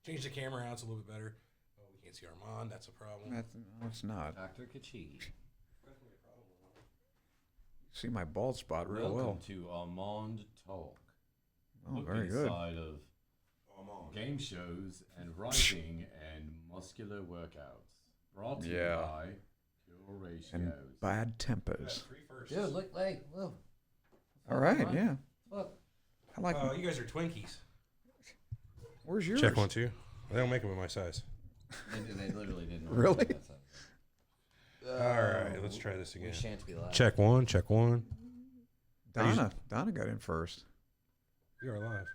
Change the camera out. It's a little bit better. Oh, we can't see Armand. That's a problem. No, it's not. Dr. Kachigi. See my bald spot real well. Welcome to Armand Talk. Oh, very good. Inside of game shows and writing and muscular workouts. Brought to you by Pure Ratios. And bad tempers. Dude, look like, whoa. All right, yeah. Look. I like. You guys are Twinkies. Where's yours? Check one, too. They don't make them in my size. They literally didn't. Really? All right, let's try this again. We shan't be live. Check one, check one. Donna got in first. We are live.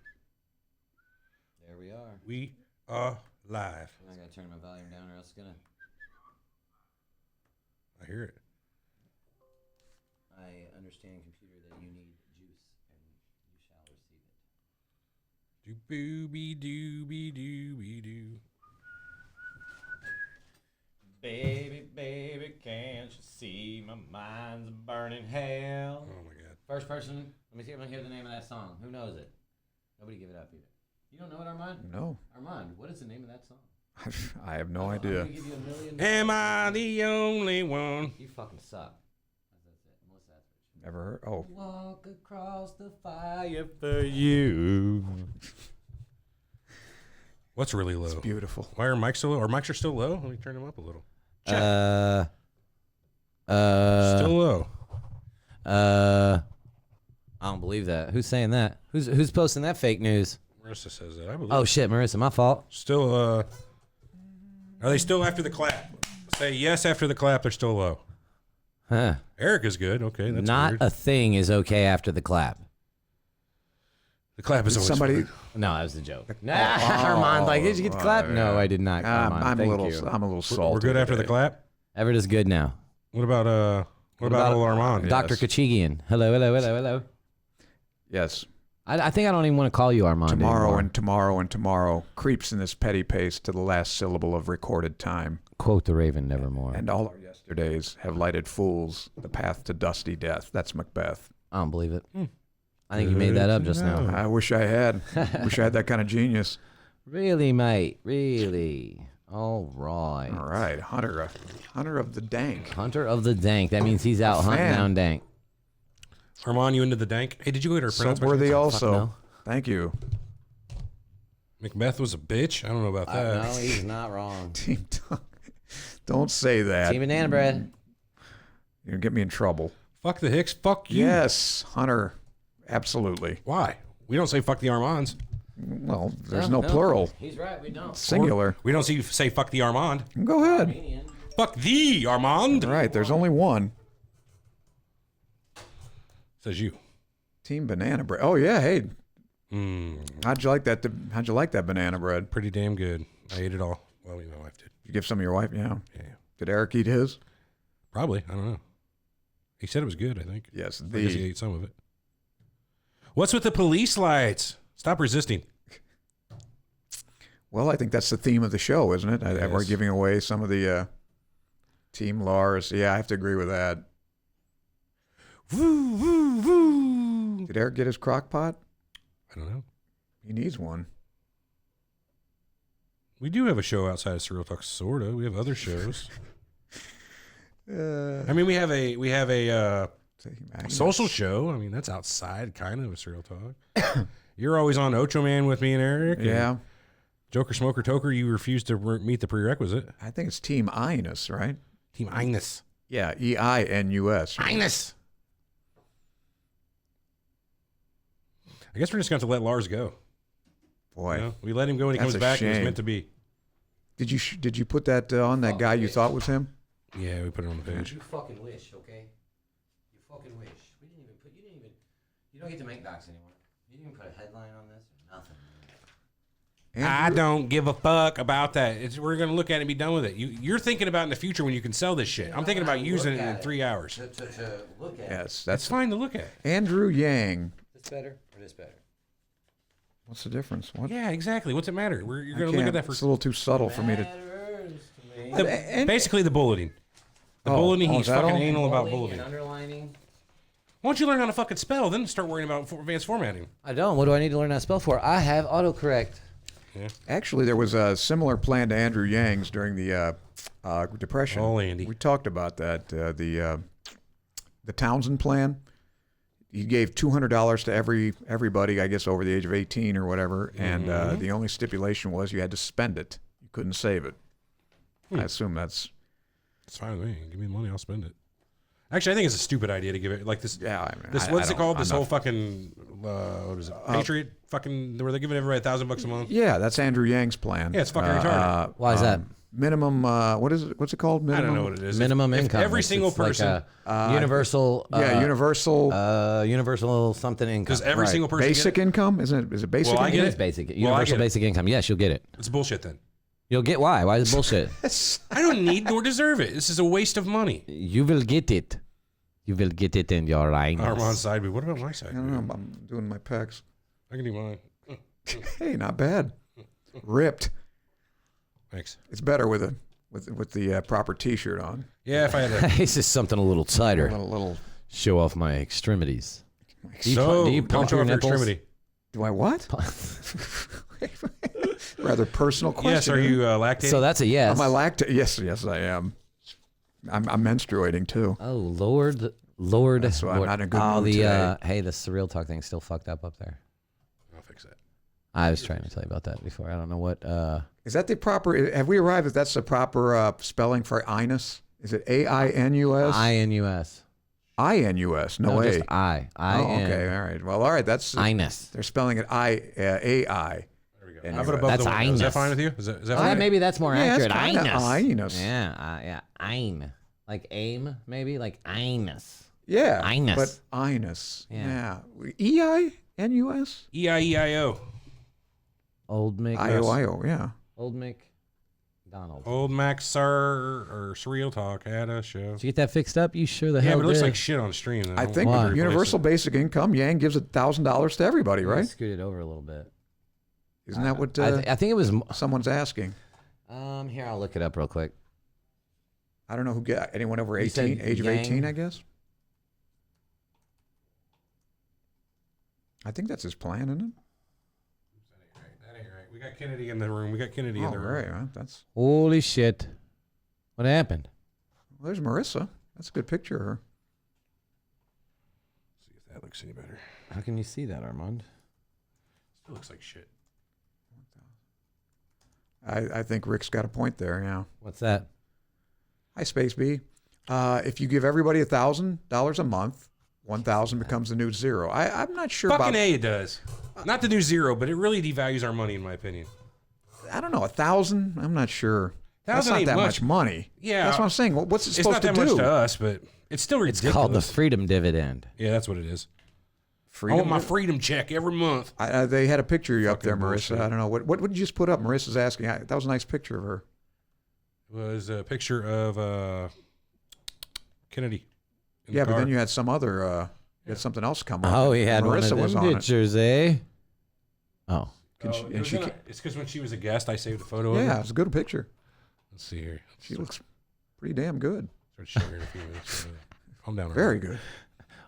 There we are. We are live. I gotta turn my volume down or else it's gonna. I hear it. I understand, computer, that you need juice and you shall receive it. Doo-boo-be doo-be-doo-be-doo. Baby, baby, can't you see my mind's burning hell? Oh my God. First person, let me see if I can hear the name of that song. Who knows it? Nobody give it up either. You don't know it, Armand? No. Armand, what is the name of that song? I have no I'm idea. gonna give you $1 million. Am I the only one? You fucking suck. That's it. Melissa Etheridge. Never heard. Oh. Walk across the fire for you. What's really low? It's beautiful. Why are mics so low? Our mics are still low? Let me turn them up a little. Check. Still low. I don't believe that. Who's saying that? Who's posting that fake news? Marissa says that. I believe Oh shit, Marissa, my fault. Still, are they still after the clap? Say yes after the clap, they're still low. Huh. Eric is good. Okay, that's Not weird. a thing is okay after the clap. The clap is always Somebody. fun. No, that was a joke. Armand, like, did you get the clap? No, I did not. Armand, I'm a thank little. you. I'm a little salty. We're good after the today. clap? Everett is good now. What about old Armand? Dr. Kachigian. Hello, hello, hello, hello. Yes. I think I don't even want to call you Armand Tomorrow anymore. and tomorrow and tomorrow creeps in this petty pace to the last syllable of recorded time. Quote the Raven, nevermore. And all our yesterdays have lighted fools the path to dusty death. That's Macbeth. I don't believe it. I think you made that up just now. I wish I had. Wish I had that kind of genius. Really, mate? Really? All right. All right, Hunter of the Dank. Hunter of the Dank. That means he's out hunting fan. down Dank. Armand, you into the dank? Hey, did you go to her So worthy also. no. Thank you. Macbeth was a bitch? I don't know about that. No, he's not wrong. Team Dunk. Don't say that. Team Banana Bread. You'll get me in trouble. Fuck the Hicks. Fuck you. Yes, Hunter. Absolutely. Why? We don't say fuck the Armands. Well, there's no plural. He's right. We don't. Singular. We don't say fuck the Armand. Go ahead. Armenian. Fuck the Armand. All right, there's only one. Says you. Team Banana Bread. Oh yeah, hey. Mm, How'd you like that? How'd you like that banana bread? pretty damn good. I ate it all. Well, my wife did. You give some of your wife? Yeah. Yeah. Did Eric eat his? Probably. I don't know. He said it was good, I think. Yes. I guess he ate some of it. What's with the police lights? Stop resisting. Well, I think that's the theme of the show, isn't it? Yes. We're giving away some of the Team Lars. Yeah, I have to agree with that. Woo, woo, woo. Did Eric get his crock pot? I don't know. He needs one. We do have a show outside of Surreal Talk, sorta. We have other shows. I mean, we have a social show. I mean, that's outside kind of a Surreal Talk. You're always on Ocho Man with me and Eric. Yeah. Joker, Smoker, Toker, you refuse to meet the prerequisite. I think it's Team Inus, right? Team Inus. Yeah, E-I-N-U-S. Inus. I guess we're just going to have to let Lars go. Boy. You know? We let him go when he That's comes a back. It was shame. meant to be. Did you put that on that guy you thought was him? Yeah, we put it on the page. You fucking wish, okay? You fucking wish. You don't get to make docs anymore. You didn't even put a headline on this or nothing. I don't give a fuck about that. We're going to look at it and be done with it. You're thinking about in the future when you can sell this shit. I'm thinking about using it in 3 hours. To look at. Yes, That's that's fine to look at. Andrew Yang. This better or this better? What's the difference? What? Yeah, exactly. What's it matter? You're I going to look can't. at that for It's a little too subtle for me to. basically the bulleting. The bulleting, he's is that fucking all? anal about Bolding bulleting. and underlining. Why don't you learn how to fucking spell, then start worrying about advanced formatting? I don't. What do I need to learn how to spell for? I have autocorrect. Yeah. Actually, there was a similar plan to Andrew Yang's during the Depression. Oh, Andy. We talked about that. The Townsend plan. He gave $200 to everybody, I guess, over the age of 18 or whatever, and the only stipulation was you had to spend it. You couldn't save it. I assume that's... It's fine with me. Give me the money, I'll spend it. Actually, I think it's a stupid idea to give it like this. Yeah, I mean, what's it called? This whole fucking what is it? Patriot fucking where they're giving everybody $1,000 a month. Yeah, that's Andrew Yang's plan. Yeah, it's fucking retarded. Why is that? Minimum. What is it? What's it called? Minimum. I don't know what it is. Minimum If income. every single It's like person. a universal. Universal. Something income. Because every single person. Basic income? Is it basic? Well, I income? get It is it. basic. Well, I Universal get it. basic income. Yes, you'll get it. It's bullshit then. You'll get why? Why is it bullshit? I don't need nor deserve it. This is a waste of money. You will get it. You will get it in your eyes. Armand's side boob. What about my side I don't know. I'm doing my pecs. I can do mine. Hey, not bad. Ripped. Thanks. It's better with the proper T-shirt on. Yeah, if I had a... This is something a little tighter. A little. Show off my extremities. Do you don't pump show your off your nipples? extremity. Do I what? Rather personal question. Yes, are you lactating? So that's a yes. Am I lactating? Yes, I am. I'm menstruating too. Oh Lord. That's why I'm not in a good mood the today. hey, the surreal talk thing's still fucked up there. I'll fix that. I was trying to tell you about that before. I don't know what. Is that the proper? Have we arrived at that's the proper spelling for Inus? Is it A-I-N-U-S? INUS. I-N-U-S. No, A. Just I. Oh, okay. All right. Well, all right. That's Inus. they're spelling it A-I. There we go. And How about above That's the window? Is that Inus. fine with you? Is that Oh, fine? maybe that's more Yeah, accurate. it's kinda Inus. Yeah, Ein. Like aim, maybe like Inus. Yeah. Inus. But Inus. Yeah. Yeah. E-I-N-U-S? E-I-E-I-O. Old Mick. I-O-I-O. Yeah. Old Mick. Donald. Old Max Sir or Surreal Talk had a show. Did you get that fixed up? You sure the Yeah, hell but it looks did. like shit on stream. Though. I think Why? Replace universal it. basic income. Yang gives $1,000 to everybody, You right? Scoot it over a little bit. Isn't that what I think it was. someone's asking? Here, I'll look it up real quick. I don't know who get anyone over You said 18, age of Yang? 18, I guess. I think that's his plan, isn't it? That ain't right. We got Kennedy in the room. We got Kennedy in Oh, the room. right. Well, that's. Holy shit! What happened? Well, there's Marissa. That's a good picture of her. See if that looks any better. How can you see that, Armand? Still looks like shit. I think Rick's got a point there. Yeah. What's that? Hi, Space B. If you give everybody $1,000 a month, 1,000 becomes the new zero. I'm not sure Fucking about. A, it does. Not the new zero, but it really devalues our money, in my opinion. I don't know. 1,000. I'm not sure. That's 1,000 not ain't that much. much money. Yeah. That's what I'm saying. What's it It's supposed not that to do? much to us, but it's still It's ridiculous. called the freedom dividend. Yeah, that's what it is. I Freedom. want my freedom check every month. They had a picture of you up there, Fucking Marissa. bullshit. I don't know. What did you just put up? Marissa's asking. That was a nice picture of her. It was a picture of Kennedy. in the Yeah, but car. then you had some other. You had something else come up. Oh, he had Marissa one of was them on it. pictures, eh? Oh, It's because when she was a guest, I saved a photo of Yeah, her. it's a good picture. Let's see here. She looks pretty damn good. Start showing her in a few minutes. Calm down. Very good.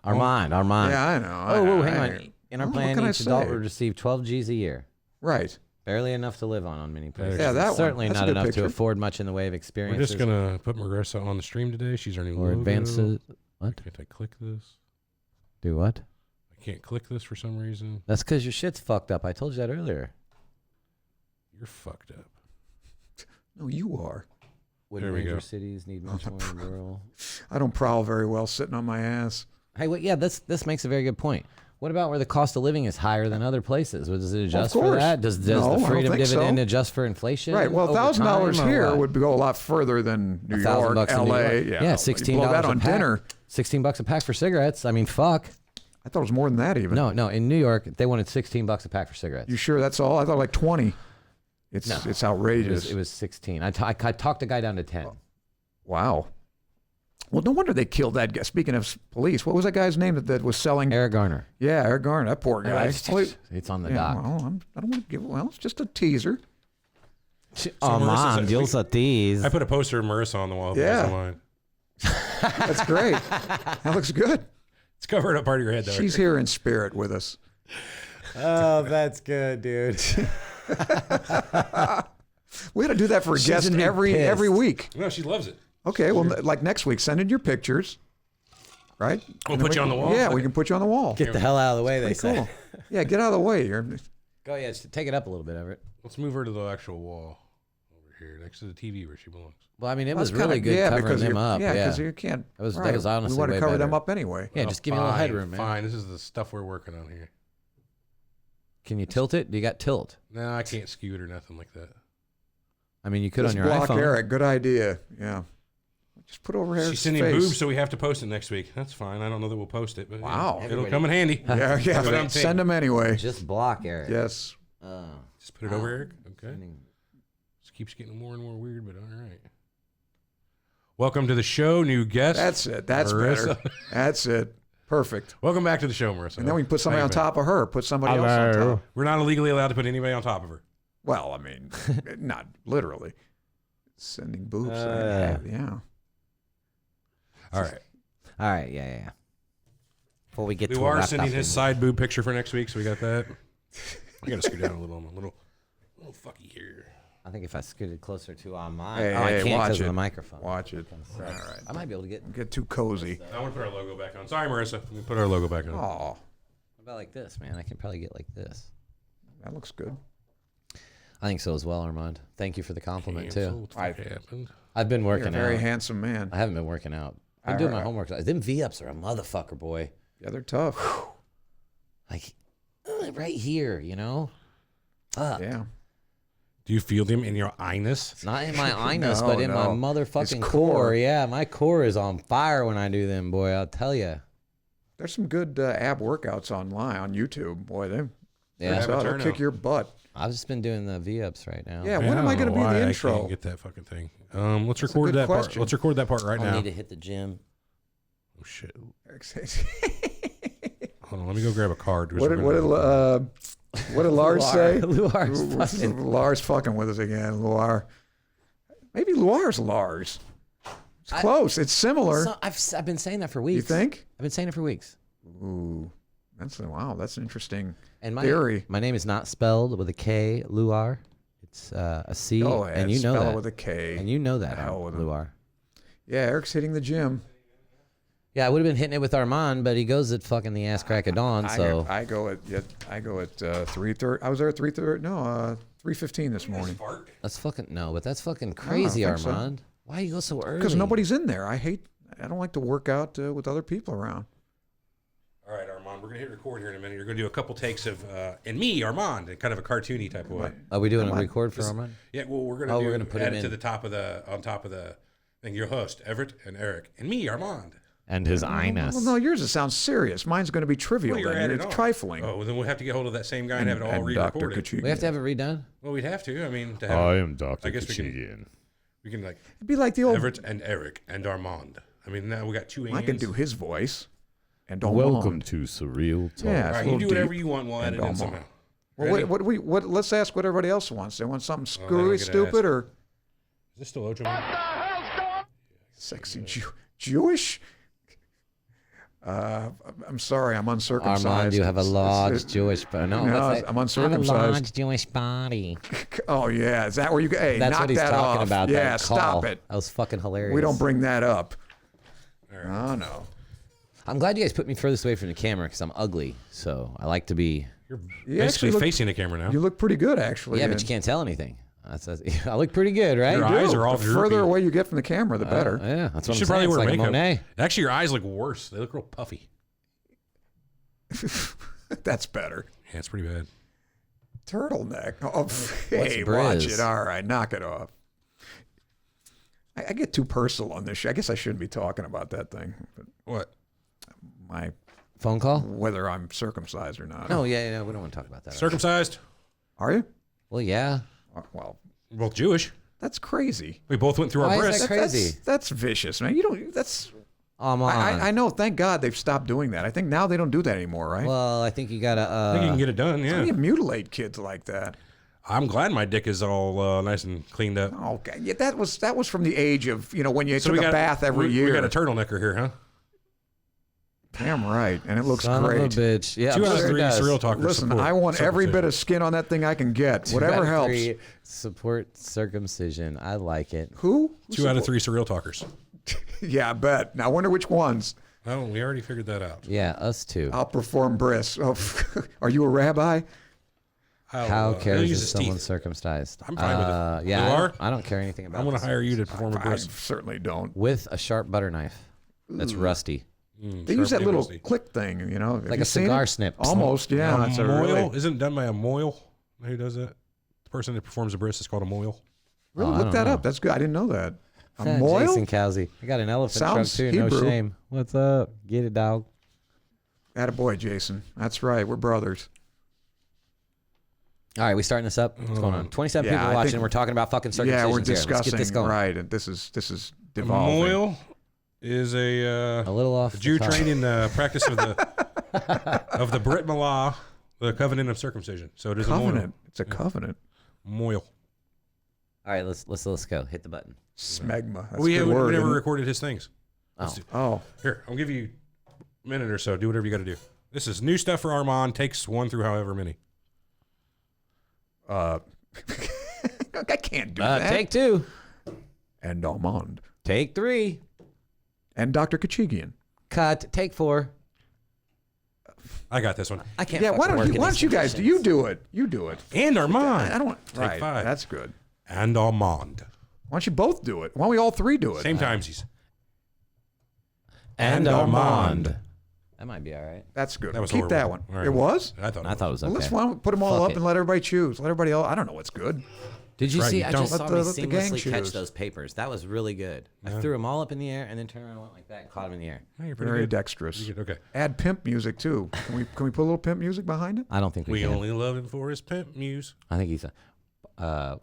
Armand. Yeah, I know. Oh, hang on. In our What plan, can I each adult say? will receive 12 G's a year. Right. Barely enough to live on many places. Yeah, that one. Certainly That's a not good enough picture. to afford much in the way of We're experiences just gonna put Marissa on the stream today. She's our new or logo. advances. What? Can't I click this? Do what? I can't click this for some reason. That's because your shit's fucked up. I told you that earlier. You're fucked up. No, you are. Would There we major go. cities need much more rural? I don't prowl very well sitting on my ass. Hey, wait, yeah, this makes a very good point. What about where the cost of living is higher than other places? Does it adjust for course. that? Does No, I the don't freedom think so. dividend adjust for inflation? Right. Well, over $1,000 time, or here what? would go a lot further than New $1,000 York, in New LA. York. Yeah, Yeah, you $16 blow that a on pack. dinner. $16 a pack for cigarettes. I mean, fuck. I thought it was more than that even. No. In New York, they wanted $16 a pack for cigarettes. You sure that's all? I thought like 20. It's outrageous. It was 16. I talked a guy down to 10. Wow. Well, no wonder they killed that guy. Speaking of police, what was that guy's name that was selling? Eric Garner. Yeah, Eric Garner. That poor guy. It's on the Yeah, dock. well, I don't want to give. Well, it's just a teaser. Oh, Marissa's man, Dios a tease. I put a poster of Marissa on the wall. Yeah. Mine. That's great. That looks good. It's covering up part of your head, though. She's here in spirit with us. Oh, that's good, dude. We got to do that for a guest gonna be every pissed. week. No, she loves it. Okay, well, like next week, send in your pictures, right? We'll put you on the wall. Yeah, we can put you on the wall. Get the hell out of the way, they say. Cool. Yeah, get out of the way. Go ahead, take it up a little bit, Everett. Let's move her to the actual wall over here, next to the TV where she belongs. Well, I mean, it That's was really kinda- good covering because them you- up. Yeah, because you can't. That was right. honestly We want to way cover them better. up anyway. Yeah, just give me a little headroom, man. Fine, this is the stuff we're working on here. Can you tilt it? Do you got tilt? No, I can't skew it or nothing like that. I mean, you could Just on your block iPhone. Eric. Good idea. Yeah. Just put over Eric's She's sending face. boobs, so we have to post it next week. That's fine. I don't know that we'll post it, but Wow. it'll come in handy. Yeah, That's what I'm yeah. saying. Send them anyway. Just block Eric. Yes. Just put it over, Eric. Okay. This keeps getting more and more weird, but all right. Welcome to the show, new guest. That's it. That's Marissa. better. That's it. Perfect. Welcome back to the show, Marissa. And then we can put somebody on Thank you, top of her. Put somebody else on top. We're not illegally allowed to put anybody on top of her. Well, I mean, not literally. Sending boobs. Yeah. All right. All right, yeah. Before we get We to are wrapped sending up his in- side boob picture for next week, so we got that. I got to scoot down a little on my little fucky here. I think if I scooted closer to on mine, Hey, I hey, can't watch because of it. the microphone. Watch it. All right. I might be able to get. Get too cozy. I want to put our logo back on. Sorry, Marissa. Let me put our logo back on. Oh, How about like this, man? I can probably get like this. that looks good. I think so as well, Armand. Thank you for the compliment too. What the fuck happened? I've been You're a working very out. handsome man. I haven't been working out. I'm doing my homework. Them V-ups are a motherfucker, boy. Yeah, they're tough. Like right here, you know. Fuck. Yeah. Do you feel them in your inus? Not in my inus, No, but in no. my motherfucking It's core. core. Yeah, my core is on fire when I do them, boy. I'll tell you. There's some good ab workouts online on YouTube. Boy, Yeah, they'll kick your butt. I've just been doing the V-ups right now. Yeah, when am I going to be in the I intro? can't get that fucking thing. Let's record good that part. question. Let's record that part right I now. need to hit the gym. Oh shit! Eric says- Hold on, let me go grab a card. what did Lars say? Luar's fucking. Lars fucking with us again. Luar. Maybe Luar's Lars. It's close. It's similar. So, I've been saying that for weeks. You think? I've been saying it for weeks. Ooh, that's an interesting And my theory. My name is not spelled with a K, Luar. It's a C, Oh, and you know spell that. it with a K. And you know that, Hell with him. Luar. Yeah, Eric's hitting the gym. Yeah, I would have been hitting it with Armand, but he goes at fucking the ass crack of dawn. So I go at 3:30. I was there at 3:30. No, 3:15 this morning. that's fucking no, but that's fucking crazy, think so. Armand. Why do you go so early? Because nobody's in there. I don't like to work out with other people around. All right, Armand, we're gonna hit record here in a minute. You're gonna do a couple takes of and me, Armand, in kind of a cartoony type of way. Are we doing a record for Armand? Yeah, well, we're gonna we're gonna put add him it to in. the top of the thing. Your host, Everett and Eric, and me, Armand. And his inus. Well, no, yours it sounds serious. Mine's going to be trivial. Well, you're then. added It's on. trifling. Oh, well, then we'll have to get hold of that same guy and have it all and Dr. re-recorded. Kachigian. We have to have it redone. Well, we'd have to. I mean, to have I it, am Dr. I guess Kachigian. we can like It'd be like the old. Everett and Eric and Armand. I mean, now we got two. I can Ands. do his voice. And don't Welcome to Surreal Talk. Yeah, All it's right, a you little do whatever deep you want. We'll add it in and somehow. Well, Ready? let's ask what everybody else wants. They want something then I'm screwy, gonna stupid, ask. or Is this still Ocho? sexy Jewish? I'm sorry, I'm uncircumcised. Armand, you have a large It's- Jewish body. No, No, what's that? I'm I uncircumcised. have a large Jewish body. Oh yeah, is that where you? Hey, That's knock what he's that talking off. about. Yeah, that call. stop it. That was fucking hilarious. We don't bring that up. Oh no. I'm glad you guys put me furthest away from the camera because I'm ugly. So I like to be. You're You basically actually look- facing the camera now. You look pretty good, actually. Yeah, but and you can't tell anything. I look pretty good, right? Your you eyes do. are all The droopy. further away you get from the camera, the better. Yeah, that's You what should I'm probably saying. wear It's like a makeup. Monet. Actually, your eyes look worse. They look real puffy. That's better. Yeah, it's pretty bad. Turtleneck. Oh, hey, watch Briz? it. All right, knock it off. I get too personal on this shit. I guess I shouldn't be talking about that thing. But What? my Phone call? whether I'm circumcised or not. No, yeah, we don't want to talk about that. Circumcised? Are you? Well, yeah. Well, We're both Jewish. that's crazy. We both went through Why our is breasts. that crazy? That's vicious, man. You don't. That's. I'm on. I know. Thank God they've stopped doing that. I think now they don't do that anymore, right? Well, I think you gotta. I think you can get it done, How do yeah. you mutilate kids like that? I'm glad my dick is all nice and cleaned up. Okay, yeah, that was from the age of when you So took a bath every we year. got a turtlenecker here, huh? Damn right, and it looks Son great. of a bitch. Yeah, 2 I'm out of sure it 3 does. Surreal Talkers Listen, support I want every circumcision. bit of skin on that thing I can get. 2 Whatever out of helps. 3 support circumcision. I like it. Who? 2 out of 3 Surreal Talkers. Yeah, I bet. Now I wonder which ones. Oh, we already figured that out. Yeah, us too. I'll perform bris. Oh, are you a rabbi? How he'll cares if use his someone's teeth. circumcised? I'm fine with it. Yeah, You I are? don't, I don't care anything about I'm going to this. hire you to perform a I bris. certainly don't. With a sharp butter knife that's rusty. They use that Sharp little rusty. click thing, you know. Have Like you a seen cigar it? snip. Almost, yeah. A That's a moil? really, Isn't it done by a moil? Who does that? The person that performs a bris is called a moil. really Oh, I look don't that know. up. That's good. I didn't know that. A moil? Jason Cowsey. I got an elephant Sounds truck too. No Hebrew. shame. What's up? Get it, dog. Attaboy, Jason. That's right. We're brothers. All right, we starting this up. What's going on? 27 Yeah, people I watching. think- We're talking about fucking circumcisions Yeah, we're here. Let's discussing. get this going. Right, and this is A devolving. moil is a A little off. Jew the top. trained in the practice of the Brit Milah, the covenant of circumcision. So it is Covenant. It's a covenant. a moil. All right, let's go. Hit the button. Smegma. That's We a good word. never isn't it? recorded his things. Oh, Oh, Here, I'll give you a minute or so. Do whatever you got to do. This is new stuff for Armand. Takes 1 through however many. I can't do that. take 2. And Almond. Take 3. And Dr. Kachigian. Cut. Take 4. I got this one. I can't. Yeah, why fucking work don't in you these guys do? conditions. You do it. You do it. And Armand. I don't want. Take Right. 5. That's good. And Armand. Why don't you both do it? Why don't we all three do it? Same timesies. And Armand. Armand. That might be all right. That's good. That was Keep horrible. that one. All right. It was? I thought. I thought it was okay. Well, let's why don't we put them all Fuck up it. and let everybody choose. Let everybody else. I don't know what's good. Did you Right, see? you I don't. just saw Let me the gang seamlessly catch choose. those papers. That was really good. I threw them all up in the air and then turned around and went like that and caught them in the air. Hey, you're pretty Very good. dexterous. Pretty good. Okay. Add pimp music too. Can we put a little pimp music behind it? I don't think we We can. only love him for his pimp muse. I think he's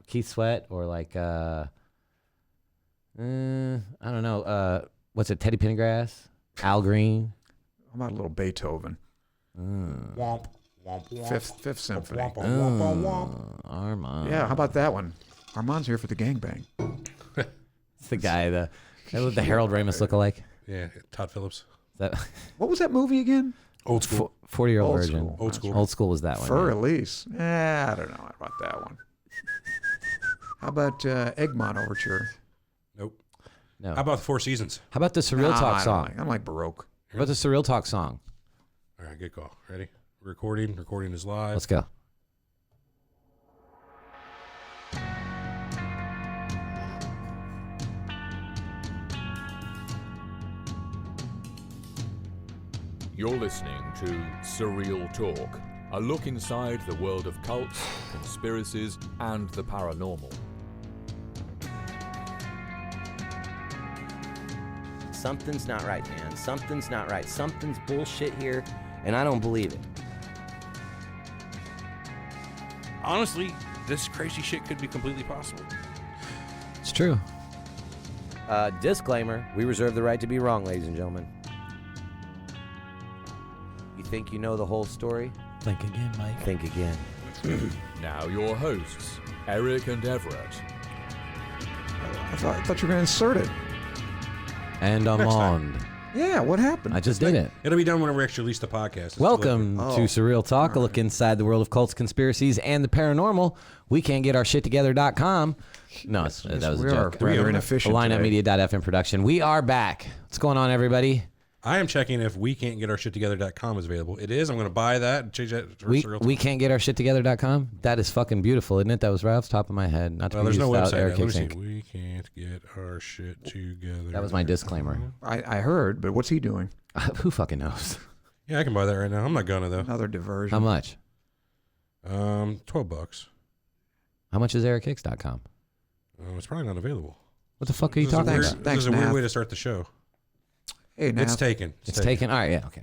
Keith Sweat or like I don't know. What's it? Teddy Pendergrass, Al Green. How about a little Beethoven? Womp, womp, womp. Fifth Symphony. Womp, womp, womp, womp. Armand. Yeah, how about that one? Armand's here for the gangbang. It's the guy. The Harold Ramis lookalike. Yeah, Todd Phillips. That What was that movie again? Old school. 40-year-old Old virgin. school. Old school. Old school was that one. Fur yeah. Elise. I don't know about that one. How about Egmont Overture? Nope. No. How about the Four Seasons? How about the Surreal Nah, Talk I don't song? like- I'm like Baroque. How about the Surreal Talk song? All right, good call. Ready? Recording is live. Let's go. You're listening to Surreal Talk, a look inside the world of cults, conspiracies, and the paranormal. Something's not right, man. Something's not right. Something's bullshit here, and I don't believe it. Honestly, this crazy shit could be completely possible. It's true. Disclaimer, we reserve the right to be wrong, ladies and gentlemen. You think you know the whole story? Think again, Mike. Think again. Now your hosts, Eric and Everett. I thought you were going to insert it. And Armand. Yeah, what happened? I just did it. It'll be done whenever we actually release the podcast. It's Welcome Oh. to Surreal Talk, a look inside the world of cults, conspiracies, and the paranormal. We can't get our shit together.com. No, that was a we are joke. rather inefficient today. Lineupmedia.fm production. We are back. What's going on, everybody? I am checking if we can't get our shit together.com is available. It is. I'm going to buy that and change that to We Surreal can't get our shit together.com. That is fucking beautiful, isn't it? That was right off the top of my head. Not to Well, be there's no used without website. Air Let me Kicks see. Inc. We can't get our shit together. That was my disclaimer. I heard, but what's he doing? Who fucking knows? Yeah, I can buy that right now. I'm not gonna though. Another diversion. How much? $12. How much is airkicks.com? It's probably not available. What the fuck are you This is a talking weird- about? Thanks, This is a weird Nath. way to start the show. Hey, now It's taken. It's taken. All right, yeah, okay.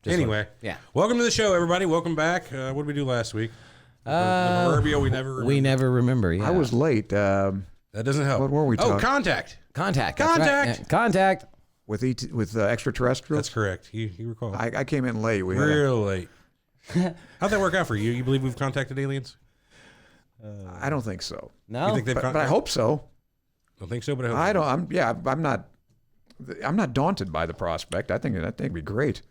Just Anyway, yeah. welcome to the show, everybody. Welcome back. What did we do last week? The proverbial we never. We never remember. Yeah. I was late That doesn't help. What were we Oh, talking- contact. Contact. That's right. Contact! Yeah, Contact. with extraterrestrials. That's correct. You recall. I came in late. We had Real late. How'd that work out for you? You believe we've contacted aliens? I don't think so. No. You think they've But I hope so. Don't think so, but I hope I so. don't. I'm not. I'm not daunted by the prospect. I think it'd be great.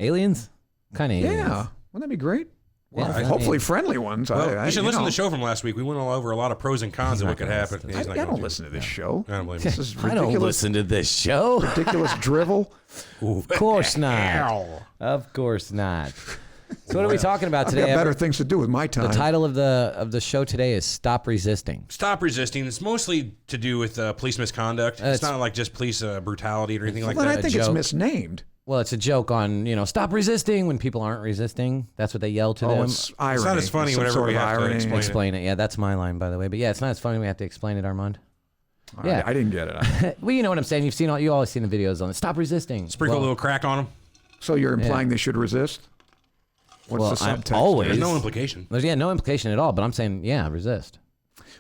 Aliens? Kind of aliens. Yeah. Wouldn't that be great? Well, Yeah, hopefully friendly ones. Well, you should listen to know. the show from last week. We went all over a lot of pros and cons of what could happen. Yeah, he's not I gonna don't do listen it. to this show. I don't blame This you. is I don't ridiculous. listen to this show. Ridiculous drivel. Of course not. Of course not. So what are we talking about I've today? got better Everett? things to do with my time. The title of the show today is Stop Resisting. Stop resisting. It's mostly to do with police misconduct. It's not like just police brutality or anything like Well, that. I think it's joke. misnamed. Well, it's a joke on, stop resisting when people aren't resisting. That's what they yell to them. It's irony. It's not as funny Some whenever sort we of have to irony. explain Explain it. Yeah, that's my line, by the way. But yeah, it's not as funny when we have to explain it, Armand. Yeah. I didn't get it. Well, you know what I'm saying. You always seen the videos on it. Stop resisting. Sprinkle a little crack on them. So you're implying they should resist? What's the I'm subtext? always. There's no implication. There's no implication at all. But I'm saying, resist.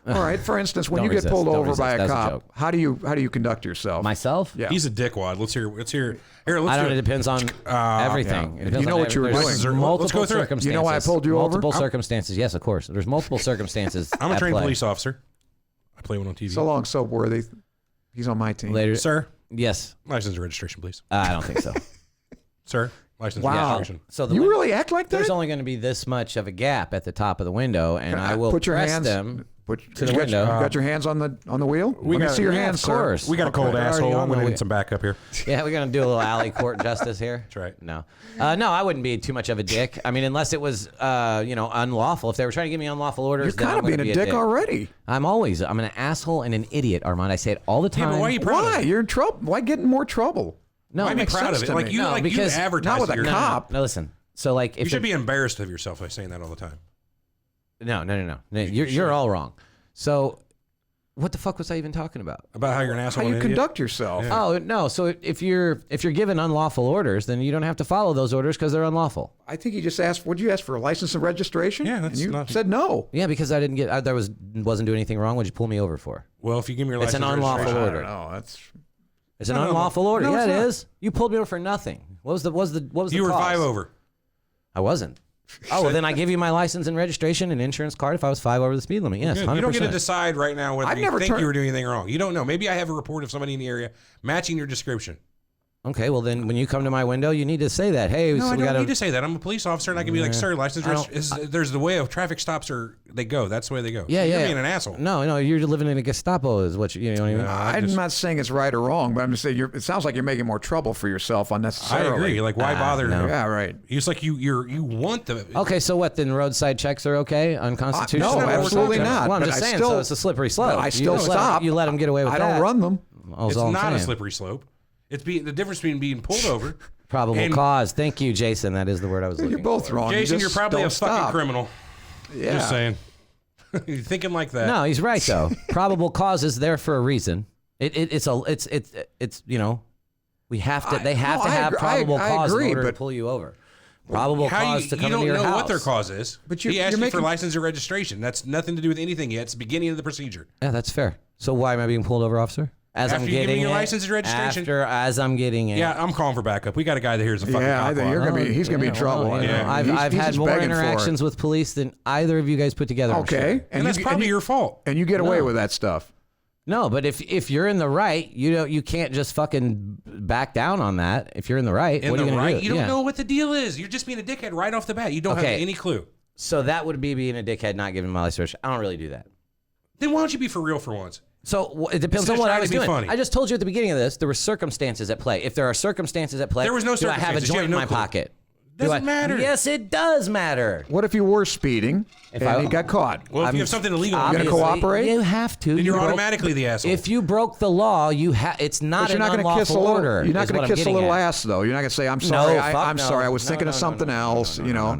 All right. For instance, when Don't you get resist, pulled don't over resist. by a That's a cop, joke. how do you conduct yourself? Myself? Yeah. He's a dickwad. Let's hear. Here, let's I don't do know. It depends on everything. yeah. It depends You know on what you were there's doing. Multiple Let's go through it. circumstances. You know why I pulled you over? Multiple circumstances. Yes, of course. There's multiple circumstances. I'm a at trained play. police officer. I play one on TV. So long, so worthy. He's on my team. Later. Sir, Yes. license and registration, please. I don't think so. Sir, license Wow. and registration. So the You really act like that? there's only going to be this much of a gap at the top of the window, and I will put your press hands them. to the window. You got your hands on the wheel? Let me got- see your yeah, hands, of course. sir. We got a cold Okay. asshole. Already I'm on going the to way. need some backup here. Yeah, we're gonna do a little alley court justice here. That's right. No, no, I wouldn't be too much of a dick. I mean, unless it was, unlawful. If they were trying to give me unlawful orders, You're then kind I'm of gonna being be a dick already. I'm an asshole and an idiot, Armand. I say it all the Yeah, time. but why are you proud Why? of it? You're in trouble. Why get in more trouble? No, Why be makes proud sense of it? to Like me. you, No, like you because- advertise not with a your- cop. No, listen. So like, if You should be embarrassed of yourself by saying that all the time. No. You're all wrong. So, what the fuck was I even talking about? About how you're an asshole. How and you an idiot. conduct yourself. Yeah. Oh no! So if you're given unlawful orders, then you don't have to follow those orders because they're unlawful. I think you just asked, would you ask for a license and registration? Yeah, that's and you not- said no. Yeah, because I didn't get. Wasn't doing anything wrong. What'd you pull me over for? Well, if you give me your It's license, an and unlawful registration- order. No, that's It's an No, no, no. unlawful order. No, Yeah, it's it not. is. You pulled me over for nothing. What was the You were cause? 5 over. I wasn't. Oh, well, then I give you my license and registration and insurance card if I was 5 over the speed limit. Yes, Good. 100%. You don't get to decide right now whether I've you never think turned- you were doing anything wrong. You don't know. Maybe I have a report of somebody in the area matching your description. Okay, well then when you come to my window, you need to say that. Hey, No, so I we don't gotta. need to say that. I'm a police officer, and I can be like, "Sir, license." There's the way of traffic stops they go. That's the way they go. Yeah, You're yeah. being an asshole. No, you're living in a Gestapo, is what you know what I mean? I'm not saying it's right or wrong, but I'm just saying it sounds like you're making more trouble for yourself I unnecessarily. agree. Like, why bother? no. Yeah, right. It's like you want the. Okay, so what then? Roadside checks are okay? Unconstitutional? no, not what we're absolutely talking about. not. Well, I'm But just I saying, still- so it's a slippery slope. But I still you stop. You let them get away with I that. don't run them. That's It's all I'm not a saying. slippery slope. It's the difference between being pulled over. Probable and- cause. Thank you, Jason. That is the word I was looking You're both for. wrong. Jason, You you're just probably a don't fucking stop. criminal. Yeah. Just saying. You're thinking like that. No, he's right though. Probable cause is there for a reason. It's we have to. They have no, to I have agree- probable I cause agree, in order to but- pull you over. Probable How cause you to come don't into your know house. what their cause is. But he asked you're you for making- license or registration. That's nothing to do with anything yet. It's the beginning of the procedure. Yeah, that's fair. So why am I being pulled over, officer? As After I'm you give me getting your it, license and registration. as I'm getting it. Yeah, I'm calling for backup. We got a guy that here's a fucking Yeah, I cop. think you're on. gonna be. He's gonna be in trouble. Well, I you know. know, I've He's had just more begging for it. interactions with police than either of you guys put together. I'm sure. Okay, And that's probably your fault. And you get away with that stuff. No, but if you're in the right, you can't just fucking back down on that. If you're in the right, In what are the you gonna right, do? you don't Yeah. know what the deal is. You're just being a dickhead right off the bat. You don't have Okay. any clue. So that would be being a dickhead, not giving my license. I don't really do that. Then why don't you be for real for once? So it depends Instead on of what I trying was to be doing. funny. I just told you at the beginning of this there were circumstances at play. If there are circumstances at play, There was no do I have a circumstances. You joint have in no my clue. pocket? Doesn't matter. Yes, it does matter. What if you were speeding and you got caught? Well, if you have something illegal, gonna Obviously, cooperate? You have to. then you're You broke- automatically the asshole. If you broke the law, it's not But you're an not going to kiss a unlawful little. order. You're not is going what to I'm kiss a getting little at. ass, though. You're not going to say, "I'm sorry. No, fuck I'm no. sorry. I was No, thinking no, of no, something no, no, else." no, You know.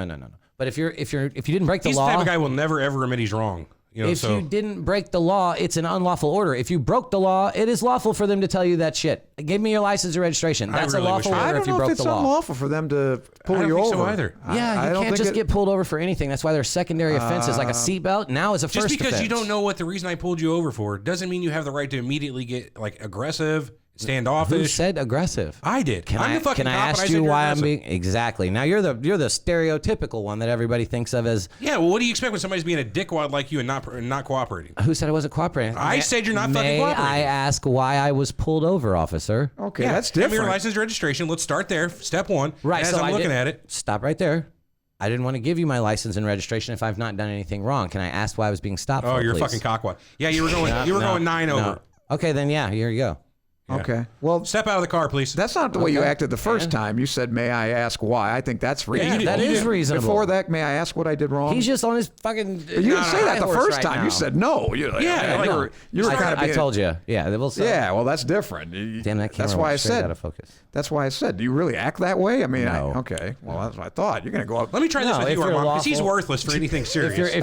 No. But if you didn't break the He's law, the type of guy who will never ever admit he's wrong. You know, if so you didn't break the law, it's an unlawful order. If you broke the law, it is lawful for them to tell you that shit. Give me your license or registration. That's really a wish lawful I- I order don't if you know broke if it's the law. unlawful for them to pull I don't you think over. so either. Yeah, I you don't can't think just it- get pulled over for anything. That's why there's secondary offenses like a seatbelt. Now is a just first because offense. you don't know what the reason I pulled you over for doesn't mean you have the right to immediately get like aggressive, standoffish. Who said aggressive? I did. I'm the fucking can I cop, and ask said you you're why I'm aggressive. being exactly? Now you're the stereotypical one that everybody thinks of as. Yeah, well, what do you expect when somebody's being a dickwad like you and not cooperating? Who said I wasn't cooperating? I said you're not fucking May cooperating. I ask why I was pulled over, officer? Okay, Yeah, that's give me different. your license registration. Let's start there. Step one. Right. As so I'm looking didn't- at it. Stop right there. I didn't want to give you my license and registration if I've not done anything wrong. Can I ask why I was being stopped? Oh, for, you're a please? fucking cockwad. Yeah, you were going 9 over. Okay, then yeah, here you go. Yeah. Okay. Well, Step out of the car, please. that's not the way you acted the first time. You said, "May I ask why?" I think that's reasonable. that is reasonable. Before that, may I ask what I did wrong? He's just on his fucking. But you didn't say that the first time. Now. You said no. You were kind of. I told you. Yeah, they will say. Yeah, well, that's different. Damn, that camera That's why I went straight said. out of focus. That's why I said. Do you really act that way? I mean, No. okay. Well, that's what I thought. You're gonna go up. Let me try this No, with if you, you're Armand, because he's lawful- worthless for anything serious.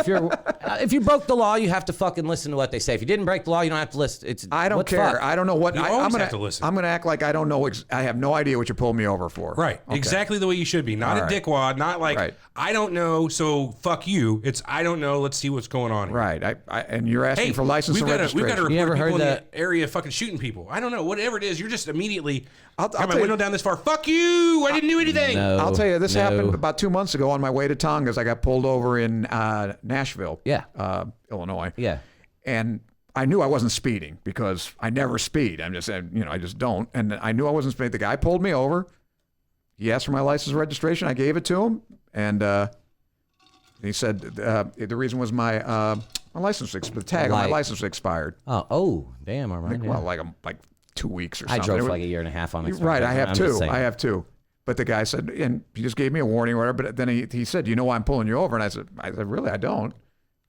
If you broke the law, you have to fucking listen to what they say. If you didn't break the law, you don't have to listen. It's I don't what the care. fuck? I don't know what. You I'm always gonna have to listen. I'm gonna act like I don't know. I have no idea what you pulled me over for. Right. Okay. Exactly the way you should be. Not All a right. dickwad. Not like, Right. I don't know, so fuck you. It's, I don't know, let's see what's going on here. Right. And you're asking Hey, for license we've and got registration. to report You ever people heard in that- the area fucking shooting people. I don't know. Whatever it is, you're just immediately, I'll got my tell you- window down this far. Fuck you. I didn't do anything. No. I'll tell you, this no. happened about 2 months ago on my way to Tongass. I got pulled over in Nashville, Yeah. Illinois. Yeah. And I knew I wasn't speeding because I never speed. I'm just saying, I just don't. And I knew I wasn't speeding. The guy pulled me over. He asked for my license and registration. I gave it to him. And he said the reason was my license, the tag on my Light. license expired. Oh, damn, Armand. Well, like 2 weeks or I something. drove It for was- like a year and a half on it. Right, I have two. I have two. But the guy said, and he just gave me a warning or whatever. But then he said, "You know why I'm pulling you over?" And I said, "Really, I don't."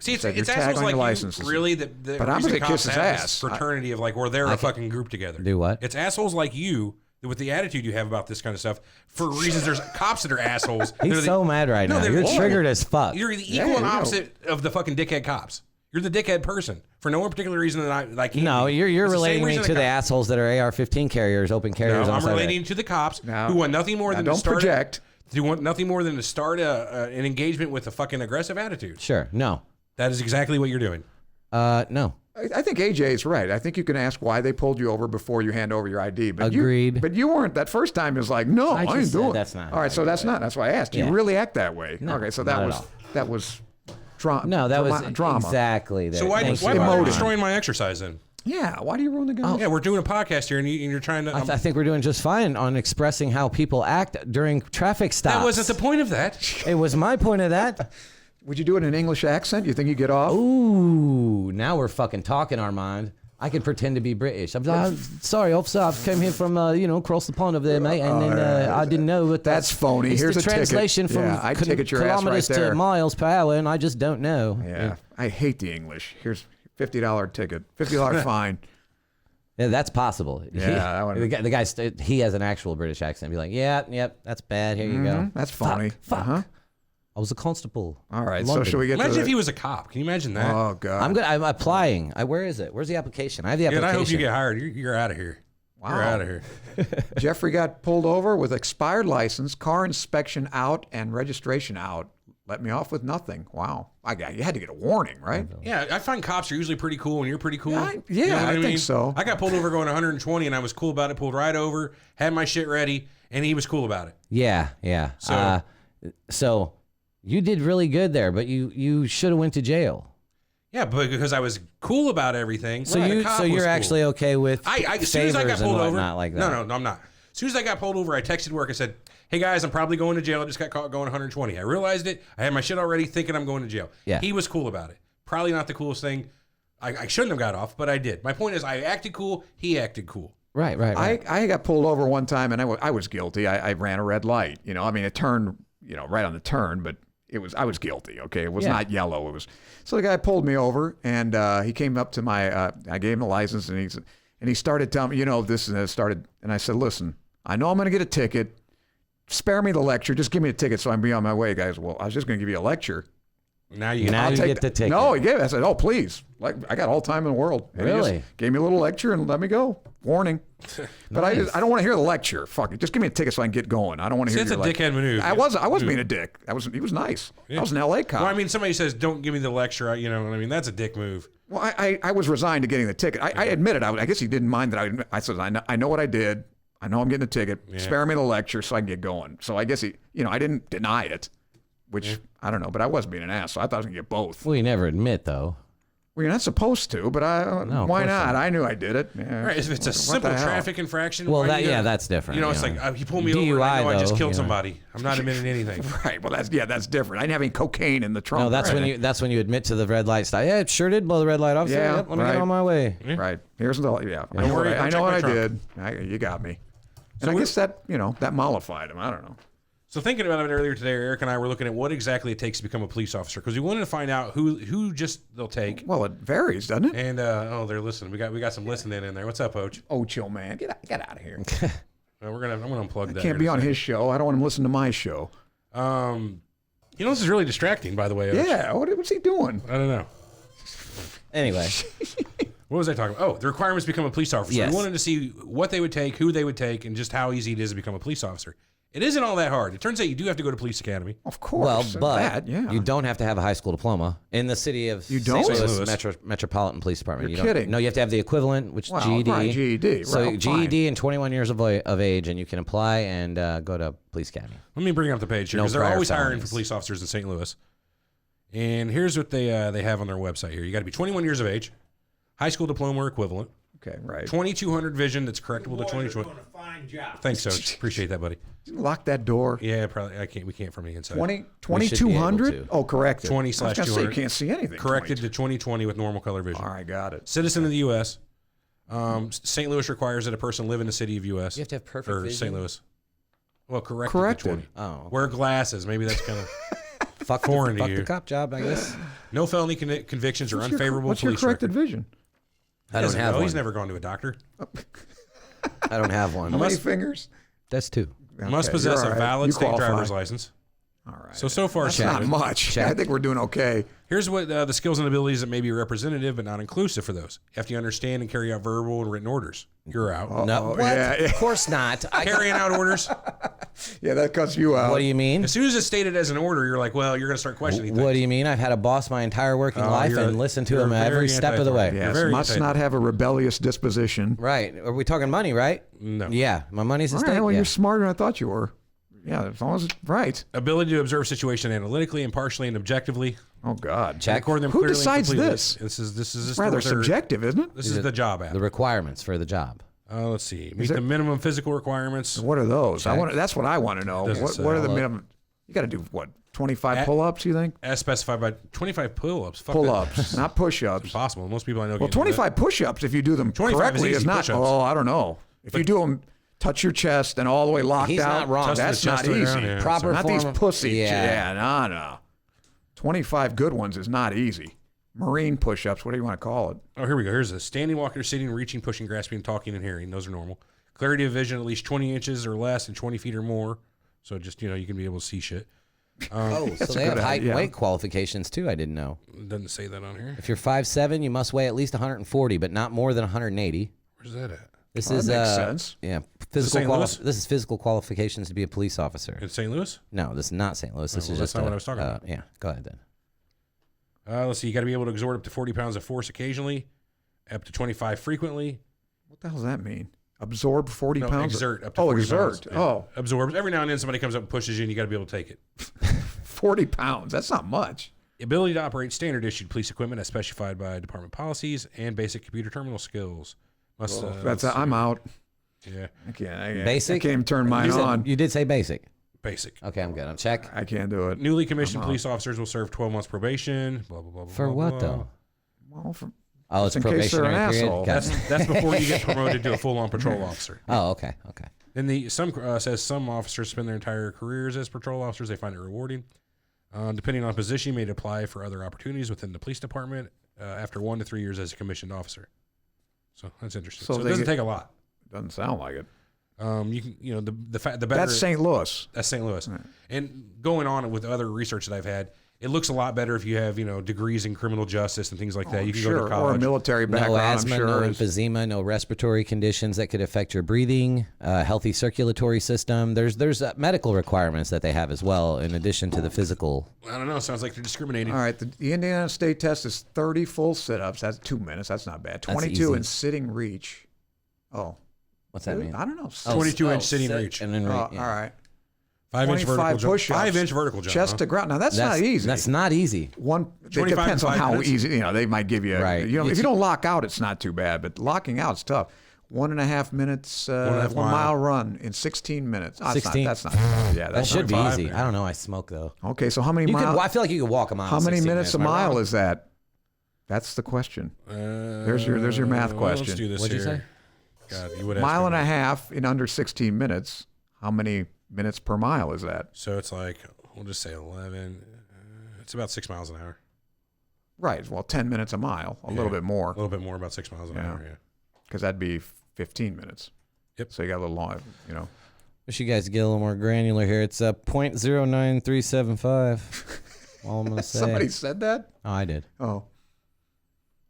See, Said it's your tag assholes on like your you, license. really, that But I'm reason gonna cops kiss his have this ass. fraternity of like, or they're a fucking group together. Do what? It's assholes like you with the attitude you have about this kind of stuff. For reasons, there's cops that are assholes. They're He's the- so mad right No, now. they're You're horrible. triggered as fuck. You're the Yeah, equal and you know. opposite of the fucking dickhead cops. You're the dickhead person for no particular reason that I can't. No, be. you're It's the same relating me reason to the cop- assholes that are AR-15 carriers, open carriers. No, on I'm the side of relating to the cops Now- who want nothing more now than don't to start project. who want nothing more than to start an engagement with a fucking aggressive attitude. it. Sure. No. That is exactly what you're doing. No. I think AJ is right. I think you can ask why they pulled you over before you hand over your ID. But Agreed. But you weren't that first time. It was like, no, I just ain't said doing. that's not All right, so that's not. That's why I asked. Do Yeah. you really act that way? No, okay, so not at all. that was drama. No, that was drama. exactly that. So why Thank why you, are you Emotive. destroying my exercise then? Yeah. Why do you ruin the game? Yeah, we're doing a podcast here, and you're trying to. I think we're doing just fine on expressing how people act during traffic stops. that wasn't the point of that. It was my point of that. Would you do it in an English accent? You think you get off? Ooh, now we're fucking talking, Armand. I could pretend to be British. I'm sorry, officer. I came here from, across the pond over there, mate, and then I didn't know what That's phony. It's Here's the a ticket. translation from Yeah, I'd ticket your ass kilometers right there. to miles per hour, and I just don't know. Yeah. I hate the English. Here's $50 ticket, $50 fine. Yeah, that's possible. Yeah, that one- the guy, he has an actual British accent. Be like, yeah, yep, that's bad. Here you go. That's phony. Fuck. Uh-huh. I was a constable. All right. So London. should we get Imagine to if the, he was a cop. Can you imagine that? Oh God. I'm applying. Where is it? Where's the application? I have the Yeah, application. and I hope you get hired. You're out of here. You're out of here. Jeffrey got pulled over with expired license, car inspection out, and registration out. Let me off with nothing. Wow. You had to get a warning, right? Yeah, I find cops are usually pretty cool, and you're pretty cool. Yeah, You know what I think so. I got pulled over going 120, and I was cool about it. Pulled right over, had my shit ready, and he was cool about it. Yeah. So you did really good there, but you should have went to jail. Yeah, but because I was cool about everything. So the cop was you're cool. actually okay with as soon as I got favors and pulled over, whatnot like that. No, I'm not. As soon as I got pulled over, I texted work. I said, "Hey guys, I'm probably going to jail. I just got caught going 120." I realized it. I had my shit already, thinking I'm going to jail. Yeah. He was cool about it. Probably not the coolest thing. I shouldn't have got off, but I did. My point is, I acted cool. He acted cool. Right. I got pulled over one time, and I was guilty. I ran a red light. It turned, right on the turn, but I was guilty. Okay, it was not yellow. It was. So the guy pulled me over, and he came up to my. I gave him the license, and he started telling me, this and that started. And I said, listen, I know I'm going to get a ticket. Spare me the lecture. Just give me a ticket so I can be on my way, guys. Well, I was just going to give you a lecture. Now you get the ticket. No, he gave it. I said, oh, please. Like, I got all the time in the world. And he Really? just gave me a little lecture and let me go. Warning. But I don't want to hear the lecture. Fuck it. Just give me a ticket so I can get going. I don't want to hear That's your a dickhead maneuver. I was being a dick. He was nice. I was an LA cop. Well, I mean, somebody says, don't give me the lecture. You know, I mean, that's a dick move. Well, I was resigned to getting the ticket. I admitted. I guess he didn't mind that. I said, I know what I did. I know I'm getting a ticket. Spare me the lecture so I can get going. So I guess I didn't deny it, which I don't know, but I was being an ass. So I thought I was going to get both. Well, you never admit, though. Well, you're not supposed to, but why not? I knew I did it. Yeah. Right, if it's a simple traffic infraction. Well, that's different. You know, it's like, he pulled me over. I know I just killed somebody. I'm not admitting anything. Right. Well, that's different. I didn't have any cocaine in the trunk. No, that's when you admit to the red light stop. Yeah, it sure did blow the red light off. Yeah, let me get on my way. Yeah. Right. Here's the I know what I did. You got me. And I guess that mollified him. I don't know. So thinking about it earlier today, Eric and I were looking at what exactly it takes to become a police officer because we wanted to find out who they'll take. Well, it varies, doesn't it? And they're listening. We got some listening in there. What's up, Oach? Ocho, man, get out of here. I'm gonna unplug that. Can't be on his show. I don't want him to listen to my show. This is really distracting, by the way. Oach. Yeah, what's he doing? I don't know. Anyway. What was I talking about? Oh, the requirements to become a police officer. Yes. We wanted to see what they would take, who they would take, and just how easy it is to become a police officer. It isn't all that hard. It turns out you do have to go to police academy. Of course. Well, but you don't have to have a high school diploma in the city of St. Louis Metropolitan Police Department. You're kidding. No, you have to have the equivalent, which is GED. Right, GED. So right, GED and 21 years of age, and you can apply and go to police academy. Let me bring up the page here because they're always hiring for police officers in St. Louis. And here's what they have on their website here. You got to be 21 years of age, high school diploma or equivalent. Okay, right. 2200 vision that's correctable to 2020. Thanks, so appreciate that, buddy. Lock that door. Yeah, probably. We can't from the inside. 2200? Oh, corrected. 20/200. You can't see anything. Corrected to 2020 with normal color vision. All right, got it. Citizen of the U.S. St. Louis requires that a person live in the city of U.S. You have to have perfect vision. St. Louis. Well, corrected. To 20. Oh. Wear glasses. Maybe that's kind of fuck foreign to you. the cop job, I guess. No felony convictions or unfavorable what's police your corrected record. vision? I don't have one. He's never gone to a doctor. I don't have one. How many fingers? That's 2. Okay, Must possess a valid state driver's license. All right. So far, that's not much. I think we're doing okay. Here's what the skills and abilities that may be representative but not inclusive for those. You have to understand and carry out verbal and written orders. You're out. No, what? Yeah. Of course not. Carrying out orders. Yeah, that cuts you out. What do you mean? As soon as it's stated as an order, you're like, well, you're going to start questioning things. What do you mean? I've had a boss my entire working life and listened to him every step of the way. Yes, must not have a rebellious disposition. Right. Are we talking money, right? No. Yeah, my money's at stake. Well, yeah. you're smarter than I thought you were. Yeah, as long as it's right. Ability to observe situation analytically, impartially, and objectively. Oh God! Check. Record them Who clearly decides and completely. this? This is rather subjective, isn't it? This is the job app. The requirements for the job. Let's see. Meet the minimum physical requirements. What are those? That's what I want to know. What are the minimum? You got to do what? 25 pull-ups? You think? As specified by 25 pull-ups. Pull-ups, not push-ups. Impossible. Most people I know. Well, 25 push-ups if you do them 25 correctly is is not. push-ups. Oh, I don't know. If you do them. Touch your chest and all the way locked He's out. not wrong. That's not easy. Yeah. Proper not form these of- pussies. Yeah. No. 25 good ones is not easy. Marine push-ups, what do you want to call it? Oh, here we go. Here's a standing, walking, or sitting, reaching, pushing, grasping, talking, and hearing. Those are normal. Clarity of vision at least 20 inches or less and 20 feet or more. So just, you can be able to see shit. So they have height and weight qualifications too. I didn't know. It doesn't say that on here. If you're 5'7", you must weigh at least 140, but not more than 180. Where's that at? This That is makes sense. Yeah, St. Louis? This is physical qualifications to be a police officer. In St. Louis? No, this is not St. Louis. This is that's just not what I was talking about. Yeah, go ahead then. Let's see. You got to be able to exert up to 40 pounds of force occasionally, up to 25 frequently. What the hell does that mean? Absorb 40 No, pounds? exert up to 40 exert. pounds. Yeah. Oh, Absorbs. Every now and then somebody comes up and pushes you and you got to be able to take it. 40 pounds. That's not much. Ability to operate standard issued police equipment as specified by department policies and basic computer terminal skills. I'm out. Yeah. I can't. Basic? I can't even turn mine on. You did say basic. Basic. Okay, I'm good. I'm check. I can't do it. Newly commissioned police officers will serve 12 months probation. Blah, blah, blah, blah. For blah, what blah. though? Well, Oh, it's in case they're an probationary period. asshole. Gotcha. That's before you get promoted to a full-on patrol officer. Oh, okay. Then says some officers spend their entire careers as patrol officers. They find it rewarding. Depending on position, you may apply for other opportunities within the police department after 1 to 3 years as a commissioned officer. So that's interesting. So it doesn't take a lot. Doesn't sound like it. You can, the better. That's St. Louis. That's St. Louis. Right. And going on with other research that I've had, it looks a lot better if you have, degrees in criminal justice and things like that. You can go to Or a college. military background, No asthma, I'm sure. no is- emphysema, no respiratory conditions that could affect your breathing, healthy circulatory system. There's medical requirements that they have as well, in addition to the physical. I don't know. Sounds like they're discriminating. All right, the Indiana State test is 30 full sit-ups. That's 2 minutes. That's not bad. 22 easy. in sitting reach. Oh, What's that mean? I don't know. 22-inch sitting sit reach. And then All yeah. right. 5-inch 25 vertical jump. push-ups. 5-inch vertical jump. Chest huh? to ground. Now that's not easy. That's not easy. It 25 depends in on 5 how minutes? easy. They might give you. Right. If you don't lock out, it's not too bad. But locking out is tough. 1.5 minutes, 1.5 1 mile. mile run in 16 minutes. Oh, 16. That's not bad. Yeah, That that's should be 25, easy. man. I don't know. I smoke though. okay. So how many You could, miles? I feel like you could walk a mile. How in many 16 minutes a Am I mile wrong? is that? That's the question. There's your math Let's question. do this What'd you here. God, you would ask Mile me and a that. half in under 16 minutes. How many minutes per mile is that? So it's like, we'll just say 11. It's about 6 miles an hour. Right. Well, 10 minutes a mile. A little Yeah. bit more. A little bit more, about 6 miles an Yeah. hour. Yeah. Because that'd be 15 minutes. Yep. So you got a little long, Wish you guys get a little more granular here. It's 0.09375. All I'm gonna say. Somebody said that? Oh, I did. Oh,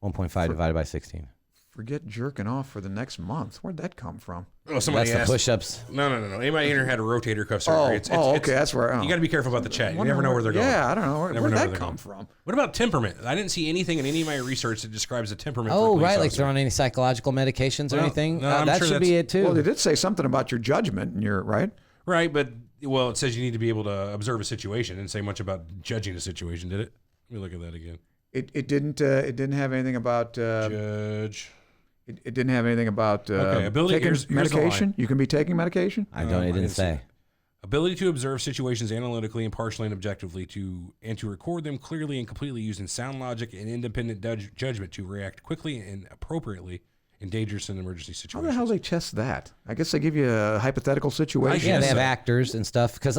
1.5 divided by 16. forget jerking off for the next month. Where'd that come from? Oh, somebody That's the asked. push-ups. No. Anybody in here had a rotator cuff Oh, surgery? okay. That's where. You got to be careful about the chat. You Wonder never know where they're going. Yeah, I don't know. Never Where'd know where that they're come going. from? What about temperament? I didn't see anything in any of my research that describes the temperament. for a Oh, police right. Like officer. throwing any psychological medications or Well, anything. no, I'm that sure should be it too. Well, they did say something about your judgment and your right. Right, but it says you need to be able to observe a situation. It didn't say much about judging a situation, did it? Let me look at that again. It didn't have anything about. Judge. It didn't have anything about Okay, ability- taking here's the medication. line. You can be taking medication. I don't. It I didn't didn't see say. Ability to observe situations analytically, impartially, and objectively, to record them clearly and completely using sound logic and independent judgment to react quickly and appropriately in dangerous and emergency How situations. the hell they test that? I guess they give you a hypothetical situation. Yeah, they guess have so. actors and stuff. Because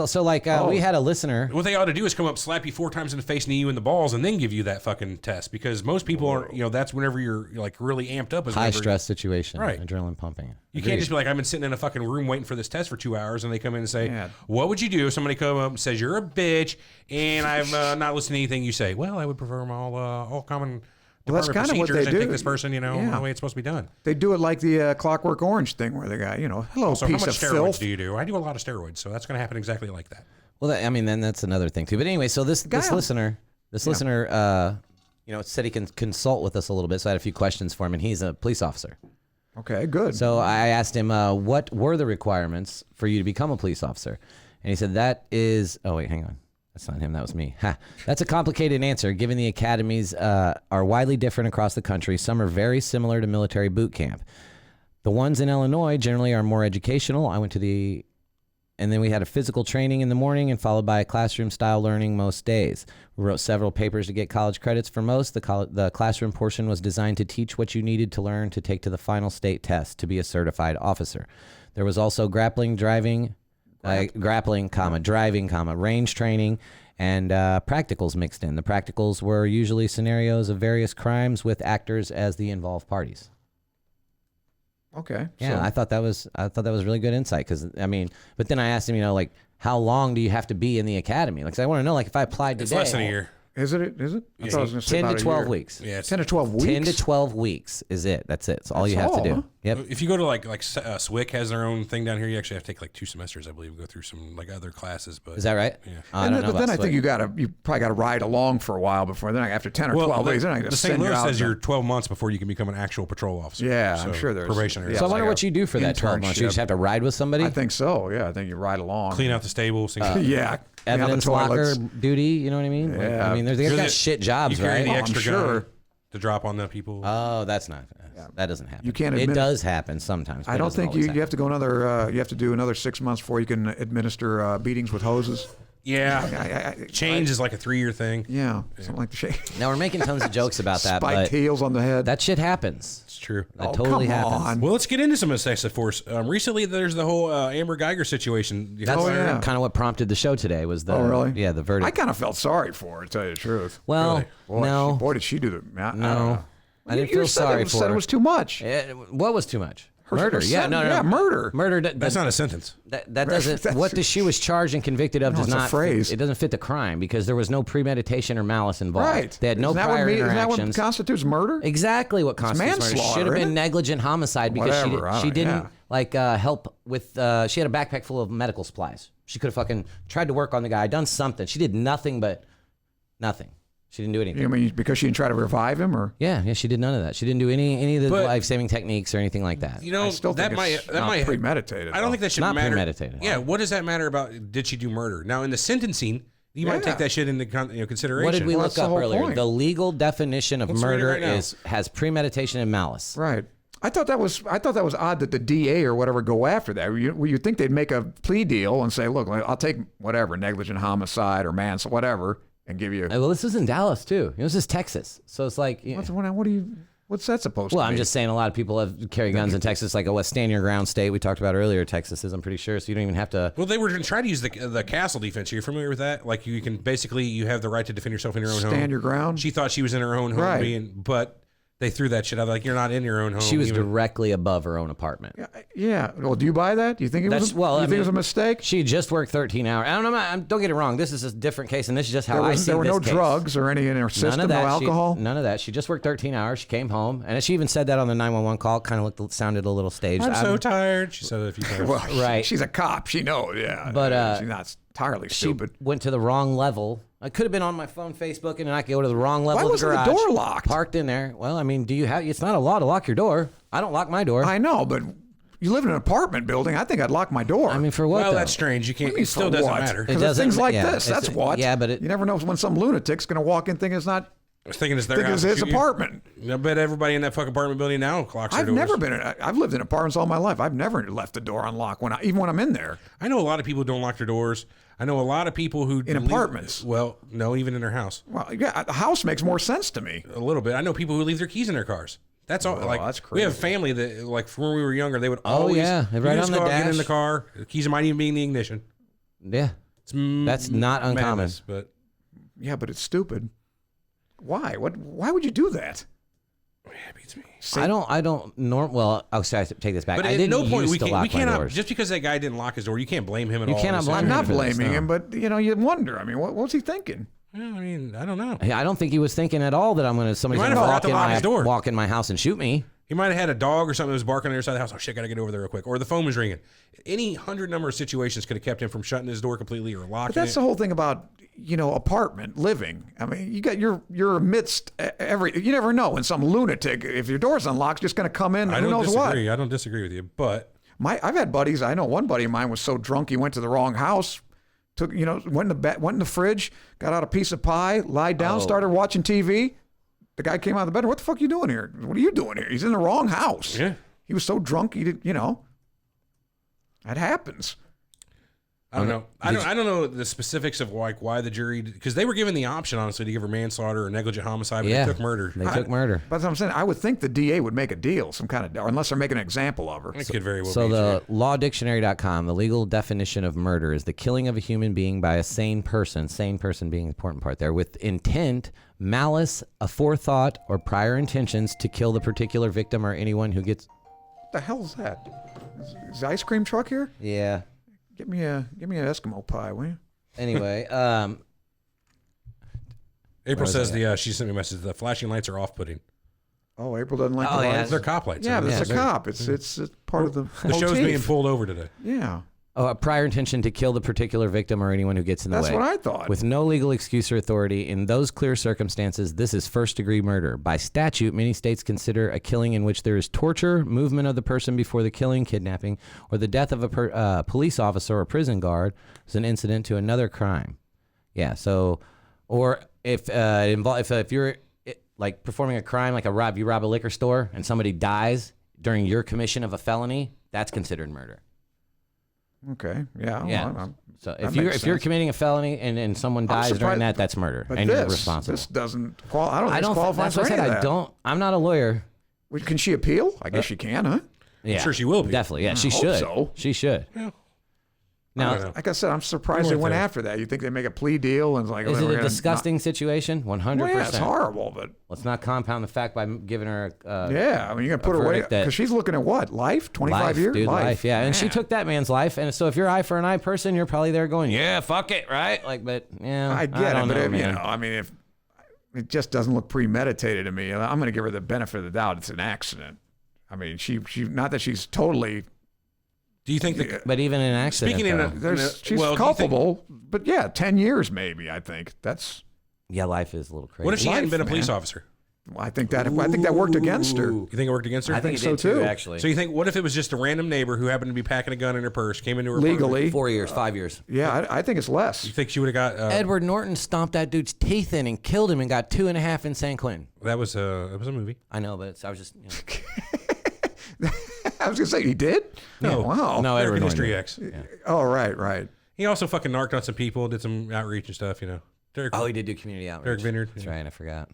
we had a listener. What they ought to do is come up, slap you 4 times in the face, knee you in the balls, and then give you that fucking test. Because most people are, that's whenever you're like really amped up. Is High whenever- stress situation, Right. adrenaline pumping. You can't just be like, I've been sitting in a fucking room waiting for this test for 2 hours, and they come in and say, Yeah. what would you do if somebody come up and says, you're a bitch, and I'm not listening to anything you say? Well, I would prefer them all common Well, that's department kind of what procedures they and do. pick this person, Yeah. the way it's supposed to be done. They do it like the Clockwork Orange thing, where the guy, hello, So how piece much of steroids filth. do you do? I do a lot of steroids, so that's going to happen exactly like that. Well, then that's another thing too. But anyway, so this listener, said he can consult with us a little bit. So I had a few questions for him, and he's a police officer. Okay, good. So I asked him, what were the requirements for you to become a police officer? And he said, that is, oh wait, hang on. That's not him, that was me. Ha. That's a complicated answer, given the academies are widely different across the country. Some are very similar to military boot camp. The ones in Illinois generally are more educational. And then we had a physical training in the morning and followed by a classroom-style learning most days. We wrote several papers to get college credits for most. The classroom portion was designed to teach what you needed to learn to take to the final state test to be a certified officer. There was also driving, driving, range training, and practicals mixed in. The practicals were usually scenarios of various crimes with actors as the involved parties. Okay. Yeah, so- I thought that was really good insight because but then I asked him, how long do you have to be in the academy? Like, 'cause I want to know, if I applied today, It's less than a year. Is it? Is it? I thought I was gonna say 10 about to a 12 year. weeks. Yeah, it's 10 to 12 weeks. 10 to 12 weeks is it. That's it. It's all you have all, to do. huh? Yep. If you go to like SWIC has their own thing down here, you actually have to take like 2 semesters, I believe, go through some like other classes. But Is that right? Yeah. I And don't then, know but then about I think Swick. you probably got to ride along for a while before then after 10 or 12 days. Then I the just St. send you Louis out. says there. you're 12 months before you can become an actual patrol officer. Yeah, So I'm sure there's probationary. yeah, So I it's wonder like what you do for that 12 months. You internship. just have to ride with somebody? I think so. Yeah, I think you ride along. Clean out the stables. Things like that. Yeah. clean out the Evidence locker toilets. duty, you know what I mean? Like, Yeah. I mean, they've You're got the- shit jobs, You carry right? the I'm extra sure. gun to drop on the people. Oh, that's not. That doesn't happen. You can't It admit- does happen sometimes. But I it don't doesn't think always you happen. have to go another. You have to do another 6 months before you can administer beatings with hoses. yeah. Change is like a 3-year thing. Yeah, something like the shake. Now we're making tons of jokes about that, Spiked but heels on the head. that shit happens. It's true. That Oh, totally come happens. on. Well, let's get into some excessive force. Recently, there's the whole Amber Guyger situation. You That's heard about her? yeah. kind of what prompted the show today. Was the Oh, really? Yeah, the verdict. I kind of felt sorry for her, to tell you the truth. well, Boy, no, did she do the? I don't no, know. I didn't You feel said sorry it, for said her. it was too much. What was too much? Murder. Yeah, no. Yeah, murder. Murder. That's not a sentence. That doesn't. What she was charged and convicted of does it's a not. phrase. It doesn't fit the crime because there was no premeditation or malice involved. Right. They had no prior Isn't that interactions. what constitutes murder? Exactly what constitutes murder. manslaughter, Should have isn't been it? negligent homicide because Whatever, she didn't yeah. help with. She had a backpack full of medical supplies. She could have fucking tried to work on the guy, done something. She did nothing but nothing. She didn't do anything. You mean because she didn't try to revive him, or Yeah, she did none of that. She didn't do any of the But- life-saving techniques or anything like that. You know, I still that think might it's that not might premeditated. I don't think that should Not matter. premeditated. Yeah, what does that matter about did she do murder? Now in the sentencing, you might Yeah. take that shit into consideration. What did we Well, look that's the up whole earlier? point. The legal definition of Let's read it murder right now. has premeditation and malice. Right. I thought that was odd that the DA or whatever go after that. You'd think they'd make a plea deal and say, look, I'll take whatever, negligent homicide or manslaughter, whatever, and give you. Well, this was in Dallas too. This is Texas, so it's like. What's that supposed to Well, be? I'm just saying a lot of people have carry guns in Texas, like a stand your ground state we talked about earlier. Texas is, I'm pretty sure, so you don't even have to. Well, they were going to try to use the castle defense. Are you familiar with that? Like you can basically you have the right to defend yourself in your own home. Stand your ground? She thought she was in her own home, Right. but they threw that shit out. Like you're not in your own home. She was even- directly above her own apartment. Yeah. Well, do you buy that? Do you think it was? Well, you think it was a mistake? She just worked 13 hours. I don't know. Don't get it wrong. This is a different case, and this is just how I see There were this no case. drugs or any in her system. None of that. No alcohol. None of that. She just worked 13 hours. She came home, and she even said that on the 911 call. Kind of sounded a little staged. I'm so tired. She said it a few times. Well, Right. She's a cop. She knows. Yeah. But, she's not entirely she stupid. went to the wrong level. I could have been on my phone, Facebook, and I could go to the wrong level Why of the wasn't the garage. door locked? Parked in there. Well, I mean, do you have? It's not a law to lock your door. I don't lock my door. I know, but you live in an apartment building. I think I'd lock my door. I mean, for what? Well, though? that's strange. You can't. What do you It still mean, for doesn't what? matter. It Because doesn't- things like yeah, this. it's- That's what. yeah, but you never know when some lunatic's going to walk in thinking it's not. I was thinking it's their Think house. it's his and shoot you. apartment. I bet everybody in that fucking apartment building now locks their I've doors. never been. I've lived in apartments all my life. I've never left the door unlocked even when I'm in there. I know a lot of people who don't lock their doors. I know a lot of people who In apartments? Well, no, even in their house, Well, yeah, the house makes more sense to me. a little bit. I know people who leave their keys in their cars. That's all. Oh, Like that's we have crazy. family that, like, from when we were younger, they would Oh, always. yeah, you right just on the go out, get in dash. the car. The keys might even be in the ignition. yeah. It's That's not uncommon. madness, but Yeah, but it's stupid. Why? Why would you do that? it beats me. I don't Well, I'll say I take this back. But I at didn't no point used to we lock my cannot doors. just because that guy didn't lock his door. You can't blame him at You all. cannot in this blame I'm him not for this, blaming no. him, but you wonder. I mean, what was he thinking? Yeah, I mean, I don't know. I don't think he was thinking at all that somebody's might going have to forgot to lock his door. walk in my house and shoot me. He might have had a dog or something that was barking on the other side of the house. Oh shit, gotta get over there real quick. Or the phone was ringing. Any 100 number of situations could have kept him from shutting his door completely or locking But that's it. the whole thing about apartment living. I mean, you're amidst every. You never know when some lunatic, if your door's unlocked, just going to come in. I Who don't knows what? disagree. I don't disagree with you, but I've had buddies. I know one buddy of mine was so drunk he went to the wrong house. Went in the fridge, got out a piece of pie, lied down, started watching TV. The guy came out of the bed. What the fuck are you doing here? What are you doing here? He's in the wrong house. Yeah. He was so drunk he didn't. That happens. I don't know. I don't know the specifics of why the jury, because they were given the option honestly to give her manslaughter or negligent homicide, but Yeah. they took murder. They took murder. But as I'm saying, I would think the DA would make a deal, some kind of, or unless they're making an example of her. It could very well So be. the lawdictionary.com, the legal definition of murder is the killing of a human being by a sane person being the important part there, with intent, malice, a forethought, or prior intentions to kill the particular victim or anyone who gets... What the hell is that? Is the ice cream truck here? Yeah. Give me an Eskimo pie, will you? Anyway, April says she sent me a message. The flashing lights are off-putting. Oh, April doesn't like Oh, the yeah. lights. They're cop lights. Yeah, but I mean, it's a cop. It's part of the The show's motif. being pulled over today. Yeah, a prior intention to kill the particular victim or anyone who gets in the that's way. what I thought. With no legal excuse or authority, in those clear circumstances, this is first-degree murder. By statute, many states consider a killing in which there is torture, movement of the person before the killing, kidnapping, or the death of a police officer or prison guard as an incident to another crime. Yeah. So, or if you're like performing a crime, like you rob a liquor store and somebody dies during your commission of a felony, that's considered murder. Okay, yeah. Yeah. Well, So that if makes you're sense. committing a felony and someone dies during surprised- that, that's murder, But and you're responsible. This doesn't qualify. I don't think I this don't. qualifies That's what I for said. any of that. I'm not a lawyer. Can she appeal? I guess she can, huh? Yeah, sure she will be. Definitely. Yeah, she hope should. so. She should. Now, like I said, I'm surprised they went after that. You think they make a plea deal and it's like, is oh, it a disgusting situation? 100%. Well, yeah, it's horrible, but let's not compound the fact by giving her. yeah, I mean, you're gonna put her away because she's looking at what, life, 25 years, dude, life, yeah. Man. And she took that man's life, and so if you're eye for an eye person, you're probably there going, yeah, fuck it, right? Like, but yeah, I get it, but if, man. I mean, if it just doesn't look premeditated to me, I'm gonna give her the benefit of the doubt. It's an accident. I mean, she not that she's totally. Do you think that? But even in an accident, Speaking she's culpable, but yeah, 10 years maybe. I think that's. yeah, life is a little crazy. What if she hadn't been a man. police officer? I think that worked against her. You think it worked against her? I think so it did too. Actually, So you think, what if it was just a random neighbor who happened to be packing a gun in her purse, came into her Legally. 4 years, 5 years. Yeah, I think it's less. You think she would have got? Edward Norton stomped that dude's teeth in and killed him and got 2.5 in San Quentin. That was a movie. I know, but I was just. I was gonna say he did. No. Wow. No, Edward American Norton. History X. Oh, right. He also fucking narked on some people, did some outreach and stuff. You know. Derek, Oh, he did do community outreach. Derek Vineyard. That's right, I forgot.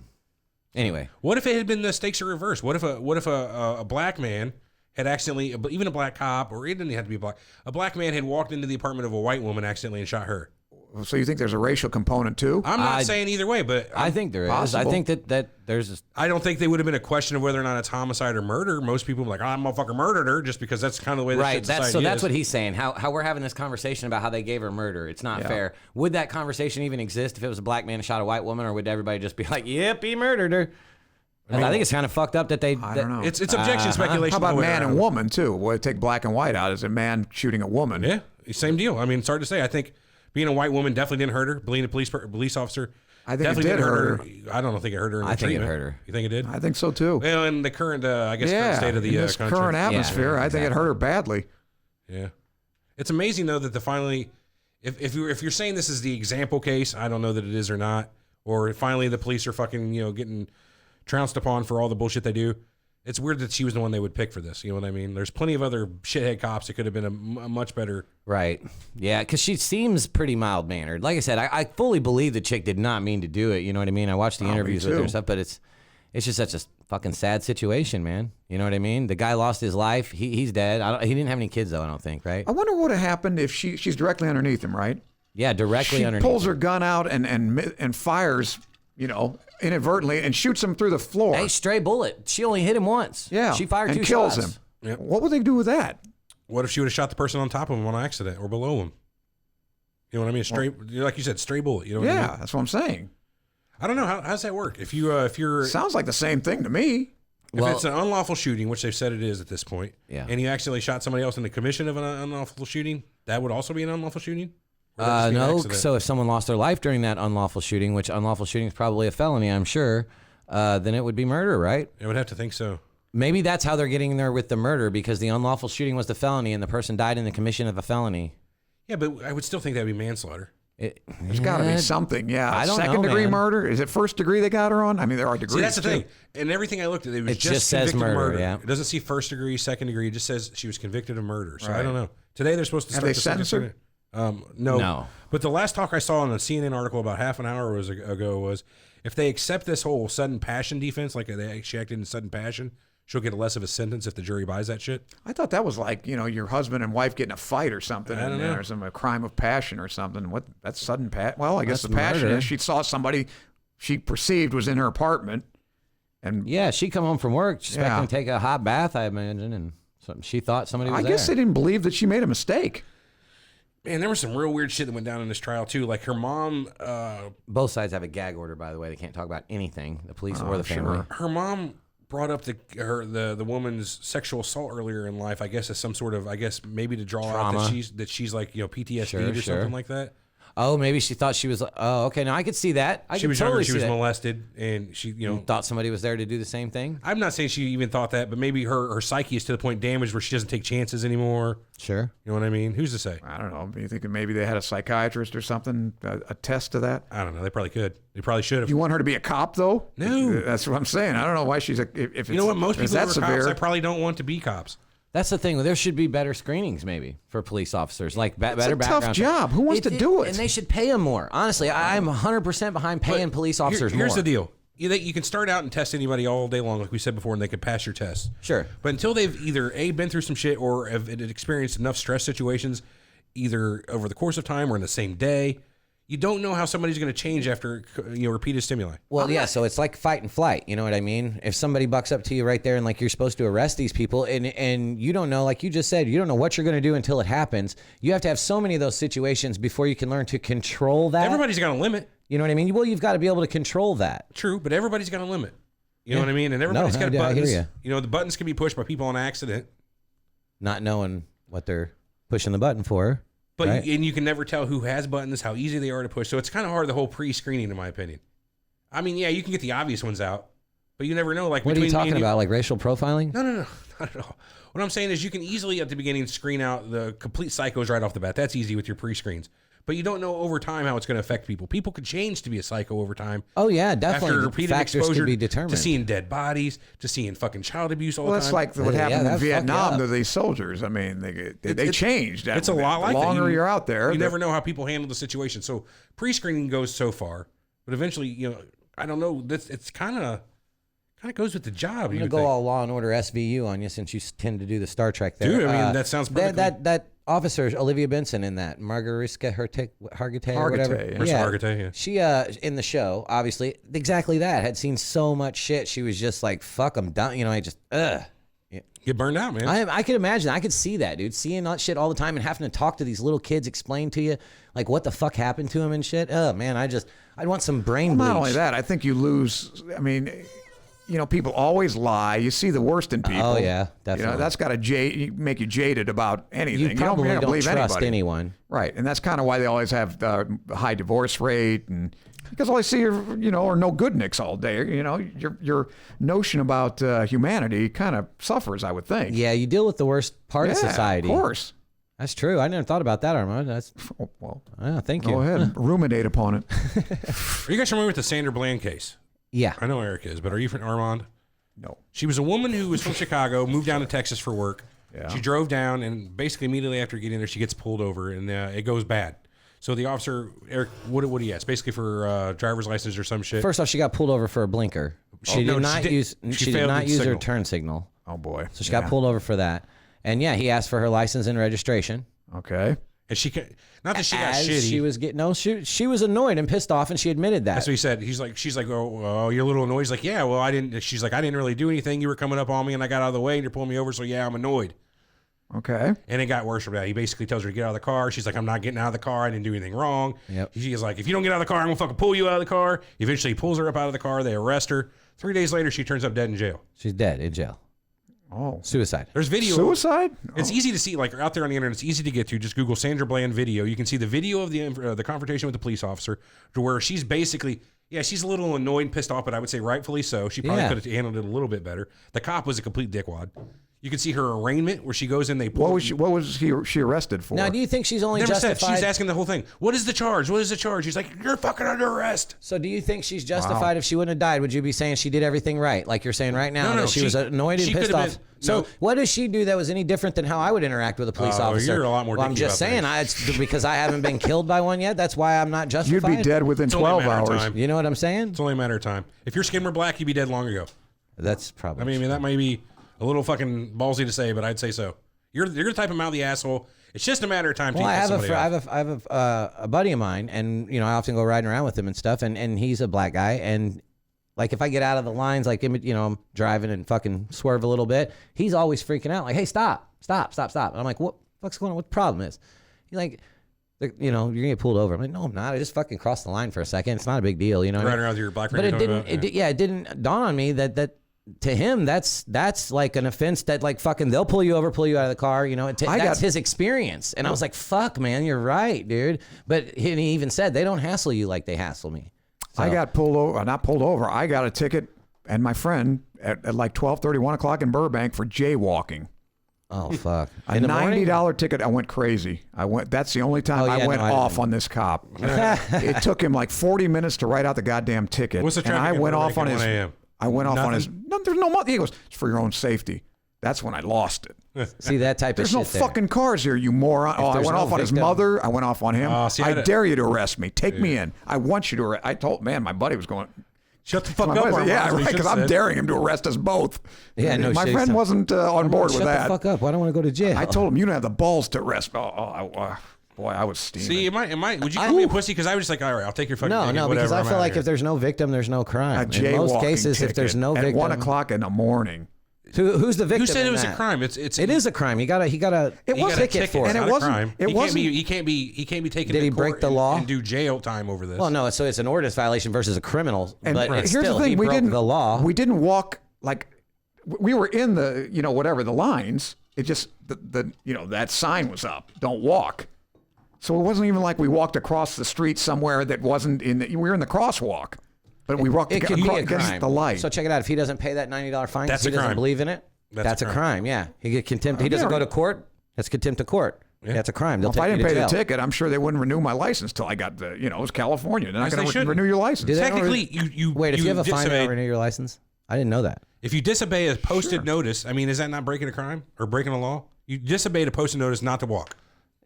Anyway, What if it had been the stakes are reversed? What if a black man had accidentally, even a black cop, or it didn't have to be a black man had walked into the apartment of a white woman accidentally and shot her? So you think there's a racial component too? I'm not saying either way, but I think there is. Possible. I think that there's. I don't think they would have been a question of whether or not it's homicide or murder. Most people are like, I'm a motherfucker murdered her, just because that's kind of the way Right. shit That's society that's is. what he's saying. How we're having this conversation about how they gave her murder. It's not fair. Would that conversation even exist if it was a black man and shot a white woman, or would everybody just be like, "Yep, he murdered her"? I think it's kind of fucked up that they. I don't know. It's objection speculation. How about the way man around. and woman too? Well, take black and white out. Is a man shooting a woman? Yeah, same deal. I mean, it's hard to say. I think being a white woman definitely didn't hurt her. Being a police officer, I think it definitely did didn't hurt her. I don't think it hurt her. In I the think it treatment. hurt her. You think it did? I think so too. Well, in the current, I guess, current Yeah, state of the in this country. current atmosphere, I think it hurt her badly. Yeah, it's amazing though that finally, if you're saying this is the example case, I don't know that it is or not. Or finally, the police are fucking getting trounced upon for all the bullshit they do. It's weird that she was the one they would pick for this. You know what I mean? There's plenty of other shithead cops that could have been a much better. Right. Yeah, because she seems pretty mild mannered. Like I said, I fully believe the chick did not mean to do it. You know what I mean? I watched the interviews with her and stuff, but it's just such a fucking sad situation, man. You know what I mean? The guy lost his life. He's dead. He didn't have any kids though. I don't think. Right? I wonder what would have happened if she's directly underneath him, right? Yeah, directly She underneath. pulls her gun out and fires, inadvertently and shoots him through the floor. Hey, stray bullet. She only hit him once. Yeah, She fired and 2 kills shots. him. Yep. What would they do with that? What if she would have shot the person on top of him on accident or below him? You know what I mean? Like you said, stray bullet. You know what I mean? Yeah, that's what I'm saying. I don't know how does that work. If you're Sounds like the same thing to me. if it's an unlawful shooting, which they've said it is at this point, Yeah. and you accidentally shot somebody else in the commission of an unlawful shooting, that would also be an unlawful shooting. Or would that just be an No. accident? So if someone lost their life during that unlawful shooting, which unlawful shooting is probably a felony, I'm sure, then it would be murder, right? I would have to think so. Maybe that's how they're getting there with the murder, because the unlawful shooting was the felony and the person died in the commission of a felony. Yeah, but I would still think that would be manslaughter. There's got to be something. Yeah, I don't know, second degree man. murder. Is it first degree they got her on? I mean, there are degrees. See, that's the too. thing. And everything I looked at, it was It just says convicted of murder, yeah. It doesn't see first degree, second degree. It just says she was convicted of murder. So I Right. don't know. Today they're supposed to Have start they the second sentenced her? No. No. But the last talk I saw in a CNN article about half an hour ago was if they accept this whole sudden passion defense, like she acted in sudden passion, she'll get less of a sentence if the jury buys that shit. I thought that was like your husband and wife getting a fight or something, I don't know. or a crime of passion or something. What? That's sudden Well, I guess That's the passion murder. is she saw somebody she perceived was in her apartment, and Yeah, she come home from work, she's expecting Yeah. to take a hot bath, I imagine, and she thought somebody was I there. guess they didn't believe that she made a mistake. Man, there was some real weird shit that went down in this trial too. Like her mom, Both sides have a gag order, by the way. They can't talk about anything, the police or the sure. family. her mom brought up the woman's sexual assault earlier in life. I guess as some sort of maybe to draw out Trauma. that she's like PTSD Sure, or sure. something like that. Oh, maybe she thought she was. Oh, okay. Now I could see that. I She could was totally younger. She see was that. molested, and she Thought somebody was there to do the same thing. I'm not saying she even thought that, but maybe her psyche is to the point damaged where she doesn't take chances anymore. Sure. You know what I mean? Who's to say? I don't know. You think maybe they had a psychiatrist or something attest to that? I don't know. They probably could. They probably should have. You want her to be a cop though? No. That's what I'm saying. I don't know why she's a. If it's, You know what? Most if people who that's are cops, severe. I probably don't want to be cops. That's the thing. There should be better screenings, maybe, for police officers, like better a background. tough job. Who wants to do it? And they should pay them more. Honestly, I'm 100% behind paying police officers Here's more. the deal. You can start out and test anybody all day long, like we said before, and they can pass your test. Sure. But until they've either been through some shit or have experienced enough stress situations, either over the course of time or in the same day. You don't know how somebody's going to change after repeated stimuli. Well, yeah, so it's like fight and flight. You know what I mean? If somebody bucks up to you right there and like you're supposed to arrest these people and you don't know, like you just said, you don't know what you're going to do until it happens. You have to have so many of those situations before you can learn to control that. Everybody's got a limit. You know what I mean? Well, you've got to be able to control that. True, but everybody's got a limit. You know what I mean? And everybody's got I buttons. hear The buttons can be pushed by people on accident. Not knowing what they're pushing the button for. But right? you can never tell who has buttons, how easy they are to push. So it's kind of hard, the whole pre-screening, in my opinion. I mean, yeah, you can get the obvious ones out, but you never know. Like, what are you talking about? Like racial profiling? No, not at all. What I'm saying is you can easily, at the beginning, screen out the complete psychos right off the bat. That's easy with your pre-screens. But you don't know over time how it's going to affect people. People could change to be a psycho over time. Oh, yeah, definitely. After The repeated factors exposure could be determined. to seeing dead bodies, to seeing fucking child abuse all the time. Well, that's like what happened in that'd fuck you Vietnam up. to these soldiers. I mean, they changed. It's a lot like the that. longer you're out there. You never know how people handle the situation. So pre-screening goes so far, but eventually, I don't know. It's kind of goes with the job. I'm going to go all Law and Order SVU on you since you tend to do the Star Trek there. Dude, I mean, that sounds perfectly... That officer, Olivia Benson, in that, Margariska Hargitay or whatever. Hargitay, yeah. She, in the show, obviously, exactly that, had seen so much shit. She was just like, fuck, I'm done. I just, Get burned out, man. I could imagine. I could see that, dude. Seeing that shit all the time and having to talk to these little kids, explain to you, like, what the fuck happened to them and shit. Oh, man, I'd want some brain bleach. Not only that, I think you lose, I mean... people always lie. You see the worst in people. Oh, yeah, definitely. That's got to make you jaded about anything. You probably don't believe trust anybody. anyone. Right, and that's kind of why they always have the high divorce rate, and because all I see are no good nicks all day. Your notion about humanity kind of suffers, I would think. Yeah, you deal with the worst part of society. Of course. That's true. I never thought about that, Armand. That's well. Thank you. Go ahead, ruminate upon it. Are you guys familiar with the Sandra Bland case? Yeah. I know Eric is, but are you from Armand? No. She was a woman who was from Chicago, moved down to Texas for work. Yeah. She drove down, and basically immediately after getting there, she gets pulled over, and it goes bad. So the officer, Eric, what do you ask? Basically for driver's license or some shit. First off, she got pulled over for a blinker. She did not use her turn signal. Oh boy. So she got pulled over for that. And yeah, he asked for her license and registration. Okay. And she not that she got As shitty. she was she was annoyed and pissed off, and she admitted that. That's what he said. She's like, oh, you're a little annoyed. He's like, yeah, well, I didn't. She's like, I didn't really do anything. You were coming up on me, and I got out of the way, and you're pulling me over. So yeah, I'm annoyed. Okay. And it got worse from that. He basically tells her to get out of the car. She's like, I'm not getting out of the car. I didn't do anything wrong. Yep. He's like, if you don't get out of the car, I'm gonna fucking pull you out of the car. Eventually, he pulls her up out of the car. They arrest her. 3 days later, she turns up dead in jail. She's dead in jail. Oh. Suicide. There's video. Suicide? It's easy to see, like out there on the internet. It's easy to get to. Just Google Sandra Bland video. You can see the video of the confrontation with the police officer, to where she's basically, she's a little annoyed and pissed off, but I would say rightfully so. She probably could have handled it a little bit better. The cop was a complete dickwad. You can see her arraignment where she goes in. They pull. What was she arrested for? Now, do you think she's only Never justified? said. She's asking the whole thing. What is the charge? What is the charge? He's like, you're fucking under arrest. So do you think she's justified if she wouldn't have died? Would you be saying she did everything right, like you're saying right now, No, that she was annoyed and she pissed could have off? been- So no. what does she do that was any different than how I would interact with a police officer? You're a lot more Well, I'm dicky just about saying, it's because I haven't been killed by one yet. That's why I'm not You'd justified. be dead within It's only a 12 matter of hours. time. You know what I'm saying? It's only a matter of time. If your skin were black, you'd be dead long ago. That's probably. I mean, that might be a little fucking ballsy to say, but I'd say so. You're the type of mouthy asshole. It's just a matter of time. Well, to I have somebody off. I have a buddy of mine, and I often go riding around with him and stuff, and he's a black guy, and like if I get out of the lines, like I'm driving and fucking swerve a little bit, he's always freaking out, like, hey, stop. And I'm like, what the fuck's going on? What the problem is? He's like, you're gonna get pulled over. I'm like, no, I'm not. I just fucking crossed the line for a second. It's not a big deal, Riding around with your black friend. But it didn't dawn on me that to him that's like an offense that like fucking they'll pull you over, pull you out of the car. That's his experience. And I was like, fuck, man, you're right, dude. But he even said they don't hassle you like they hassle me. So, I got pulled over, not pulled over. I got a ticket, and my friend at like 12:30, 1 o'clock in Burbank for jaywalking. oh fuck, A in the morning? $90 ticket. I went crazy. That's the only time I went off on this cop. It took him like 40 minutes to write out the goddamn ticket. What's the traffic? And I went off on his. 1 a.m. I went off on his. Nothing? No, there's no money. He goes, it's for your own safety. That's when I lost it. See that type There's of no shit there. fucking cars here, you moron. I there's went no off on his victim- mother. I went off on him. See, I dare you to arrest me. Take me in. I want you to arrest. I told, man, my buddy was going. Shut the fuck My up. buddy said, Armand, yeah, is what he right, because should've I'm said. daring him to arrest us both. Yeah, no my shit, friend so- wasn't on board with Shut that. the fuck up. Why don't I want to go to jail? I told him, you don't have the balls to arrest. Boy, I was steaming. See, would you call me a pussy? Because I was just like, all right, I'll take your fucking ticket, No, whatever, because I I'm feel outta like here. if there's no victim, there's no crime. A In most jaywalking cases, if there's ticket no at victim, 1 o'clock in the morning. who's the victim? Who said in it was a that? crime? It is a crime. He got a ticket for It's it. And it not a wasn't- crime. it wasn't- He can't be taken. Did to he court break the and- law? and do jail time over this? Well, no, so it's an ordinance violation versus a criminal. And but it's here's still, the thing: he we broke didn't the law. We didn't walk like we were in the whatever the lines. It just the that sign was up. Don't walk. So it wasn't even like we walked across the street somewhere that wasn't in. We were in the crosswalk, but we walked It could be a against crime. the light. So check it out. If he doesn't pay that $90 fine, That's because he a doesn't crime. believe in it. That's a crime. Yeah, he get contempt. He doesn't go to court. That's contempt of court. Yeah. That's a crime. They'll If take I didn't you to pay the jail. ticket, I'm sure they wouldn't renew my license till I got the. It was California. They're not Yes, going they to shouldn't. renew your license. Do they not Technically, you Wait, if you have a fine, they disobey- don't renew your license. I didn't know that. If you disobey a posted notice, I mean, is that not breaking a crime or breaking a law? You disobeyed a posted notice not to walk.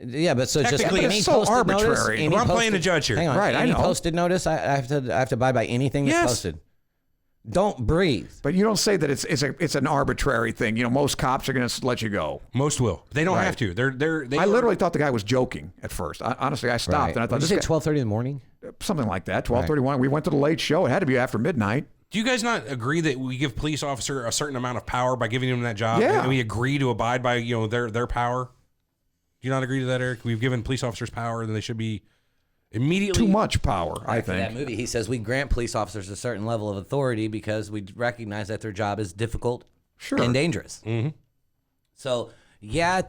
Yeah, but so it's just Technically, any it's so posted notice. arbitrary. Any Well, I'm playing posted- the judge here. Hang on, Right, I any know. posted notice, I have to abide by anything that's Yes. posted. Don't breathe. But you don't say that it's an arbitrary thing. Most cops are going to let you go. Most will. They don't Right. have to. They I literally thought the guy was joking at first. Honestly, I stopped Right. and I thought Did you this say guy, 12:30 in the morning? something like that. 12:31. We went to the late show. It had to be after midnight. Do you guys not agree that we give police officer a certain amount of power by giving them that job? Yeah. And we agree to abide by their power. Do you not agree to that, Eric? We've given police officers power, then they should be immediately Too much power, I For that think. movie, he says we grant police officers a certain level of authority because we recognize that their job is difficult and dangerous. Mm-hmm. So, yeah,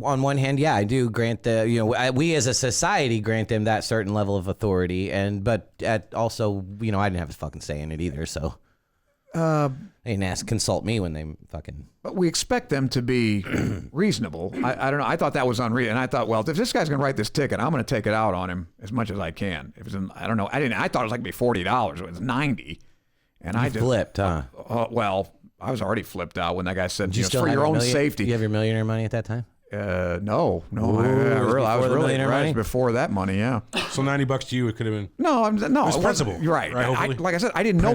on one hand, yeah, I do grant we as a society grant them that certain level of authority, but also, I didn't have a fucking say in it either. So, they didn't consult me when they fucking. But we expect them to be reasonable. I don't know. I thought that was unreasonable. And I thought, well, if this guy's going to write this ticket, I'm going to take it out on him as much as I can. If it's I don't know. I thought it was like be $40. It was $90. And I just flipped, huh? Well, I was already flipped out when that guy said, Did you still for have your your own million- safety. You have your millionaire money at that time? No. Ooh, I it was was before the really millionaire money? before that money. Yeah. So $90 to you, it could have been. No, no. was it wasn't- principle, You're right. right, hopefully? Like I said, I didn't know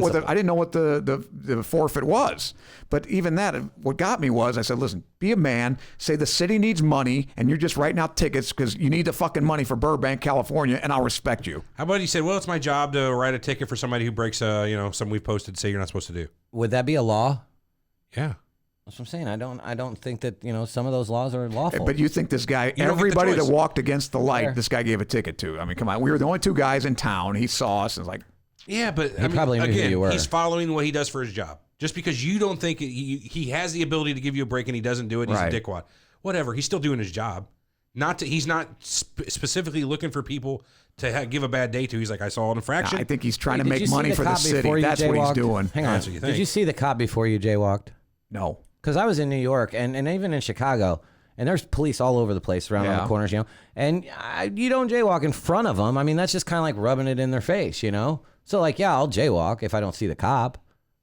what the forfeit was. But even that, what got me was I said, listen, be a man. Say the city needs money, and you're just writing out tickets because you need the fucking money for Burbank, California, and I'll respect you. How about he said, well, it's my job to write a ticket for somebody who breaks something we've posted say you're not supposed to do. Would that be a law? Yeah. That's what I'm saying. I don't think that some of those laws are lawful. But you think this guy, You don't get the everybody that choice. walked against the light, Fair. this guy gave a ticket to. I mean, come on. We were the only two guys in town. He saw us and was like, Yeah, but He probably knew who again, you were. he's following what he does for his job. Just because you don't think he has the ability to give you a break and he doesn't do it, he's Right. a dickwad. Whatever, he's still doing his job. He's not specifically looking for people to give a bad day to. He's like, I saw an infraction. I think he's trying Wait, to did you make see money for the cop city. before you That's what he's jaywalked? doing. Hang on. That's what you Did think. you see the cop before you jaywalked? No. Because I was in New York and even in Chicago, and there's police all over the place around all Yeah. the corners, and you don't jaywalk in front of them. I mean, that's just kind of like rubbing it in their face, So, like, yeah, I'll jaywalk if I don't see the cop.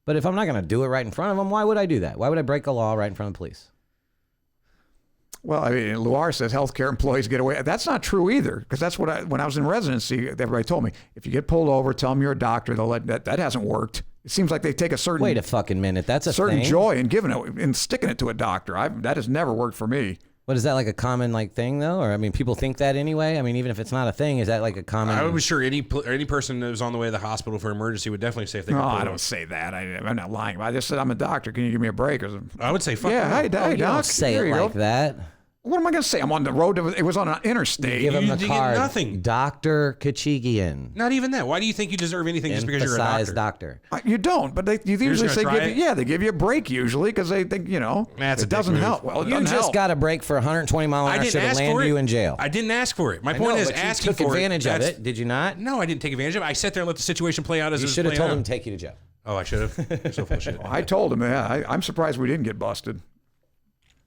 But if I'm not going to do it right in front of them, why would I do that? Why would I break a law right in front of the police? Well, I mean, Luar says healthcare employees get away. That's not true either, because that's what when I was in residency, everybody told me, if you get pulled over, tell them you're a doctor. They'll let that hasn't worked. It seems like they take a certain Wait a fucking minute. That's a certain thing? joy in giving it and sticking it to a doctor. That has never worked for me. What is that, like a common thing though? Or I mean, people think that anyway. I mean, even if it's not a thing, is that like a common? I was sure any person that was on the way to the hospital for emergency would definitely say if they No, got pulled I over. don't say that. I'm not lying. I just said I'm a doctor. Can you give me a break? I would say fuck Yeah, no. hey, Oh, you doc. don't say Here it you like go. that. What am I going to say? I'm on the road. It was on an interstate. Give him You the get card. nothing. Dr. Kachigian. Not even that. Why do you think you deserve anything just because you're a Emphasize doctor? doctor. You don't, but you usually gonna say try it? they give you a break usually because they think That's a it dick doesn't move. help. Well, it You doesn't just help. got a break for 120 mile an I hour. didn't Should have ask for landed it. you in jail. I didn't ask for it. My I point know, is but you asking took for advantage of That's- it. Did you not? No, I didn't take advantage of it. I sat there and let the situation play out as You it was should have playing told him out. to take you to jail. Oh, I should have. You're so full of shit. I told him, yeah, I'm surprised we didn't get busted.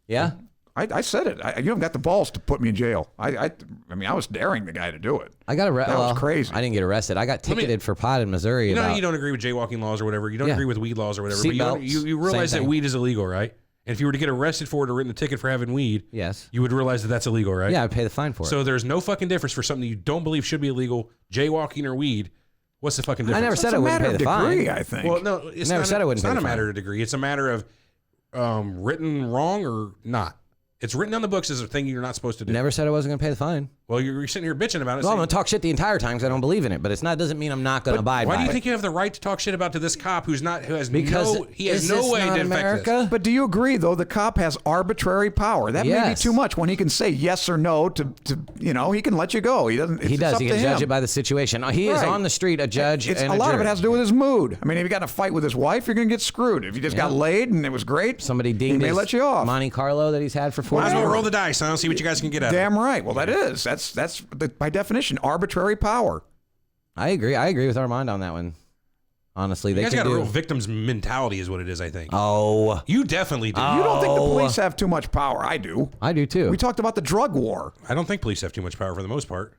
Yeah? I said it. You haven't got the balls to put me in jail. I mean, I was daring the guy to do it. I got arrested. That was crazy. I didn't get arrested. I got me- ticketed for pot in Missouri. You know, about, you don't agree with jaywalking laws or whatever. You don't Yeah. agree with weed laws or whatever. Seat But belts, you realize same that thing. weed is illegal, right? And if you were to get arrested for it or written a ticket for having weed, Yes. you would realize that that's illegal, right? Yeah, I'd pay the fine for it. So there's no fucking difference for something you don't believe should be illegal, jaywalking or weed. What's the fucking difference? I never said It's I a wouldn't matter pay of the fine. degree, I think. Well, no, it's Never not. said I wouldn't It's pay not the a matter fine. of degree. It's a matter of written wrong or not. It's written on the books as a thing you're not supposed to do. Never said I wasn't going to pay the fine. Well, you're sitting here bitching about it. Well, I'm saying, going to talk shit the entire time because I don't believe in it, but doesn't mean I'm not going to abide by it. why do you think you have the right to talk shit about to this cop who has no is way this to not affect America? this? But do you agree, though, the cop has arbitrary power? That may be Yes. too much when he can say yes or no to he can let you go. He doesn't. He does. Up He to can judge him. it by the situation. He is Right. on the street, a judge, It's and a lot of it jury. has to do with his mood. I mean, if you got in a fight with his wife, you're going to get screwed. If you just got laid and it was great, Somebody he dinged may his let you off. Monte Carlo that he's had for 4 Might as well years. roll the dice, huh? See what you guys can get out of it. Damn right. Well, that is. That's by definition arbitrary power. I agree. I agree with Armand on that one. Honestly, You they guys can got a do. real victim's mentality is what it is, I think. Oh, You definitely do. You don't think the Oh. police have too much power? I do. I do too. We talked about the drug war. I don't think police have too much power for the most part.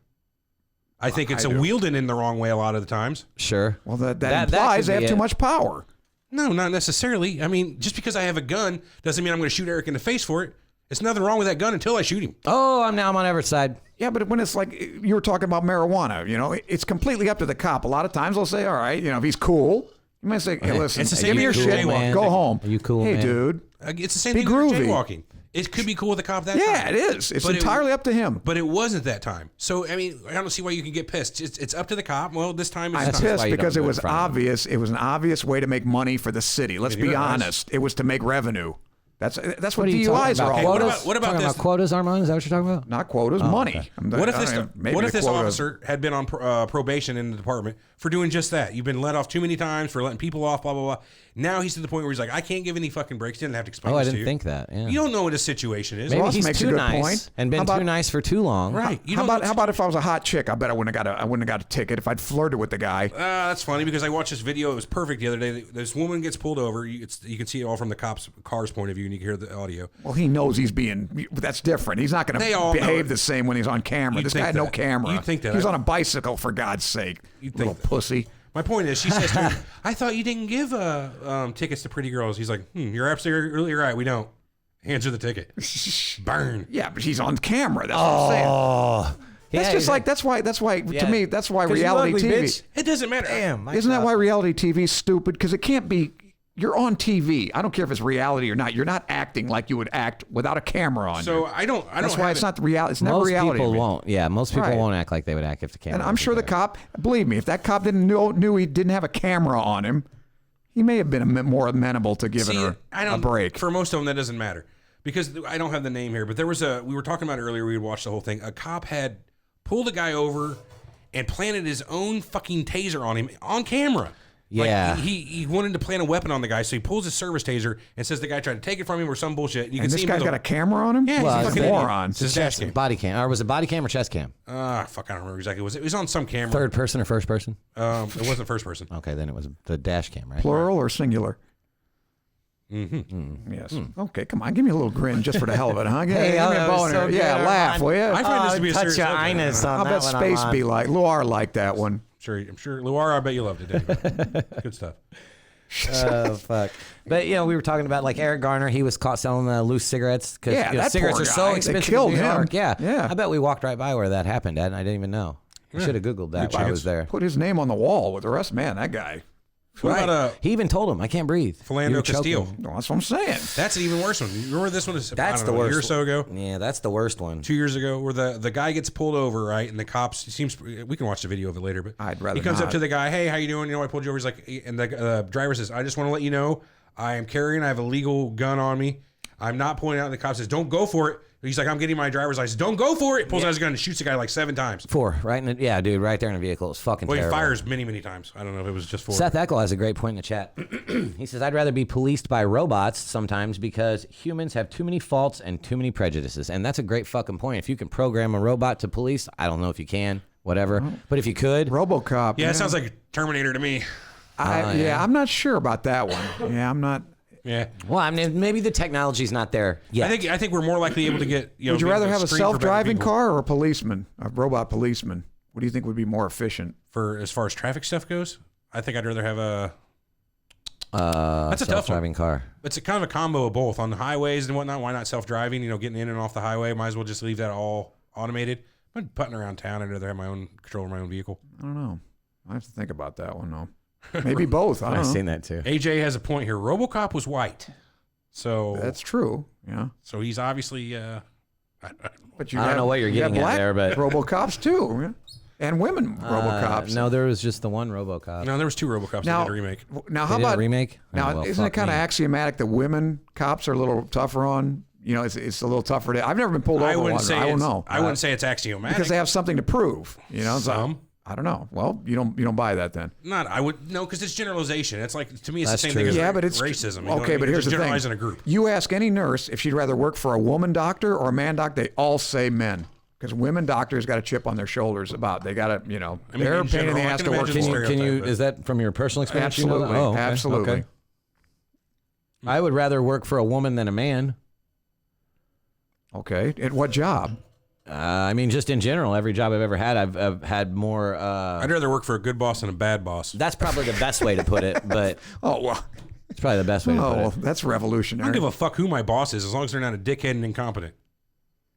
I think it's I do. wielded in the wrong way a lot of the times. Sure. Well, that That implies could they be have too it. much power. No, not necessarily. I mean, just because I have a gun doesn't mean I'm going to shoot Eric in the face for it. There's nothing wrong with that gun until I shoot him. Oh, I'm on Everett's side. Yeah, but when it's like you were talking about marijuana, it's completely up to the cop. A lot of times they'll say, all right, if he's cool, you might say, hey, listen, It's the same give me thing your with shit, jaywalking. go home. Are you cool, Hey, man? dude. It's the same Be thing with groovy. jaywalking. It could be cool with the cop that Yeah, time. it is. It's But entirely up to him. But it wasn't that time. So, I mean, I don't see why you can get pissed. It's up to the cop. Well, this time I'm it's That's not. why pissed you don't because do it it in was front of him. obvious. It was an obvious way to make money for the city. Let's Maybe be it was. honest. It was to make revenue. That's what What are you DUIs talking are about? all Quotas? about. What about Talking this? about quotas, Armand? Is that what you're talking about? Not quotas, money. okay. What if this? Maybe What if the this quota- officer had been on probation in the department for doing just that? You've been let off too many times for letting people off. Blah blah blah. Now he's to the point where he's like, I can't give any fucking breaks. He didn't have to explain Oh, I this to didn't you. think that. Yeah. You don't know what his situation is. Maybe Ross he's makes a too good nice point. and been How about- too nice for too long. Right. You How don't know about how about if I was a hot chick? I bet I wouldn't have got a ticket if I'd flirted with the guy. That's funny because I watched this video. It was perfect the other day. This woman gets pulled over. You can see it all from the car's point of view, and you can hear the audio. Well, he knows he's being. That's different. He's not going They to all know behave it. the same when he's on camera. You'd This think guy had no that. camera. You'd think that. He's on a bicycle, for God's sake. You'd Little think that. pussy. My point is, she says to him, I thought you didn't give tickets to pretty girls. He's like, you're absolutely right. We don't. Hands her the ticket. Burn. Yeah, but he's on camera. That's what I'm saying. Oh. That's just like that's why to me that's why 'Cause you reality ugly, TV. bitch. It doesn't matter. Damn. Isn't that why reality TV is stupid? Because it can't be. You're on TV. I don't care if it's reality or not. You're not acting like you would act without a camera on So you. I don't. That's why have it's it. not reality. It's never Most reality. people to me. won't. Yeah, most people Right. won't act like they would act if the camera. And I'm wasn't sure the there. cop. Believe me, if that cop knew he didn't have a camera on him, he may have been more amenable to giving her a break. For most of them, that doesn't matter because I don't have the name here. But there was we were talking about it earlier. We had watched the whole thing. A cop had pulled a guy over and planted his own fucking taser on him on camera. Yeah. Like he wanted to plant a weapon on the guy, so he pulls his service taser and says the guy tried to take it from him or some bullshit. You can And see this him guy's with got a camera on him. Yeah, Well, he's a he's fucking a idiot. moron. It's his dash cam. Body cam, or was it body cam or chest cam? Fuck, I don't remember exactly. It was on some camera. Third person or first person? It wasn't first person. Okay, then it was the dash cam, right? Plural or singular? Mm-hmm. Yes. Okay, come on. Give me a little grin just for the hell of it, huh? Give me a that was boner. so good, Yeah, laugh, Armand. will you? I find this to be a touch serious your subject. highness on How that about one, Space Armand. be like? Luar liked that one. I'm sure. Luar, I bet you loved it. Didn't you? Good stuff. Oh fuck! But we were talking about like Eric Garner. He was caught selling loose cigarettes because Yeah, that cigarettes poor are guy. so They expensive killed in New him. York. Yeah, Yeah. I bet we walked right by where that happened, Dad, and I didn't even know. I should have Googled that while I was there. Put his name on the wall with the rest. Man, that guy. What about He even told him, "I can't breathe." Philando You're Castile? choking. Well, that's what I'm saying. That's an even worse one. You remember this one? Is That's I the don't know, worst. A year or so ago. Yeah, that's the worst one. 2 years ago, where the guy gets pulled over, right, and the cops seems. We can watch the video of it later, but I'd rather he comes not. up to the guy, hey, how you doing? You know, I pulled you over. He's like, and the driver says, I just want to let you know, I am carrying. I have a legal gun on me. I'm not pulling out. And the cop says, don't go for it. He's like, I'm getting my driver's license. Don't go for it. Pulls out his gun and shoots the guy like 7 times. 4, right? Yeah, dude, right there in the vehicle. It's fucking Well, he terrible. fires many, many times. I don't know if it was just 4. Seth Eckel has a great point in the chat. He says, I'd rather be policed by robots sometimes because humans have too many faults and too many prejudices. And that's a great fucking point. If you can program a robot to police, I don't know if you can, whatever. But if you could, RoboCop. Yeah, man. it sounds like Terminator to me. Yeah, I'm not sure about that one. Yeah, I'm not. Yeah. well, I mean, maybe the technology's not there yet. I think we're more likely able to get. Would you rather have a screen for better self-driving people. car or a policeman, a robot policeman? What do you think would be more efficient? For as far as traffic stuff goes? I think I'd rather have a. That's a tough one. self-driving car. It's a kind of a combo of both on the highways and whatnot. Why not self-driving? Getting in and off the highway. Might as well just leave that all automated. I'm putting around town. I'd rather have my own control of my own vehicle. I don't know. I have to think about that one though. Maybe both. I I've don't know. seen that too. AJ has a point here. RoboCop was white, so That's true. Yeah. so he's obviously. I But you I don't know what you're you have getting at black there, but- RoboCops too, yeah. And women RoboCops. No, there was just the one RoboCop. No, there was 2 RoboCops Now, that did a remake. Now, They how did a about remake? Now, Oh, well, isn't it fuck kind of me. axiomatic that women cops are a little tougher on? You know, it's a little tougher. I've never been pulled over. I wouldn't one. say I don't it's, know. I wouldn't say it's axiomatic. because they have something to prove. You know, Some. I don't know. Well, you don't buy that then. Not, I would no, because it's generalization. It's like to me, it's That's the same true. thing as Yeah, but it's racism. You know what I okay. mean? But You're here's just the thing: generalizing a group. You ask any nurse if she'd rather work for a woman doctor or a man doctor, they all say men. Because women doctors got a chip on their shoulders about they got to, you know, I mean, they're a in pain in the general, I ass can to work imagine for. the Can you? stereotype, Is that from your personal experience? You know that? Absolutely, Oh, okay. absolutely. Okay. I would rather work for a woman than a man. Okay, at what job? I mean, just in general, every job I've ever had, I've had more. I'd rather work for a good boss than a bad boss. That's probably the best way to put it, but Oh well, it's probably the best way to put well, it. that's I revolutionary. don't give a fuck who my boss is as long as they're not a dickhead and incompetent.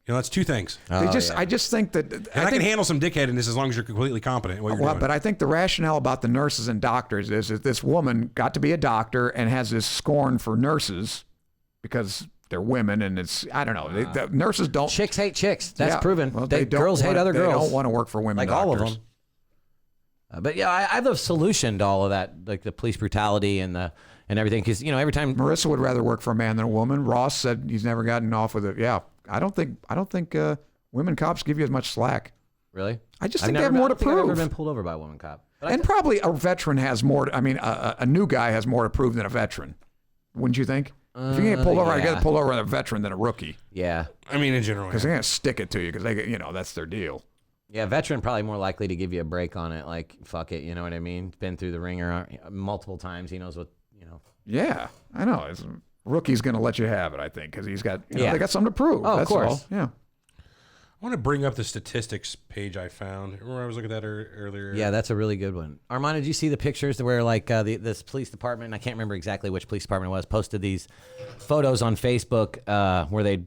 You know, that's 2 things. They just, yeah. I just think that And I can handle some dickheadness as long as you're completely competent in what you're well, doing. but I think the rationale about the nurses and doctors is that this woman got to be a doctor and has this scorn for nurses because they're women, and it's I don't know. The nurses don't. Chicks hate chicks. That's Yeah, proven. well, they don't girls hate wanna- other They girls. don't want to work for women like doctors. all of them. But yeah, I have a solution to all of that, like the police brutality and everything. Because you know, every time Marissa would rather work for a man than a woman. Ross said he's never gotten off with it. Yeah, I don't think women cops give you as much slack. really, I just I've think they never have been- more I to don't think I've ever prove. been pulled over by a woman cop. But And probably a veteran has more. I mean, a new guy has more to prove than a veteran. Wouldn't you think? If you get pulled over, I'd yeah. get pulled over with a veteran than a rookie yeah, I mean, in general. because Yeah. they're gonna stick it to you because they, you know, that's their deal. yeah, veteran probably more likely to give you a break on it. Like fuck it, you know what I mean? Been through the ringer multiple times. He knows what you know. Yeah, I know. Rookie's gonna let you have it, I think, because he's got, you know, Yeah. they got something to prove. Oh, of That's course. all. Yeah. I want to bring up the statistics page I found. Remember I was looking at that earlier? Yeah, that's a really good one. Armand, did you see the pictures where like this police department, I can't remember exactly which police department it was, posted these photos on Facebook where they,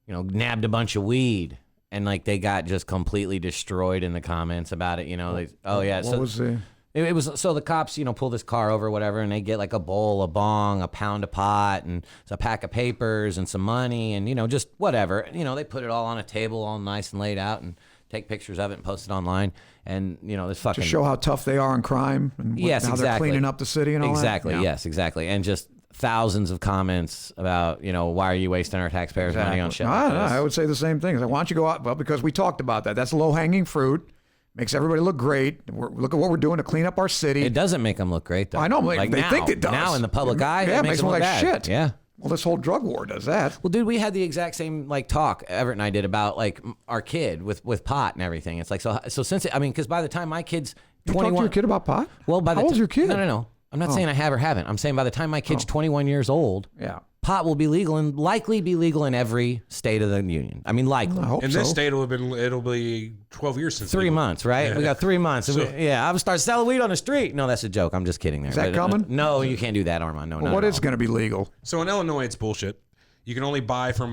nabbed a bunch of weed and like they got just completely destroyed in the comments about it. You know, What was the? it was so the cops, pull this car over, or whatever, and they get like a bowl, a bong, a pound of pot, and a pack of papers and some money, and just whatever. They put it all on a table, all nice and laid out, and take pictures of it and post it online. And this fucking To show how tough they are on crime and yes, how they're exactly. cleaning up the city and all exactly, that. Yeah. yes, exactly, and just thousands of comments about why are you wasting our taxpayers' money on shit like this? I would say the same thing. Why don't you go out? Well, because we talked about that. That's low hanging fruit. Makes everybody look great. Look at what we're doing to clean up our city. It doesn't make them look great, though. I know, like they now, think it does. Now in the public eye, Yeah, it makes them them look like bad. shit. Yeah. Well, this whole drug war does that. Well, dude, we had the exact same talk Everett and I did about our kid with pot and everything. It's like so since because by the time my kid's You talk to 21, your kid about pot? well, by the How old's your kid? No. I'm not saying I have or haven't. I'm saying by the time my kid's 21 years old, Yeah. pot will be legal and likely be legal in every state of the union. I mean, likely. I hope In so. this state, it'll be 12 years since 3 legal. months, right? Yeah. We got 3 months. So- I'm gonna start selling weed on the street. No, that's a joke. I'm just kidding there. Is that But, coming? no, you can't do that, Armand. No, Well, not what at is all. going to be legal? So in Illinois, it's bullshit. You can only buy from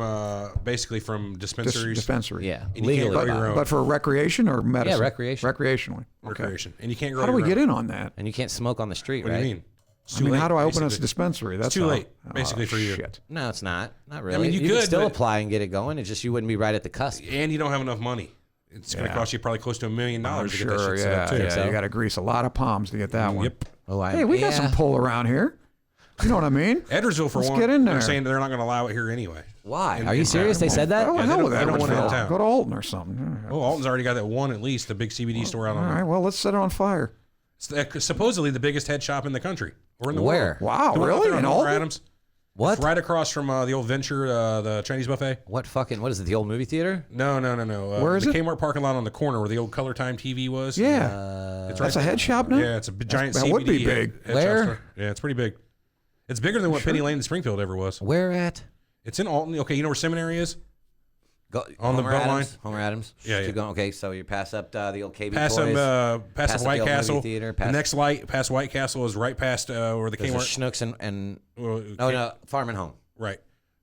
basically from dispensaries. Dispensary. Yeah, And you can't legally. grow your own. But for recreation or medicine? recreation. Recreationally. Okay. Recreation. And you can't grow How do your we get own. in on that? And you can't smoke on the street, What right? do you mean? It's I too mean, late, how do I open a basically. dispensary? That's too how- late, basically, for you. Shit. No, it's not. Not really. you can could, still but- apply and get it going. It's just you wouldn't be right at the cusp. And you don't have enough money. It's going to Yeah. cost you probably close to $1 million I'm to get that sure, shit set up too. yeah. so. You got to grease a lot of palms to get that one. Yep. Oh, Hey, we got some pull around here. You know what I mean? Edwardsville, for Let's one, get in there. they're saying they're not going to allow it here anyway. Why? In- Are you in serious? They said that? Oh, Yeah, hell they with don't want it in Edwardsville. town. Go to Alton or something. Well, Alton's already got that one at least, the big CBD store out All on right, well, let's set it on fire. It's supposedly the biggest head shop in the country or in the Where? world. Wow, The one out really? there on In Homer Alton? Adams. What? It's right across from the old Venture, the Chinese buffet. What is it? The old movie theater? No. Where is the it? Kmart parking lot on the corner where the old Color Time TV was. Yeah. It's That's right a head shop now? Yeah, it's a giant that CBD. would be big. head Where? shop store. Yeah, it's pretty big. It's bigger than what Penny Lane in Springfield ever was. Where at? It's in Alton. Okay, you know where Seminary is? Go, On the Homer belt Adams? line? Homer Adams. Yeah, Keep yeah. going. Okay, so you pass up the old KB Past Toys. past up White the old movie Castle. theater, The past- next light past White Castle is right past where the There's a Kmart. Schnooks and well, oh no, Farm and Home. Right.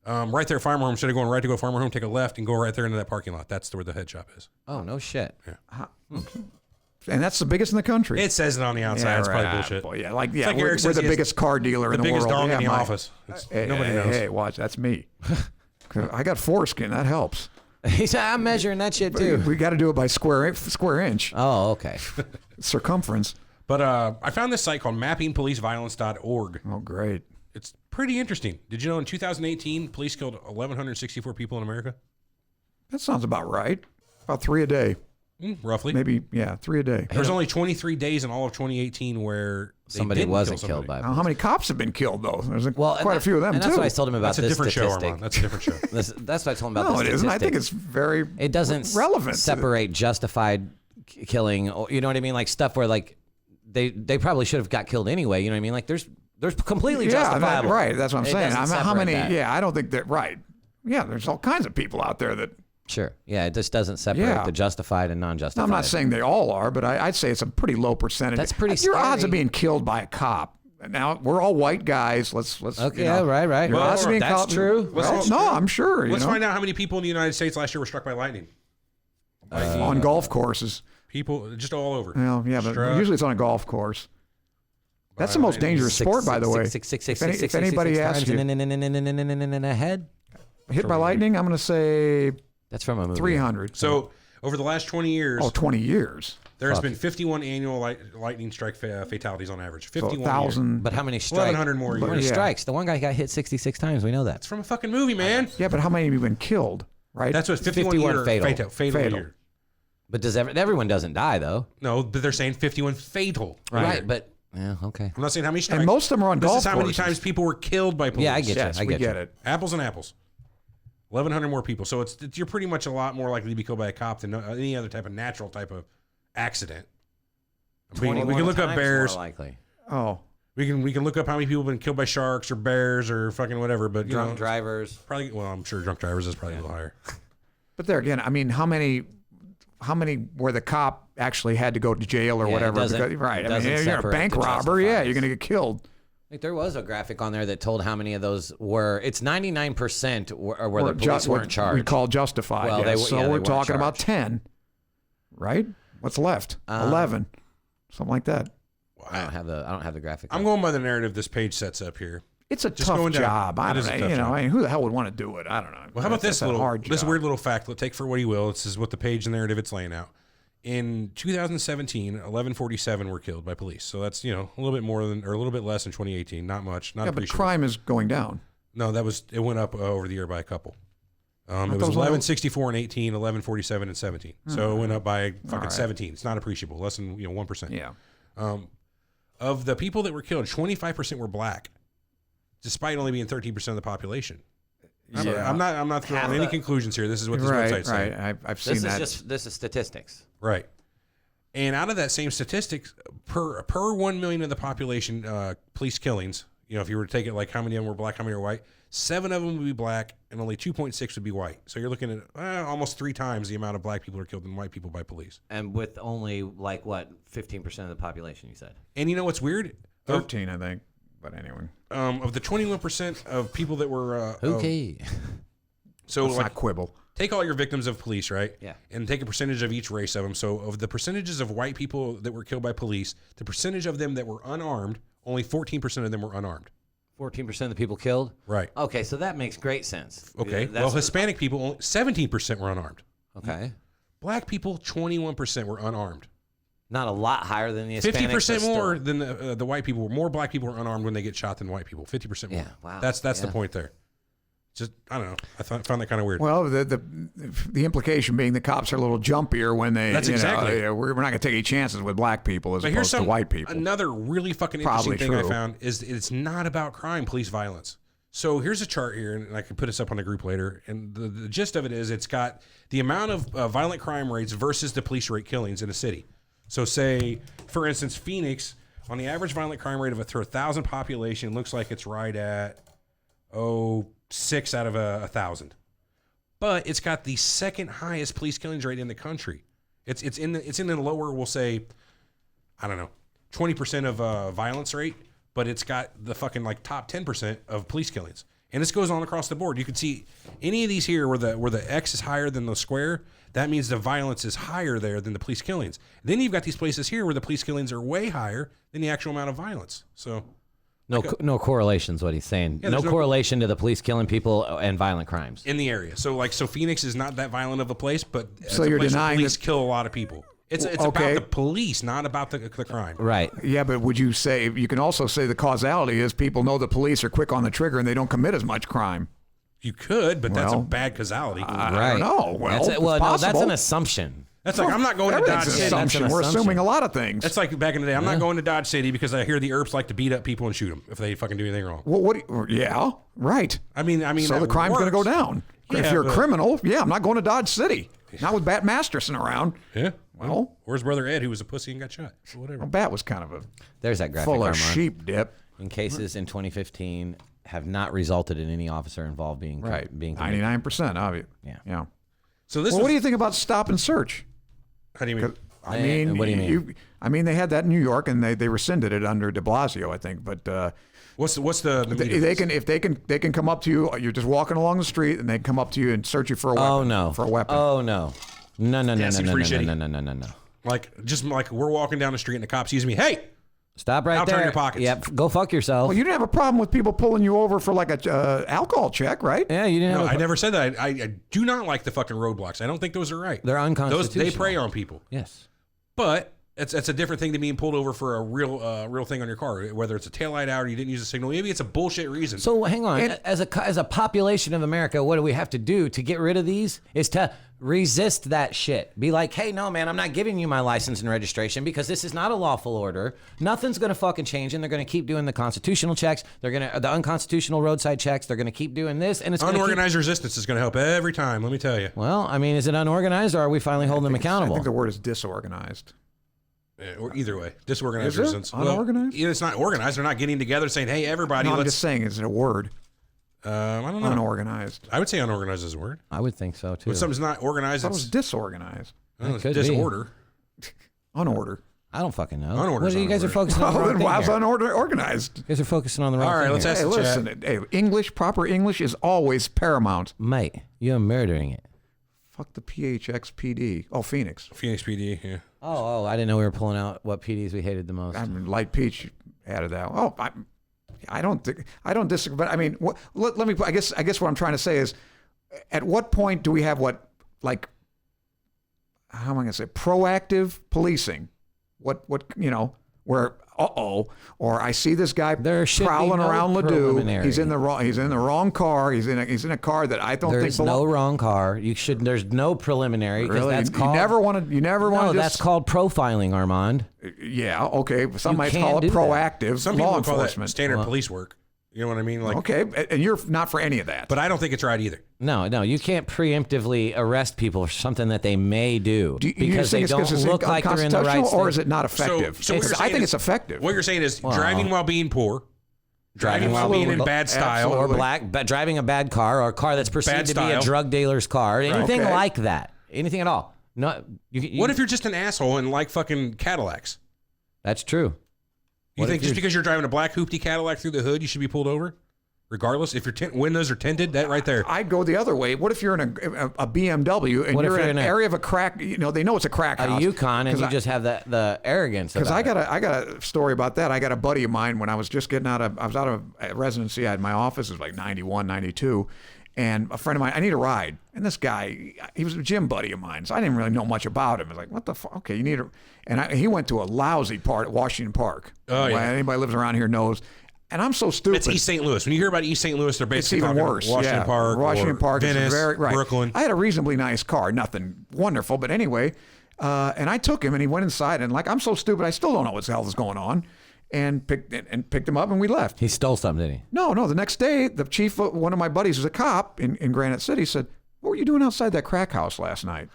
Right there, Farmer Home. Instead of going right to go Farmer Home, take a left and go right there into that parking lot. That's where the head shop is. Oh no shit. And that's the biggest in the country. It says it on the outside. It's probably bullshit. Boy, yeah, It's like we're, Eric we're says the he has biggest car dealer The in the biggest world. dong Yeah, in the my- office. Hey, Nobody hey, knows. Hey, watch, that's me. 'Cause I got foreskin. That helps. He said, I'm measuring that shit too. We got to do it by square inch Oh, okay. circumference. But I found this site called mappingpoliceviolence.org. Oh, great. It's pretty interesting. Did you know in 2018, police killed 1,164 people in America? That sounds about right. About 3 a day. Roughly. Maybe, yeah, 3 a day. There's only 23 days in all of 2018 where Somebody didn't wasn't kill killed somebody. by Now, how many cops have been killed, though? There's quite a few of them, and too. that's what I told him about That's a this different show, statistic. Armand. That's a different show. That's what I told him about No, this it isn't. I think statistic. it's very It doesn't relevant. separate justified killing, or, you know what I mean? Like stuff where like they probably should have got killed anyway. You know what I mean? Like there's completely justifiable. right. That's what I'm It saying. doesn't How many? separate that. Yeah, I don't think that. Right. Yeah, there's all kinds of people out there that. Sure. Yeah, it just doesn't separate Yeah. the justified and non-justified. I'm not saying they all are, but I'd say it's a pretty low percentage. That's pretty Your odds scary. of being killed by a cop. Now we're all white guys. Let's. Okay. You know, Yeah. Right. your odds of being That's caught- true. Well, no, I'm sure. Let's you know, find out how many people in the United States last year were struck by lightning. on golf courses. People just all over. Well, yeah, but Struck usually it's on a golf course. That's by the most lightning. dangerous sport, by the way. If anybody asks you, ahead. hit by lightning, I'm going to say That's from a movie. 300. So over the last 20 years, 20 years. there's fuck. been 51 annual lightning strike fatalities on average. So 51 1,000. But how many strikes? 1,100 more How many years. Yeah. strikes? The one guy got hit 66 times. We know that. It's from a fucking movie, man. Yeah, but how many have you been killed? Right. That's what 51 year fatal. fatal year. But everyone doesn't die though? No, but they're saying 51 fatal. Right. year. But yeah. Okay. I'm not saying how many strikes. and most of them are on this golf is how many courses. times people were killed by police. Yeah, I get you. Yes, I we get you. get it. Apples and apples. 1,100 more people. So you're pretty much a lot more likely to be killed by a cop than any other type of natural type of accident. We can look up bears. More likely. Oh, We can look up how many people have been killed by sharks or bears or fucking whatever. But you Drunk know, drivers. probably. Well, I'm sure drunk drivers is probably a little higher. but there again, I mean, how many where the cop actually had to go to jail or Yeah, it whatever? doesn't- Because, right. it I mean, doesn't you're a separate bank the robber. Yeah, justifieds. you're going to get killed. Like there was a graphic on there that told how many of those were. It's 99% where the Or police weren't what charged. we call justified. Well, yes. they so weren't we're talking about charged. 10, right? What's left? 11, something like that. I don't have the graphic. I'm going by the narrative this page sets up here. It's a Just tough going down. job. I It don't is a know. tough You know, job. I mean, who the hell would want to do it? I don't know. Well, how about That's this a little hard this job. weird little fact? Take for what you will. This is what the page and narrative it's laying out. In 2017, 1147 were killed by police. So that's a little bit more than or a little bit less than 2018. Not much. Not Yeah, but appreciable. crime is going down. No, it went up over the year by a couple. It was thought it was 1164 and 18, 1147 and 17. So it went up by fucking right. 17. It's not appreciable, less than 1%. Yeah. Of the people that were killed, 25% were black, despite only being 13% of the population. Yeah. I'm not throwing Half any the- conclusions here. This is what this Right, website's saying. right. I've seen This that. this is statistics. Right. And out of that same statistics, per 1 million of the population, police killings, if you were to take it like how many of them were black, how many were white, 7 of them would be black and only 2.6 would be white. So you're looking at almost 3 times the amount of black people are killed than white people by police. And with only 15% of the population, you said. And you know what's weird? 13, I think. But anyway, Of the 21% of people that were Okay. so let's like not quibble. take all your victims of police, right? Yeah. And take a percentage of each race of them. So of the percentages of white people that were killed by police, the percentage of them that were unarmed, only 14% of them were unarmed. 14% of the people killed. Right. Okay, so that makes great sense. Okay. That's- Well, Hispanic people, only 17% were unarmed. Okay. Black people, 21% were unarmed. Not a lot higher than the Hispanics. 50% but more still. than the white people. More black people were unarmed when they get shot than white people. 50% more. Yeah, wow. That's the Yeah. point there. Just I don't know. I found that kind of weird. Well, the implication being the cops are a little jumpier when they. That's exactly. We're not going to take any chances with black people as But here's opposed to white people. Another really fucking Probably interesting thing I true. found is it's not about crime, police violence. So here's a chart here, and I can put this up on the group later. And the gist of it is it's got the amount of violent crime rates versus the police rate killings in a city. So say, for instance, Phoenix, on the average violent crime rate of for 1,000 population, looks like it's right at 6 out of 1,000. But it's got the second highest police killings rate in the country. It's in the lower, we'll say, I don't know, 20% of violence rate, but it's got the fucking like top 10% of police killings. And this goes on across the board. You can see any of these here where the X is higher than the square, that means the violence is higher there than the police killings. Then you've got these places here where the police killings are way higher than the actual amount of violence. So No correlation is what he's saying. Yeah, no there's no- correlation to the police killing people and violent crimes. in the area. So Phoenix is not that violent of a place, but it's So a you're place where denying police that- kill a lot of people. It's Okay. about the police, not about the crime. Right. Yeah, but would you say you can also say the causality is people know the police are quick on the trigger and they don't commit as much crime? You could, but that's a Well, bad causality. I don't know. Well, That's it's no, that's possible. an assumption. That's like I'm not going to Dodge Everything's an City. assumption. That's an We're assumption. assuming a lot of things. That's like back in the day. I'm not going to Dodge City because I hear the Earps like to beat up people and shoot them if they fucking do anything wrong. Well, yeah, right. I mean, So that the crime's going to go works. down. Yeah, if you're a but- criminal, I'm not going to Dodge City. Not with Bat Masterson around. Yeah. Well, Where's brother Ed, who was a pussy and got shot? So whatever. Bat was kind of a There's that graphic, full of Armand. sheep dip. In cases in 2015 have not resulted in any officer involved being Right. being convicted. 99%, obviously. Yeah. Yeah. So this Well, was, what do you think about stop and search? how do you mean? I mean, what do you mean? I mean, they had that in New York, and they rescinded it under De Blasio, I think. But What's the they can come up to you. You're just walking along the street, and they come up to you and search you for a weapon. Oh no. For a weapon. Oh no. No. seems pretty shitty. No. like we're walking down the street and the cop sees me. Hey, Stop right I'll there. turn your pockets. Yep. Go fuck yourself. Well, you didn't have a problem with people pulling you over for like a alcohol check, right? yeah, you didn't no, have I never said that. I do not like the fucking roadblocks. I don't think those are right. They're Those unconstitutional. they prey on people. Yes. But it's a different thing than being pulled over for a real thing on your car, whether it's a taillight out or you didn't use a signal. Maybe it's a bullshit reason. So hang on. As a population of America, what do we have to do to get rid of these? Is to resist that shit. Be like, hey, no, man, I'm not giving you my license and registration because this is not a lawful order. Nothing's gonna fucking change, and they're gonna keep doing the constitutional checks. They're gonna the unconstitutional roadside checks. They're gonna keep doing this, and it's gonna Unorganized resistance is going to help every time. Let me tell you. Well, I mean, is it unorganized, or are we finally holding them I accountable? think the word is disorganized. Or either way, disorganized Is it? resistance. Unorganized? Well, it's not organized. They're not getting together saying, "Hey, everybody, No, I'm let's." just saying, is it a word? I don't know. Unorganized. I would say unorganized is a word. I would think so too. When something's not I organized, thought it it's, was disorganized. it's could be. disorder. Unorder. I don't fucking know. Unordered What are you guys are unordered. focusing on? The Well, wrong then thing why is here. unorganized? You guys are focusing on the wrong All right, thing let's here. ask Hey, the chat. listen. Hey, English, proper English is always paramount. Mate, you're murdering it. Fuck the PHXPD. Oh, Phoenix. Phoenix PD. Yeah. Oh, I didn't know we were pulling out what PDs we hated the most. I mean, Light Peach added that. Oh, I don't disagree. But I mean, let me. I guess what I'm trying to say is, at what point do we have how am I going to say, proactive policing? What where or I see this guy There should be prowling no around Ladue. preliminary. He's in the wrong car. He's in a car that I don't think There's belongs. no wrong car. There's no preliminary because Really, that's you called. never want to. You never want No, to. that's called profiling, Armand. Yeah, okay. Some You might can't call it do that. proactive Some law people call that enforcement. standard police work. You know what I mean? Like, Okay, and you're not for any of that. but I don't think it's right either. No, you can't preemptively arrest people for something that they may do, do you because think they it's don't 'cause it's look like they're in the right unconstitutional, or is state. it not effective? So what you're I saying think is- it's effective. What you're saying is driving while being poor, driving while Absolutely. being in bad style, Absolutely. Driving a bad car or a car that's perceived Bad to be a style. drug dealer's car, anything Okay. like that, anything at all. No, What if you're just an asshole and like fucking Cadillacs? That's true. You What think if just you're- because you're driving a black hoopty Cadillac through the hood, you should be pulled over? Regardless, if your windows are tinted, that right there. I'd go the other way. What if you're in a BMW and What if you're you're in an in a- area of a crack? They know it's a crack A house. Yukon, and 'Cause you I- just have the arrogance. Because about I got a story about that. I got a buddy of mine when I was just getting I was out of residency. I had my office. It was like 91, 92. And a friend of mine, I need a ride. And this guy, he was a gym buddy of mine. So I didn't really know much about him. I was like, what the fuck? Okay, you need a... And he went to a lousy part at Washington Park. Oh, yeah. Anybody lives around here knows. And I'm so stupid. It's East St. Louis. When you hear about East St. Louis, they're It's basically even talking worse. Washington yeah. Park, Washington or Park, is Venice, very right. Brooklyn. I had a reasonably nice car, nothing wonderful, but anyway. And I took him, and he went inside, and like I'm so stupid, I still don't know what the hell is going on, and picked him up, and we left. He stole something, didn't he? No. The next day, the chief, one of my buddies, who's a cop in Granite City, said, "What were you doing outside that crack house last night?"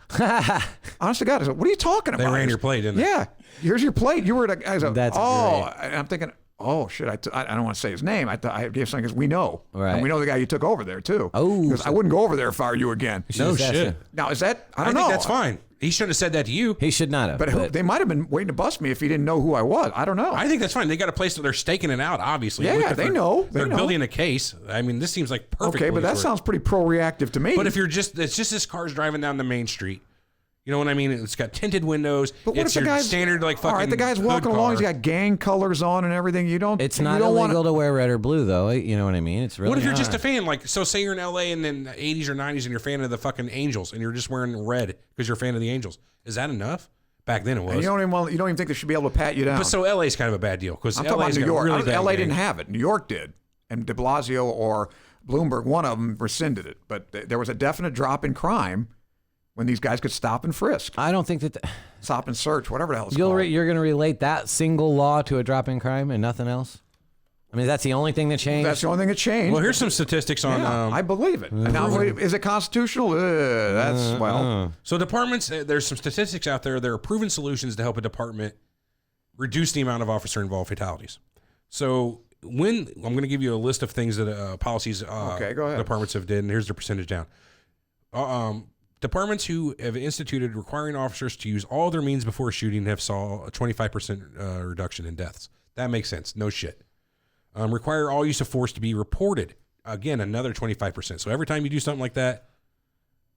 Honest to God, I said, "What are you talking about?" They ran your plate, didn't they? Yeah. Here's your plate. You were at a. I said, That's oh, great. and I'm thinking. Oh shit! I don't want to say his name. I thought I gave something because we know, Right. and we know the guy you took over there too. Oh, because I wouldn't go over there if I were you again. No Just ask shit. him. Now is that I I don't think know. that's fine. He shouldn't have said that to you. He should not have. But they might have been waiting to bust me if he didn't know who I was. I don't know. I think that's fine. They got a place that they're staking it out, obviously. Yeah, Look, if they they're- know. They They're know. building a case. I mean, this seems like perfect. okay, but police that work. sounds pretty pro-reactive to me. But if it's just this car's driving down the main street, You know what I mean? It's got tinted windows. But what it's if the your guy's standard like fucking. all right, the guy's hood walking along. He's car. got gang colors on and everything. You don't. It's you not don't illegal wanna, to wear red or blue, though. You know what I mean? It's really. What if you're not. just a fan? Like, so say you're in LA and then 80s or 90s and you're a fan of the fucking Angels and you're just wearing red because you're a fan of the Angels. Is that enough? Back then it was. and you don't even think they should be able to pat you down. But so LA's kind of a bad deal because I'm talking LA's about New got York. really bad LA gang. didn't have it. New York did, and De Blasio or Bloomberg, one of them rescinded it. But there was a definite drop in crime when these guys could stop and frisk, I don't think that. stop and search, whatever the hell it's called. You're going to relate that single law to a drop in crime and nothing else? I mean, that's the only thing that changed? That's the only thing that changed. Well, here's some statistics on. Yeah, I believe it. And now, is it constitutional? That's well. So departments, there's some statistics out there. There are proven solutions to help a department reduce the amount of officer-involved fatalities. So when I'm going to give you a list of things that policies Okay, go ahead. departments have did, and here's the percentage down. Departments who have instituted requiring officers to use all their means before shooting have saw a 25% reduction in deaths. That makes sense. No shit. Require all use of force to be reported. Again, another 25%. So every time you do something like that,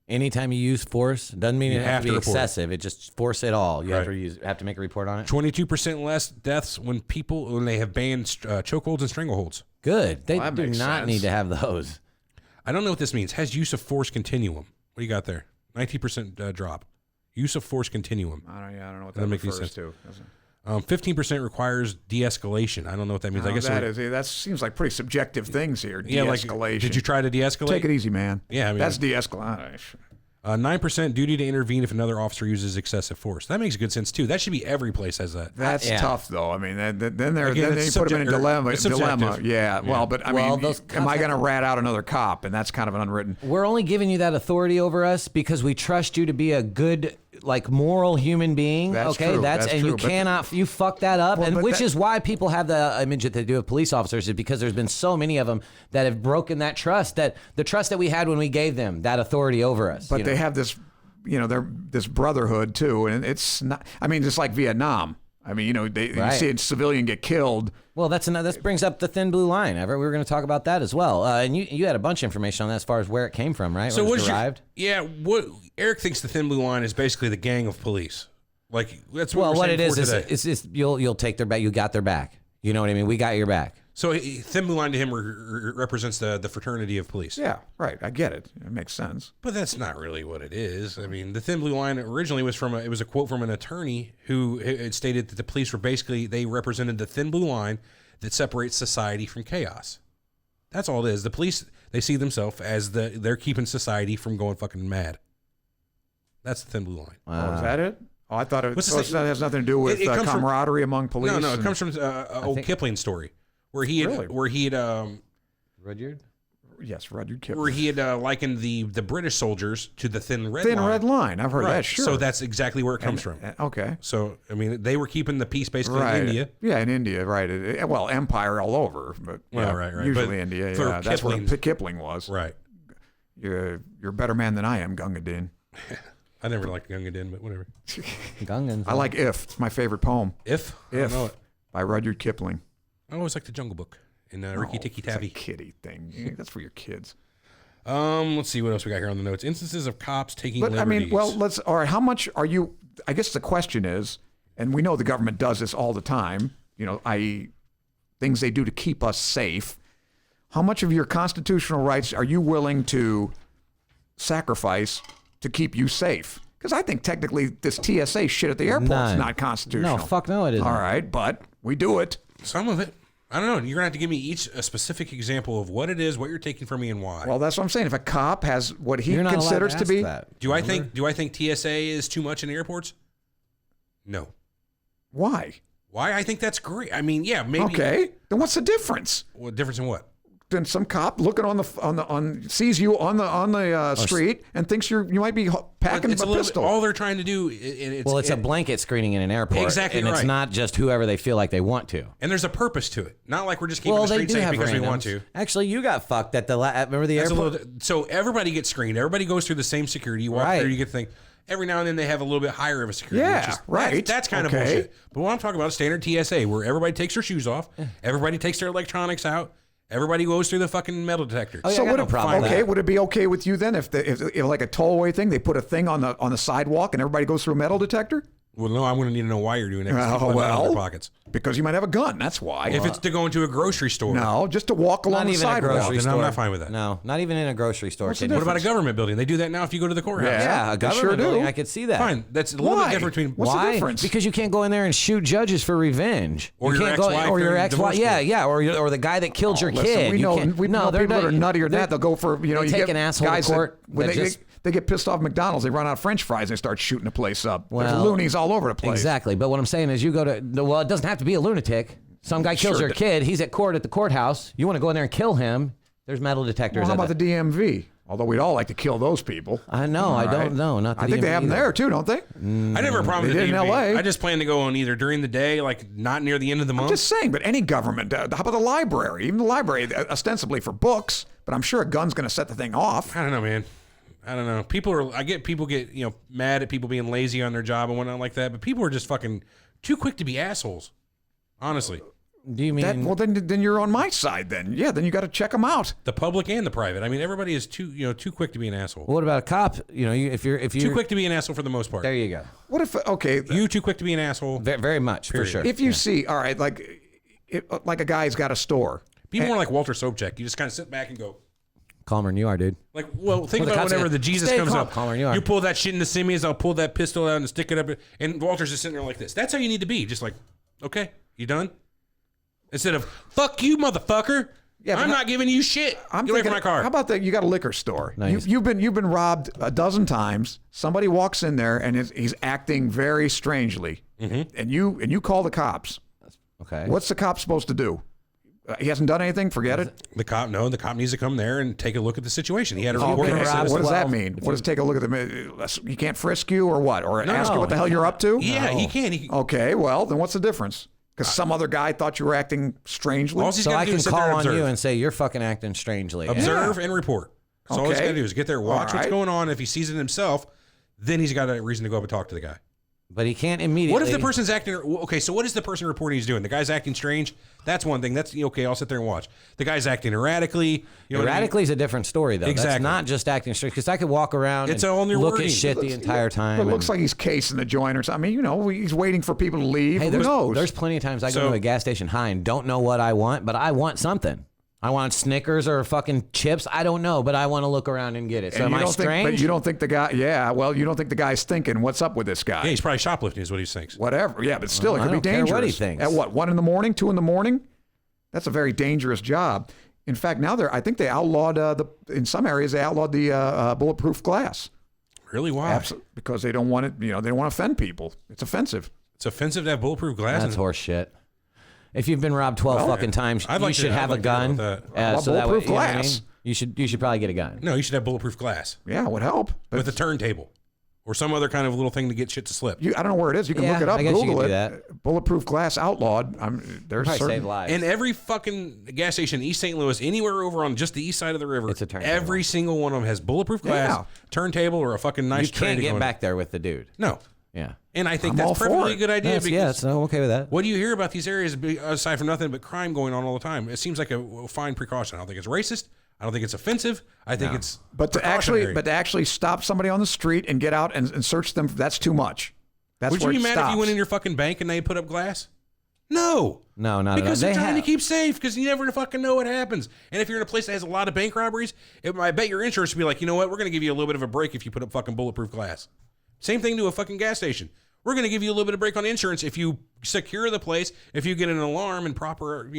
Anytime you use force, doesn't mean You it has have to to be report it. excessive. It just force it all. You Right. have to make a report on it. 22% less deaths when they have banned chokeholds and strangleholds. Good. They Well, that do makes not sense. need to have those. I don't know what this means. Has use of force continuum. What do you got there? 19% drop. Use of force continuum. I don't know what Doesn't that make any refers sense. to. 15% requires de-escalation. I don't know what that means. I guess that seems like pretty subjective things here. yeah, like De-escalation. did you try to de-escalate? Take it easy, man? Yeah, I mean, that's de-escalation. 9% duty to intervene if another officer uses excessive force. That makes good sense too. That should be every place has that. That's Yeah. tough, though. I mean, then Again, you it's put them in a subject- it's dilemma. subjective. Yeah. Well, but I Well, mean, those am I cops going to have to- rat out another cop? And that's kind of an unwritten. We're only giving you that authority over us because we trust you to be a good, like, moral human being. That's okay, true. that's That's and true. you But- cannot you fuck that up, Well, and but which that- is why people have the image that they do of police officers is because there's been so many of them that have broken that trust, that the trust that we had when we gave them that authority over us. But you they know? have this, they're this brotherhood too, and it's not. I mean, just like Vietnam. I mean, you Right. see a civilian get killed. Well, this brings up the thin blue line, Everett. We were going to talk about that as well, and you had a bunch of information on that as far as where it came from, right? So Where it what was derived. what Eric thinks the thin blue line is basically the gang of police. Like that's what Well, we're what saying it is before today. it's just you'll take their back. You got their back. You know what I mean? We got your back. So thin blue line to him represents the fraternity of police. Yeah, right. I get it. It makes sense. But that's not really what it is. I mean, the thin blue line originally was it was a quote from an attorney who had stated that the police were they represented the thin blue line that separates society from chaos. That's all it is. The police, they see themselves as they're keeping society from going fucking mad. That's the thin blue line. Oh, is that it? Oh, I thought it What's the so thing? it has nothing to do with It comes from- camaraderie among police. No, it and- comes from old think- Kipling story where he had Really? Rudyard? Yes, Rudyard Kipling. where he had likened the British soldiers to the thin red Thin line. red line. I've heard Right. that. Sure. So that's exactly where it comes from. Okay. So I mean, they were keeping the peace basically Right. in India. Yeah, in India, right. Well, empire all over, but Well, yeah, right. usually But India. for Yeah, that's where Kipling- Kipling was. Right. You're a better man than I am, Gunga Din. I never liked Gunga Din, but whatever. Gungans. I like If. It's my favorite poem. If I don't If know it. by Rudyard Kipling. I always liked the Jungle Book and Ricky Oh, Tikki it's a Tavi. kiddie thing. Yeah, that's for your kids. Let's see what else we got here on the notes. Instances of cops taking But liberties. I mean, well, all right, how much are you, I guess the question is, and we know the government does this all the time, i.e. things they do to keep us safe. How much of your constitutional rights are you willing to sacrifice to keep you safe? Because I think technically this TSA shit at the airport is None. not constitutional. No, fuck no, it isn't. All right, but we do it. Some of it. I don't know. You're gonna have to give me each a specific example of what it is, what you're taking from me, and why. Well, that's what I'm saying. If a cop has what he You're not allowed considers to ask be, that. do I think TSA is too much in airports? No. why? Why? I think that's great. I mean, yeah, maybe. Okay, then what's the difference? What difference in what? Then some cop looking sees you on the street and thinks you might be packing It's a a little pistol. bit, all they're trying to do. It's, Well, it's a blanket screening in an airport. Exactly and it's right. not just whoever they feel like they want to. and there's a purpose to it. Not like we're just keeping Well, the they street do safe have because we want randoms. to. Actually, you got fucked at the remember the That's a airport. little. So everybody gets screened. Everybody goes through the same security. You walk Right. through, you get the thing. Every now and then they have a little bit higher of a security. Yeah, which is, right. That's kind Okay. of bullshit. But what I'm talking about is standard TSA, where everybody takes their shoes off, everybody takes their electronics out, Everybody goes through the fucking metal detector. Oh, yeah, So I got would no it, problem with okay, that. would it be okay with you then if like a tollway thing, they put a thing on the sidewalk and everybody goes through a metal detector? Well, no, I'm going to need to know why you're doing that. 'Cause people have metal in their pockets. Because you might have a gun. That's why. If it's to go into a grocery store. no, just to walk along Not the even a sidewalk. grocery then store. I'm not fine with that. No, not even in a grocery store. What's the can you? What about a government building? They do that now if you go to the courthouse. Yeah, a They sure government building, do. I could see that. Fine. That's a little Why? bit different between... What's the Why? difference? Because you can't go in there and shoot judges for revenge. Or you your can't ex-wife or your during ex-wife. divorce Yeah, court. yeah, or the guy that killed your Listen, kid. we You know, can't- we know they're people that are not- nuttier than that. They'll go for, you know, they you take get an asshole to guys court that, when that just- they get pissed off McDonald's, they run out of French fries and they start shooting the place up. There's Well, loonies all over the place. Exactly. But what I'm saying is you go to, well, it doesn't have to be a lunatic. Some guy kills Sure your kid. He's at court at the courthouse. You want to go in there and kill him. There's metal detectors. Well, how at about the DMV? Although we'd all like to kill those people. I know. I don't know. Not the I think they DMV have them either. there too, don't they? I never promised They did in DMV. LA. I just plan to go on either during the day, like not near the end of the month. Just saying, but any government. How about the library? Even the library, ostensibly for books, but I'm sure a gun's going to set the thing off. I don't know, man. I don't know. I get people get, mad at people being lazy on their job and whatnot like that, but people are just fucking too quick to be assholes. Honestly. Do you mean? Well, then you're on my side. Then yeah, then you got to check them out. The public and the private. I mean, everybody is too quick to be an asshole. what about a cop? If you're Too quick to be an asshole for the most part. There you go. What if You too quick to be an asshole. Very much Period. for sure. if you see, all right, like a guy's got a store. Be more like Walter Sobchak. You just kind of sit back and go, Calmer than you are, dude. like, well, think Well, the about cops whenever say, the Jesus "Stay comes calm, up. calmer than you are." You pull that shit into Simeons, I'll pull that pistol out and stick it up. And Walter's just sitting there like this. That's how you need to be. Just like, okay, you done? Instead of, fuck you, motherfucker. Yeah, but I'm not giving you shit. Get away from my car. How about that? You got a liquor store. Nice. You've been robbed a dozen times. Somebody walks in there and he's acting very strangely, and you call the cops. Okay. What's the cop supposed to do? He hasn't done anything. Forget it. The cop needs to come there and take a look at the situation. He had a Okay, report. been that robbed says- what does that 12. mean? What does take a look at the? You can't frisk you or what? Or ask you no, what the hell you're up to? Yeah, he can. He, Okay, well then what's the difference? Because some other guy thought you were acting strangely. all he's So got I to do can is sit there call and on observe. you and say you're fucking acting strangely. Observe and report. That's all he's Okay. got to do is get there, watch All what's right. going on. If he sees it himself, then he's got a reason to go up and talk to the guy. But he can't immediately. What if the person's acting? Okay, so what is the person reporting he's doing? The guy's acting strange. That's one thing. That's okay. I'll sit there and watch. The guy's acting erratically. You know what I mean? Erratically is a different story, though. That's Exactly. not just acting straight. Because I could walk around It's and all in your look wording. at shit the entire time. It looks and- like he's casing the joint or something. I mean, he's waiting for people to leave. Hey, Who there's, knows? there's plenty of times I go So- to a gas station high and don't know what I want, but I want something. I want Snickers or fucking chips. I don't know, but I want to look around and get it. So And am you I don't think, strange? but you don't think the guy? Yeah. Well, you don't think the guy's thinking, "What's up with this guy?" Yeah, he's probably shoplifting, is what he thinks. Whatever. Yeah, but still, it I could be don't care dangerous. what he thinks. At what? 1 in the morning? 2 in the morning? That's a very dangerous job. In fact, now I think they outlawed in some areas they outlawed the bulletproof glass. Really? Why? Absolutely, because they don't want it. They don't want to offend people. It's offensive. It's offensive to have bulletproof glass. That's horse shit. If you've been robbed 12 fucking times, I'd you like to- should I'd have like a to hear gun. about that. Well, So that way, bulletproof you know what I glass. mean? You should probably get a gun. No, you should have bulletproof glass Yeah, it would help. But with a turntable or some other kind of little thing to get shit to slip. I don't know where it is. You can Yeah, look it up. I guess you Google can it. do that. Bulletproof glass outlawed. There's Probably certain. save lives. And every fucking gas station in East St. Louis, anywhere over on just the east side of the river, It's a turntable. every single one of them has bulletproof glass, Yeah. turntable, or a fucking nice you tray can't to get go in. back there with the dude. No. Yeah. And I think I'm all that's for perfectly it. a good idea. That's, because so I'm okay with that. what do you hear about these areas aside from nothing but crime going on all the time? It seems like a fine precaution. I don't think it's racist. I don't think it's offensive. I think it's But to actually stop somebody on the street and get out and search them, that's too much. That's Would you where be it mad stops. if you went in your fucking bank and they put up glass? No. No, not Because at all. they're trying have. to keep safe because you never fucking know what happens. And if you're in a place that has a lot of bank robberies, I bet your insurance would be like, you know what? We're going to give you a little bit of a break if you put up fucking bulletproof glass. Same thing to a fucking gas station. We're going to give you a little bit of break on insurance if you secure the place, if you get an alarm and proper,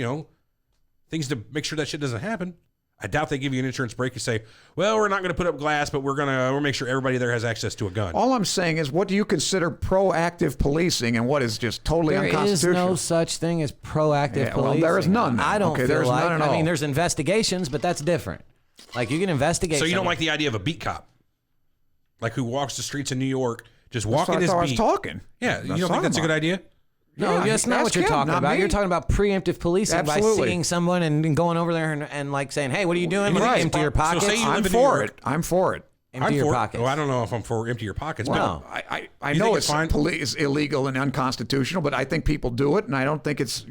things to make sure that shit doesn't happen. I doubt they give you an insurance break and say, well, we're not going to put up glass, but we'll make sure everybody there has access to a gun. All I'm saying is, what do you consider proactive policing and what is just totally There is unconstitutional? no such thing as proactive Yeah, well, policing. there is none then. I don't Okay, feel there's like. none at I mean, all. there's investigations, but that's different. Like you can investigate. So you don't someone. like the idea of a beat cop? Like who walks the streets in New York, just That's walking what I his thought I was beat. talking. Yeah, you don't think talking that's a good about. idea? No, Yeah, that's not ask what you're him, talking not about. me. You're talking about preemptive policing by Absolutely. seeing someone and going over there and like saying, "Hey, what are you doing? Right. Empty your So pockets. say you I'm live in New for York. it. I'm for it. Empty I'm your for pockets." Well, I don't know if I'm for empty your pockets, Wow. I You know think it's it's fine? It's illegal and unconstitutional, but I think people do it, and I don't think it's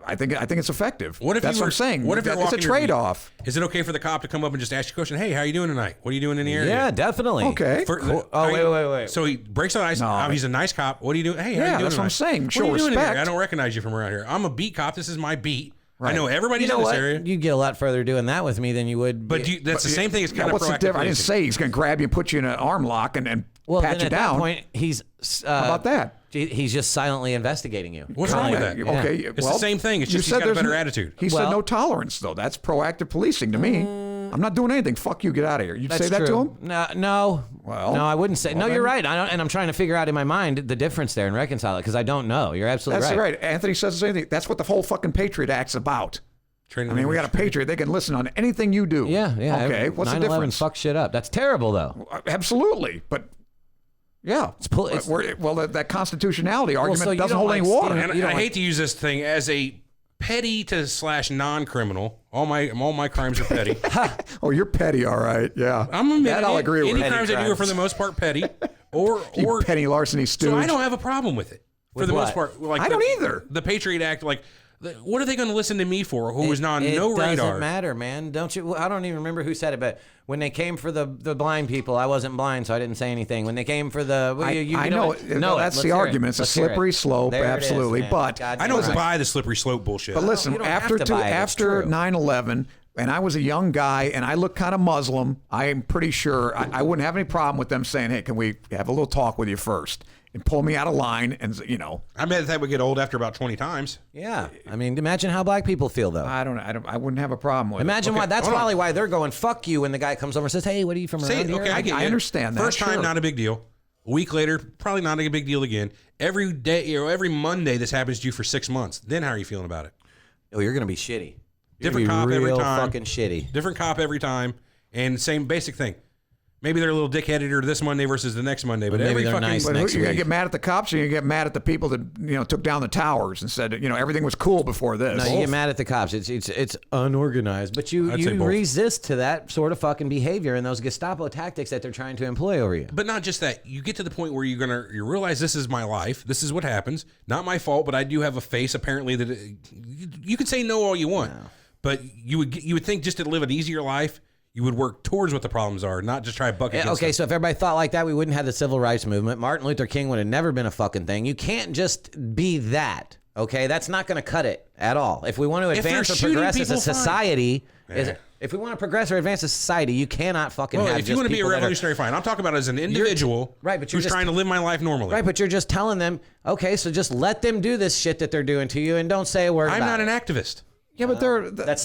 I think it's effective. What if That's you what were, I'm saying. What if you're it's a walking your beat? trade-off. Is it okay for the cop to come up and just ask you a question? Hey, how are you doing tonight? What are you doing in the area? Yeah, definitely. Okay. For, Oh, wait. So he breaks on ice. No. He's a nice cop. What are you doing? Hey, how Yeah, you doing that's what I'm tonight? saying. What Show are you doing in here? respect. I don't recognize you from around here. I'm a beat cop. This is my beat. I Right. know everybody's You know in this what? area. You get a lot further doing that with me than you would. But that's the same thing as kind of what's the proactive difference? I didn't policing. say he's going to grab you and put you in an arm lock and well, pat then you at down. that point, he's. How about that? He's just silently investigating you. What's wrong with that? Yeah. Okay, It's the same thing. It's you just he's said got a there's better no- attitude. He said Well- no tolerance, though. That's proactive policing to me. I'm not doing anything. Fuck you. Get out of here. You'd say that to him? No. Well, no, I wouldn't say. No, then- you're right. I don't, and I'm trying to figure out in my mind the difference there and reconcile it because I don't know. You're absolutely That's right. right. Anthony says the same thing. That's what the whole fucking Patriot Act's about. Training I mean, we got a Patriot. They can listen on anything you do. Yeah. Okay, what's the 9/11 difference? fuck shit up. That's terrible though. Absolutely. But, yeah. it's- Well, that constitutionality argument so you doesn't don't hold any like water. stealing- And You don't I like- hate to use this thing as a petty to / non-criminal. All my crimes are petty. Oh, you're petty, all right. Yeah. I'm admitting that I'll it. agree with. Any crimes I do are for the most part petty, or You petty larceny stooge. so I don't have a problem with it for With the most what? part. Like I don't either. The Patriot Act, like, what are they going to listen to me for? Who was on it no radar? doesn't matter, man. Don't you? I don't even remember who said it, but when they came for the blind people, I wasn't blind, so I didn't say anything. When they came for the, I know it. No, That's the argument. It's a slippery slope, absolutely. But I don't buy the slippery slope bullshit. But listen, you don't have to buy it, it's after true. 9/11, and I was a young guy, and I looked kind of Muslim, I am pretty sure I wouldn't have any problem with them saying, hey, can we have a little talk with you first? And pull me out of line, and, I bet that would get old after about 20 times. Yeah, I mean, imagine how black people feel though. I wouldn't have a problem with Imagine it. why. That's hold on. probably why they're going fuck you when the guy comes over and says, "Hey, what are you from Say around it. here?" Okay, I get I you. understand that, First time, sure. not a big deal. A week later, probably not a big deal again. Every day, every Monday, this happens to you for 6 months. Then how are you feeling about it? Oh, you're gonna be shitty. You're Different gonna cop be every real time. fucking shitty. Different cop every time, and same basic thing. Maybe they're a little dickheaded or this Monday versus the next Monday, but Maybe every they're fucking nice But next you gotta week. get mad at the cops, or you get mad at the people that took down the towers and said everything was cool before this. No, you get mad at the cops. It's unorganized, but I'd say you both. resist to that sort of fucking behavior and those Gestapo tactics that they're trying to employ over you. But not just that. You get to the point where you realize this is my life. This is what happens. Not my fault, but I do have a face. Apparently, that you can say no all you want, but you would think just to live an easier life, you would work towards what the problems are, not just try to buck against Okay, them. so if everybody thought like that, we wouldn't have the civil rights movement. Martin Luther King would have never been a fucking thing. You can't just be that. Okay, that's not going to cut it at all. If we want to If advance they're or shooting progress as a people, fine. society, Yeah. if we want to progress or advance as a society, you cannot fucking Well, have if you just want to be a people that are- revolutionary, fine. I'm talking about as an individual, right, but you're who's just- trying to live my life normally. Right, but you're just telling them, okay, so just let them do this shit that they're doing to you and don't say a word I'm about not it. an activist. Yeah, but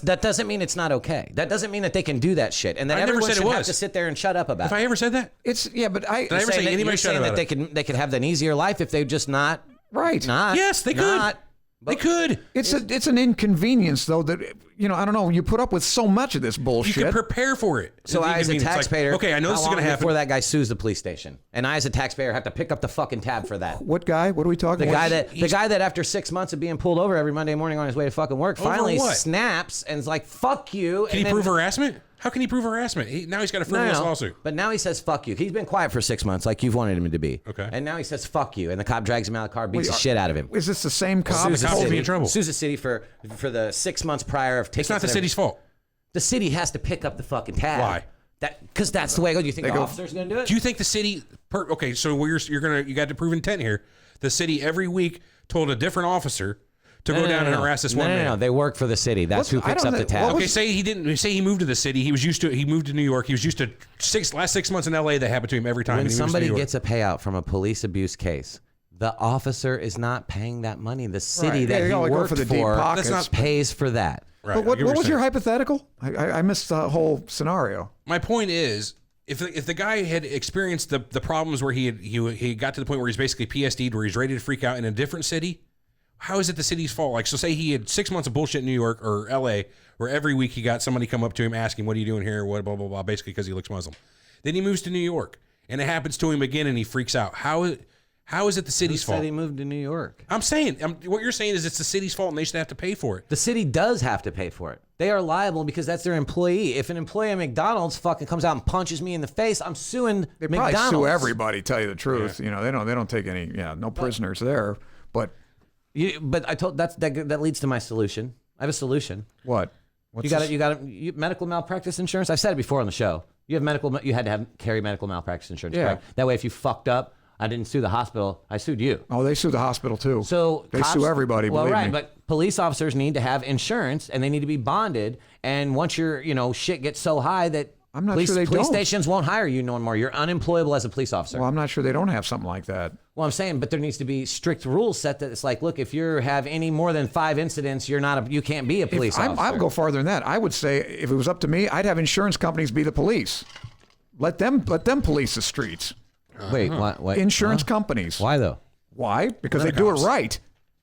That doesn't mean it's not okay. That doesn't mean that they can do that shit, and that I never everyone said it should have was. to sit there and shut up about If it. I ever said that, it's but I Did I ever say anybody you're shut saying about that it? they could have an easier life if they just not right. not Yes, they could. not- they could. It's an inconvenience though that I don't know. You put up with so much of this You bullshit. can prepare for it. So The I, as a inconvenience, like, taxpayer, okay, I know this is how going to long happen. before that guy sues the police station, and I, as a taxpayer, have to pick up the fucking tab for that. What guy? What are we talking The about? guy that after 6 months of being pulled over every Monday morning on his way to fucking work Over finally what? snaps and is like, "Fuck you." Can he prove harassment? How can he prove harassment? Now he's got a frivolous lawsuit. But now he says "fuck you." He's been quiet for 6 months, like you've wanted him to be. Okay. And now he says "fuck you," and the cop drags him out of the car, beats the shit out of him. Is this the same cop? Sues the cop will city. be in trouble. Sues the city for the 6 months prior of tickets. It's not the and city's fault. The city has to pick up the fucking tab. Why? Because that's the way it goes. Do you think the officer's going to do it? Do you think the city? Okay, so you got to prove intent here. The city every week told a different officer to go down and harass this one man. No, they work for the city. That's who I picks don't up the know. tab. What Okay, say he didn't. Say he moved to the city. He moved to New York. He was used to last 6 months in L.A. That happened to him every time. When and he moves to somebody New York. gets a payout from a police abuse case, the officer is not paying that money. The city Right. that Yeah, he you gotta go worked for the deep pockets. That's not- pays for that. Right, But I what get you're was your saying. hypothetical? I missed the whole scenario. My point is, if the guy had experienced the problems where he got to the point where he's basically PSD'd, where he's ready to freak out in a different city, how is it the city's fault? Like, so say he had 6 months of bullshit in New York or LA, where every week he got somebody come up to him asking, "What are you doing here?" What blah blah blah, basically because he looks Muslim. Then he moves to New York, and it happens to him again, and he freaks out. How is it the city's Who said fault? he moved to New York? I'm saying what you're saying is it's the city's fault, and they should have to pay for it. The city does have to pay for it. They are liable because that's their employee. If an employee at McDonald's fucking comes out and punches me in the face, I'm suing They probably McDonald's. sue everybody. Tell you the truth, they don't take any no prisoners there. But But I told that leads to my solution. I have a solution. What? What's You got medical malpractice insurance. I've said it before on the show. You had to carry medical malpractice insurance. Yeah. Correct? That way, if you fucked up, I didn't sue the hospital. I sued you. Oh, they sue the hospital too. So they sue everybody. Well, believe right, me. but police officers need to have insurance and they need to be bonded. And once your shit gets so high that I'm not police sure they don't. stations won't hire you no more. You're unemployable as a police officer. Well, I'm not sure they don't have something like that. Well, I'm saying, but there needs to be strict rules set that it's like, look, if you have any more than 5 incidents, you can't be a police officer. I'd go farther than that. I would say if it was up to me, I'd have insurance companies be the police. Let them police the streets. Wait, what? Insurance companies. Why though? Why? Because they do it right.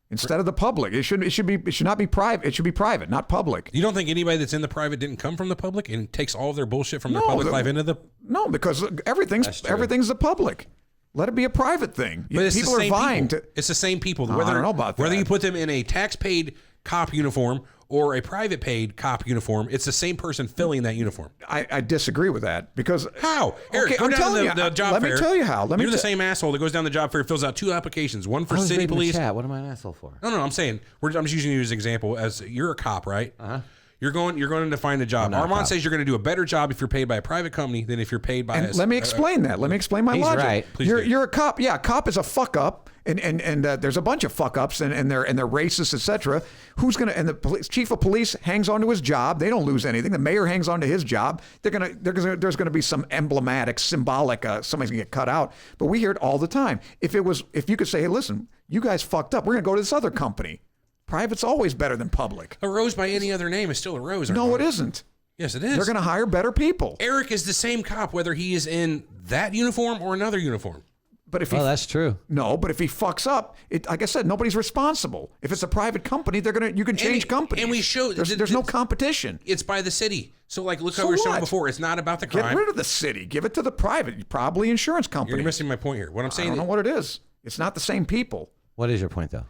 Instead of the public, it should not be private. It should be private, not public. You don't think anybody that's in the private didn't come from the public and takes all of their bullshit from their public life into the? No, because everything's the public. Let it be a private thing. But it's people the are same vying people. to. It's the same people. I don't know about that. Whether you put them in a tax-paid cop uniform or a private-paid cop uniform, it's the same person filling that uniform. I disagree with that because How? Eric, Okay, go I'm down telling to you. the job Let fair. me tell you how. You're the same asshole that goes down the job fair, fills out 2 applications, one for I was city reading the police. chat. What am I an asshole for? No, I'm saying I'm just using you as an example. As you're a cop, right? Uh-huh. You're going to find a job. not a Armand cop. says you're going to do a better job if you're paid by a private company than if you're paid by. And let me explain that. Let me explain my He's logic. right. Please do. You're a cop. Yeah, a cop is a fuck up, and there's a bunch of fuck ups, and they're racist, etc. And the chief of police hangs on to his job. They don't lose anything. The mayor hangs on to his job. There's gonna be some emblematic, symbolic. Somebody's gonna get cut out. But we hear it all the time. If you could say, hey, listen, you guys fucked up. We're gonna go to this other company. Private's always better than public. A rose by any other name is still a rose. No, Armand. it isn't. Yes, it is. They're gonna hire better people. Eric is the same cop whether he is in that uniform or another uniform. But if Well, that's true. but if he fucks up, like I said, nobody's responsible. If it's a private company, you can change companies. And we show there's no competition. It's by the city. So look how So we were showing what? before. It's not about the Get crime. rid of the city. Give it to the private, probably insurance company. You're missing my point here. What I'm I saying don't know what it is. It's not the same people. What is your point though?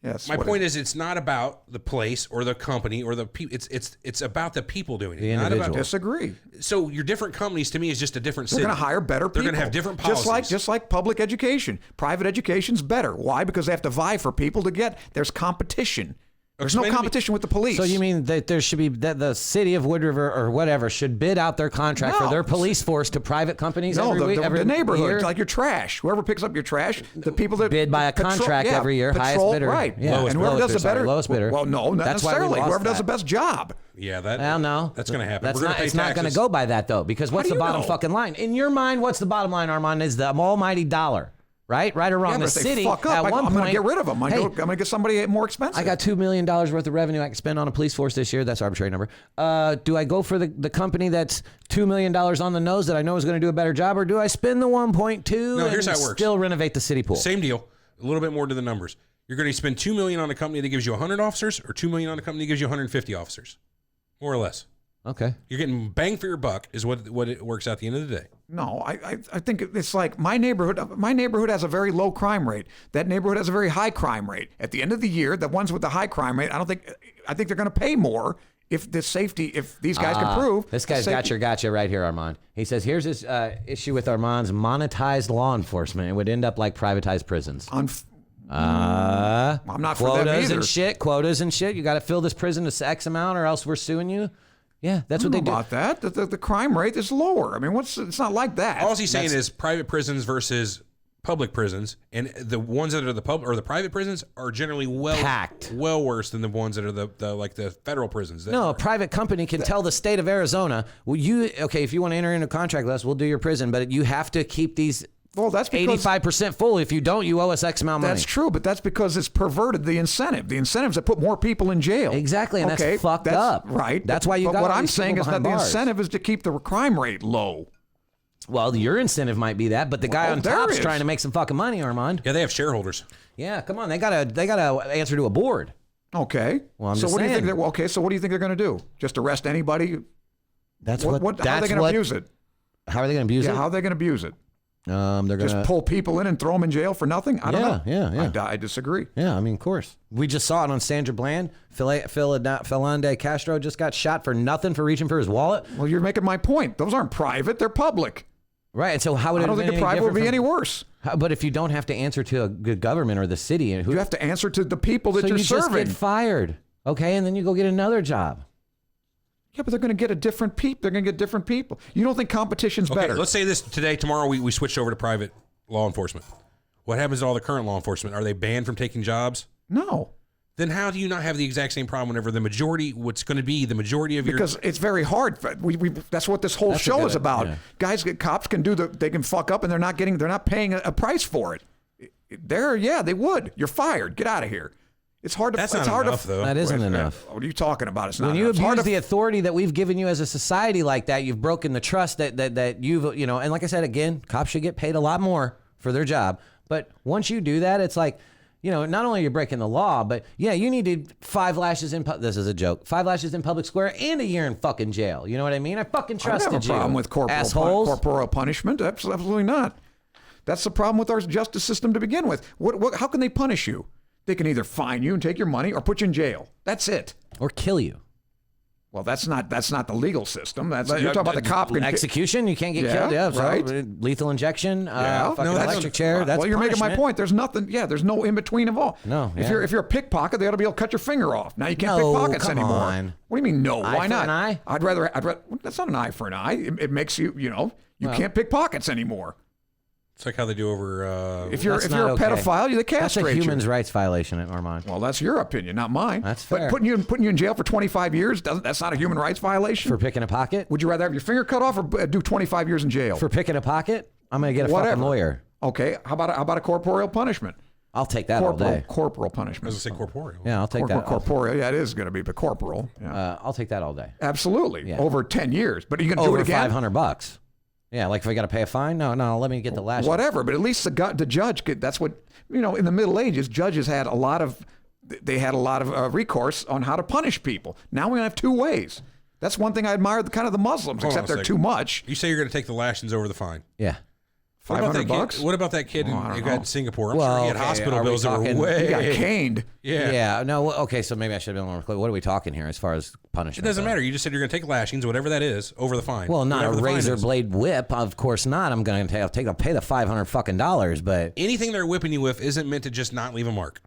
Yes. my point is it's not about the place or the company or the people. It's about the people doing it. The not individual. about, Disagree. so your different companies to me is just a different They're city. going to hire better people. They're going to have different policies. Just like public education. Private education's better. Why? Because they have to vie for people to get. There's competition. There's Explain no to me- competition with the police. So you mean that there should be that the city of Wood River or whatever should bid out their contract for No. their police force to private companies No, every the neighborhood, year? like your trash. Whoever picks up your trash, the people that Bid by a contract every year, highest bidder. right? Yeah. And whoever Lowest does the bidder, sorry, better, lowest bidder. Well, no, not That's why we necessarily. lost Whoever does that. the best job. Yeah, Well, no. that's going to happen. That's We're gonna not. pay It's not going to taxes. go by that though, because what's do the you bottom know? fucking line in your mind? What's the bottom line, Armand? Is the almighty dollar, right? Right or wrong? Yeah, the but if they city fuck at up, one I'm point. going to get rid of them. I'm Hey, going to get somebody more expensive. I got $2 million worth of revenue I can spend on a police force this year. That's an arbitrary number. Do I go for the company that's $2 million on the nose that I know is going to do a better job, or do I spend the 1.2 No, and here's how it works. still renovate the city pool? Same deal. A little bit more to the numbers. You're going to spend $2 million on a company that gives you 100 officers, or $2 million on a company that gives you 150 officers, more or less. Okay. You're getting bang for your buck, is what it works out at the end of the day. No, I think it's like my neighborhood. My neighborhood has a very low crime rate. That neighborhood has a very high crime rate. At the end of the year, the ones with the high crime rate, I think they're going to pay more if these guys can prove. This guy's got you right here, Armand. He says, here's this issue with Armand's monetized law enforcement. It would end up like privatized prisons. I'm not for them either. Quotas and shit. You got to fill this prison to X amount or else we're suing you. Yeah, that's what they do. About that, the crime rate is lower. I mean, it's not like that. All he's saying is private prisons versus public prisons, and the ones that are the public or the private prisons are generally Packed. well worse than the ones that are the federal prisons. No, a private company can tell the state of Arizona, well, if you want to enter into a contract with us, we'll do your prison, but you have to keep these Well, that's because 85% full. If you don't, you owe us X amount of money. that's true, but that's because it's perverted the incentive. The incentives that put more people in jail. Exactly, and that's fucked up. Right. That's why you But got what all I'm these saying people is that behind the bars. incentive is to keep the crime rate low. Well, your incentive might be that, but the guy Well, on there top's is. trying to make some fucking money, Armand. Yeah, they have shareholders. Yeah, come on, they gotta answer to a board. Okay. Well, I'm so just what do you think? saying. So what do you think they're going to do? Just arrest anybody? That's How are what. they going to abuse it? How are they going to abuse Yeah. it? How are they going to abuse it? They're going Just to pull people in and throw them in jail for nothing? I don't know. Yeah. I disagree. Yeah, I mean, of course. We just saw it on Sandra Bland. Philande Castro just got shot for nothing for reaching for his wallet. Well, you're making my point. Those aren't private. They're public. Right. And so how would I it don't have think been the any private would be different any from- worse. But if you don't have to answer to a good government or the city, and who You have to answer to the people that so you're you serving. just get fired, okay, and then you go get another job. Yeah, but they're going to get a different people. They're going to get different people. You don't think competition's Okay, better? let's say this today, tomorrow we switched over to private law enforcement. What happens to all the current law enforcement? Are they banned from taking jobs? No. Then how do you not have the exact same problem whenever the majority, what's going to be the majority of Because it's very hard. That's what this whole That's a show good- is about. yeah. Cops can they can fuck up and they're not paying a price for it. They would. You're fired. Get out of here. It's hard to. That's it's not hard enough, to, though. That isn't enough. What are you talking about? It's not When you enough. It's hard abuse to- the authority that we've given you as a society like that, you've broken the trust that you've, and like I said, again, cops should get paid a lot more for their job. But once you do that, it's like, not only you're breaking the law, but yeah, you needed 5 lashes in, this is a joke, 5 lashes in public square and a year in fucking jail. You know what I mean? I fucking I don't trusted have a problem you, with assholes. corporal punishment. Absolutely not. That's the problem with our justice system to begin with. How can they punish you? They can either fine you and take your money or put you in jail. That's it. Or kill you. Well, that's not the legal system. You're talking about the cop can Execution, you can't get Yeah, killed. Yeah, so, right. lethal injection, Yeah. fucking No, that's- electric chair. That's well, you're making my punishment. point. There's nothing. Yeah, there's no in between of all. No, If yeah. you're a pickpocket, they ought to be able to cut your finger off. Now you can't No, pickpockets come anymore. on. What do you mean no? Eye Why for not? an eye? I'd rather. That's not an eye for an eye. It makes you. You can't pick pockets anymore. It's like how they do over. If you're That's a not okay. pedophile, they That's a castrate you. human rights violation, Armand. Well, that's your opinion, not mine. That's But fair. putting you in jail for 25 years that's not a human rights violation. For picking a pocket? Would you rather have your finger cut off or do 25 years in jail? For picking a pocket? I'm going to get a Whatever. fucking lawyer. Okay, how about a corporeal punishment? I'll take that all day. Corporal I punishment. was going to say corporeal. Yeah, I'll take that. Corporeal, yeah, it is going to be, but corporal. Yeah. I'll take that all day. Absolutely. Yeah. Over 10 years. But are you going to do Over it again? $500. Yeah, like if I got to pay a fine? No, let me get the lash. Whatever, but at least the judge could, that's what, in the Middle Ages, judges had a lot of recourse on how to punish people. Now we have 2 ways. That's one thing I admire the Muslims, Hold on except a they're second. too much. You say you're going to take the lashings over the fine. Yeah. What about that $500? kid? What about that kid I don't who know. got in Singapore? I'm Well, sure he had okay, hospital are we bills that were talking- way. He got caned. Yeah. No, okay, so maybe I should have been more clear. What are we talking here as far as punishment? It doesn't though? matter. You just said you're going to take lashings, whatever that is, over the fine. Well, not Whatever a the fine razor is. blade whip. Of course not. I'm going to pay the $500 fucking dollars, but Anything they're whipping you with isn't meant to just not leave a mark.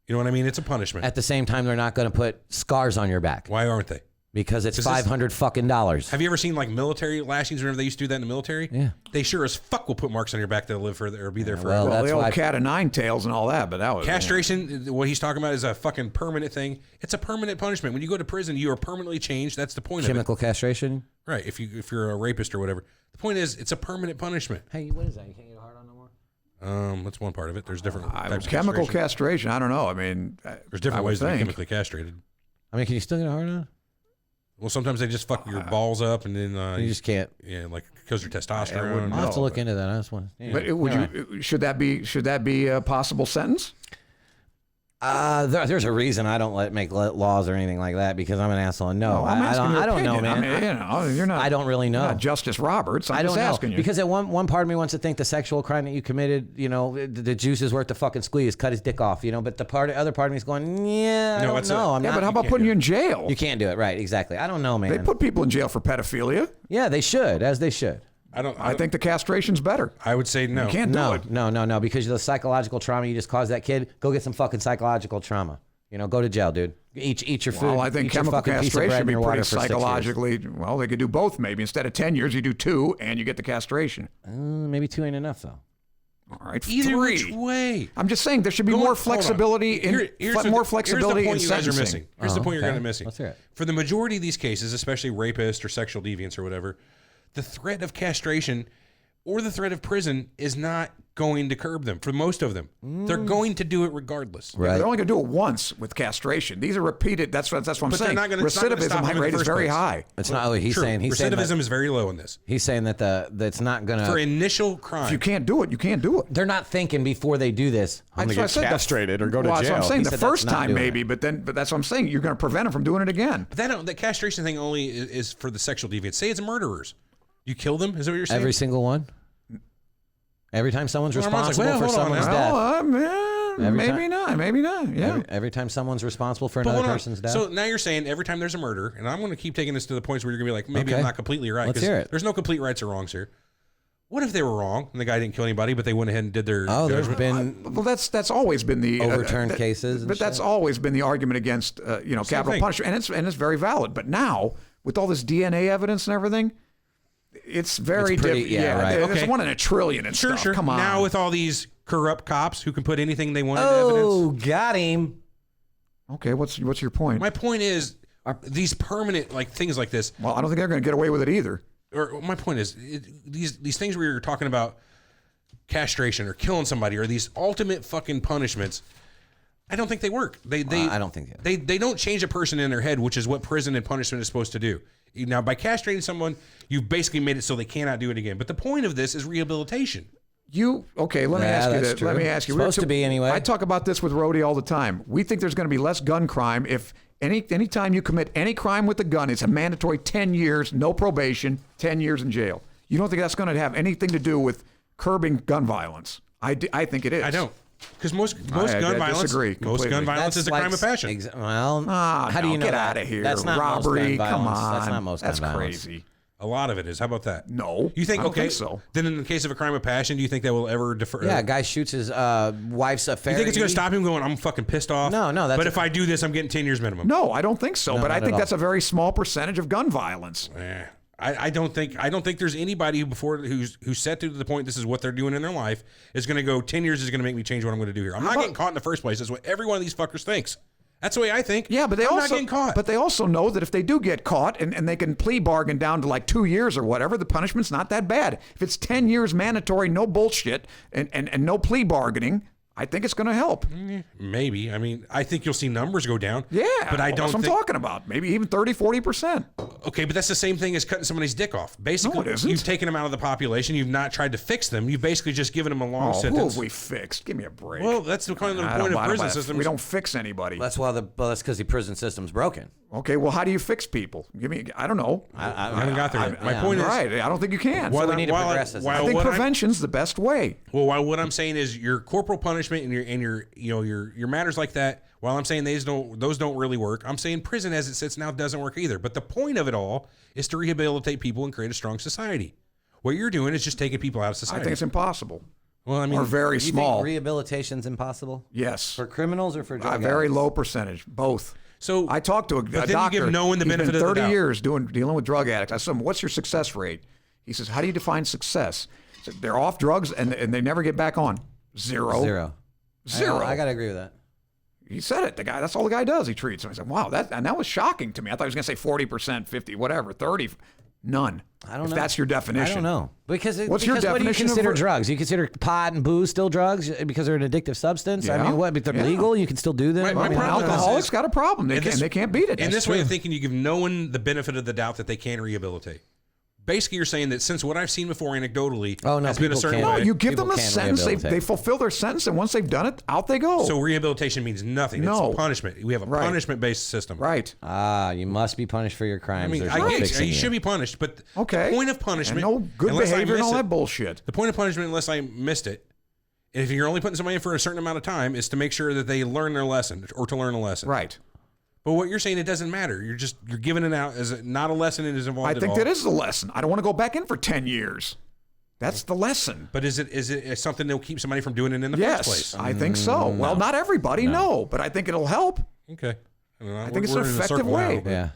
You know what I mean? It's a punishment. at the same time, they're not going to put scars on your back Why aren't they? because it's Is this- $500 fucking dollars. Have you ever seen like military lashings whenever they used to do that in the military? Yeah. They sure as fuck will put marks on your back that'll live for or be there forever. well, Well, that's the old why- cat of 9 tails and all that, but that was Castration, what he's talking about is a fucking permanent thing. It's a permanent punishment. When you go to prison, you are permanently changed. That's the point Chemical castration. of it. Right. If you're a rapist or whatever. The point is it's a permanent punishment. Hey, what is that? You can't get a hard on no more? That's one part of it. There's different types of chemical castration. castration. I don't know. I mean, There's different I would ways to be think. chemically castrated. I mean, can you still get a hard on? Well, sometimes they just fuck your balls up and then You just can't. yeah, like because your testosterone. wouldn't I'll have to No, look but- into that. I just want. But should that be a possible sentence? There's a reason I don't make laws or anything like that because I'm an asshole. And no, I'm asking your I don't know, opinion. man. I mean, you're not. I don't really know. Not Justice Roberts. I'm I just don't know asking you. because at one part of me wants to think the sexual crime that you committed, the juice is worth the fucking squeeze. Cut his dick off, but the other part of me is going, yeah, I No, don't it's know. I'm yeah, not. but how about putting you in jail? You can't do it, right? Exactly. I don't know, man. They put people in jail for pedophilia. Yeah, they should, as they should. I think the castration's better. I would say no. You can't do No, it. no, because of the psychological trauma you just caused that kid. Go get some fucking psychological trauma. Go to jail, dude. Eat your food. Well, I think eat your chemical fucking piece of bread castration and would be your water pretty for 6 years. psychologically. Well, they could do both maybe. Instead of 10 years, you do 2, and you get the castration. Maybe 2 ain't enough though. All right, Either 3. which way. I'm just saying there should be Go on, more hold on. flexibility more flexibility here's the point in you guys are sentencing. missing. Here's the point you're okay. kind of missing. Let's hear it. For the majority of these cases, especially rapists or sexual deviants or whatever, the threat of castration or the threat of prison is not going to curb them. For most of them, they're going to do it regardless. Right. They're only going to do it once with castration. These are repeated. That's what I'm But they're saying. not gonna- it's not gonna stop them in Recidivism the rate is first very place. high. It's not. He's True. saying Recidivism that, is very low in this. he's saying that's not gonna. For initial crime. If you can't do it, you can't do it. They're not thinking before they do this. I'm That's gonna what I get said. castrated or go to Well, that's jail. what I'm saying. He The said that's first not time doing maybe, but that's what I'm saying. You're going to prevent them from doing it again. But that castration thing only is for the sexual deviants. Say it's murderers. You kill them? Is that what you're saying? Every single one. Every time someone's Well, Armand's like, responsible well, for hold on someone's now. death. Well, maybe not. Maybe not. Yeah. Every time someone's responsible for But another hold on. person's death. So now you're saying every time there's a murder, and I'm going to keep taking this to the points where you're going to be like, maybe Okay. I'm not completely right. Let's 'cause hear it. There's no complete rights or wrongs here. What if they were wrong and the guy didn't kill anybody, but they went ahead and did their There's judgment? been Well, that's always been the overturned cases, and but that's shit. always been the argument against capital thing. punishment, and it's very valid. But now with all this DNA evidence and everything, it's very It's pretty- different. yeah, right. There's Okay. 1 in a trillion and Sure, stuff. sure. Come on. Now with all these corrupt cops who can put anything they want into evidence. Oh, got him. Okay, what's your point? My point is, these permanent things like this. Well, I don't think they're going to get away with it either. Or my point is, these things where you're talking about castration or killing somebody or these ultimate fucking punishments, I don't think they work. I don't think they don't change a person in their head, which is what prison and punishment is supposed to do. Now, by castrating someone, you've basically made it so they cannot do it again. But the point of this is rehabilitation. Let me ask you that's this. true. Let me ask you. Supposed to be anyway. I talk about this with Rhodey all the time. We think there's going to be less gun crime if any time you commit any crime with a gun, it's a mandatory 10 years, no probation, 10 years in jail. You don't think that's going to have anything to do with curbing gun violence? I think it is. I don't. Because most I gun violence, disagree most completely. gun violence is a crime of passion. How do you know get that? out of here? That's not Robbery. most gun Come violence. on. That's not most That's gun violence. crazy. A lot of it is. How about that? No. You think I don't okay? think so. Then in the case of a crime of passion, do you think that will ever defer? Yeah, a guy shoots his wife's affair. You think it's going to stop him going, I'm fucking pissed off? No, that's But a- if I do this, I'm getting 10 years minimum. No, I don't think so. No, but I not think at that's a very small percentage of gun violence. I don't think there's anybody who's set to the point this is what they're doing in their life is going to go 10 years is going to make me change what I'm going to do here. I'm not getting caught in the first place. That's what every one of these fuckers thinks. That's the way I think. Yeah, but I'm not getting caught. But they also know that if they do get caught and they can plea bargain down to like 2 years or whatever, the punishment's not that bad. If it's 10 years mandatory, no bullshit, and no plea bargaining, I think it's going to help. Maybe. I mean, I think you'll see numbers go down. Yeah, but I don't that's what I'm talking about. Maybe even 30-40%. Okay, but that's the same thing as cutting somebody's dick off. Basically, No, it isn't. you've taken them out of the population. You've not tried to fix them. You've basically just given them a long Who sentence. have we fixed? Give me a break. Well, that's the kind of the I point don't- of I prison don't- systems. We don't fix anybody. That's because the prison system's broken. Okay, well, how do you fix people? I don't know. I haven't got there yet. My yeah. point is, Right, I don't think you can. while we I- need to while I- progress this. while I think what I'm- prevention's the best way. Well, what I'm saying is your corporal punishment and your matters like that. While I'm saying those don't really work, I'm saying prison as it sits now doesn't work either. But the point of it all is to rehabilitate people and create a strong society. What you're doing is just taking people out of I society. think it's impossible. well, I mean, Or very You small. think rehabilitation's impossible Yes. for criminals or for drug A very addicts? low percentage, both. so I talked to a then doctor. you give no one the He's benefit been of the 30 doubt. years dealing with drug addicts. I said, what's your success rate? He says, how do you define success? I said, they're off drugs and they never get back on. Zero. Zero. I gotta agree with that. He said it. That's all the guy does. He treats him. I said, wow, that was shocking to me. I thought he was going to say 40%, 50, whatever, 30. None. I don't if know. that's your definition. I don't know because What's your what do you definition of consider ver- drugs? You consider pot and booze still drugs because they're an addictive substance? I Yeah. mean, what? If they're Yeah. legal, you can still do them. My Well, problem with this alcoholics is- got a problem. and this- They can't beat it. in That's this way true. of thinking, you give no one the benefit of the doubt that they can rehabilitate. Basically, you're saying that since what I've seen before anecdotally Oh, no, has been a people certain can't. No, way. you give People them a can sentence. They rehabilitate. fulfill their sentence, and once they've done it, out they go. So rehabilitation means nothing. No. It's punishment. We have a Right. punishment-based system. right. You must be punished for your crimes. I mean, There's I no get fixing you should be punished, but Okay. the point of And punishment, no good unless I behavior and miss all it- that bullshit. The point of punishment, unless I missed it, if you're only putting somebody in for a certain amount of time, is to make sure that they learn their lesson or to learn a lesson. Right. But what you're saying, it doesn't matter. You're giving it out as not a lesson. It is involved. I at think all. that is the lesson. I don't want to go back in for 10 years. That's the lesson. But is it something that'll keep somebody from doing it in the Yes, first place? I think so. Well, not everybody, no, but I think it'll help. Okay. I, don't know. I think it's an We're in a effective circle way. now, but- Yeah.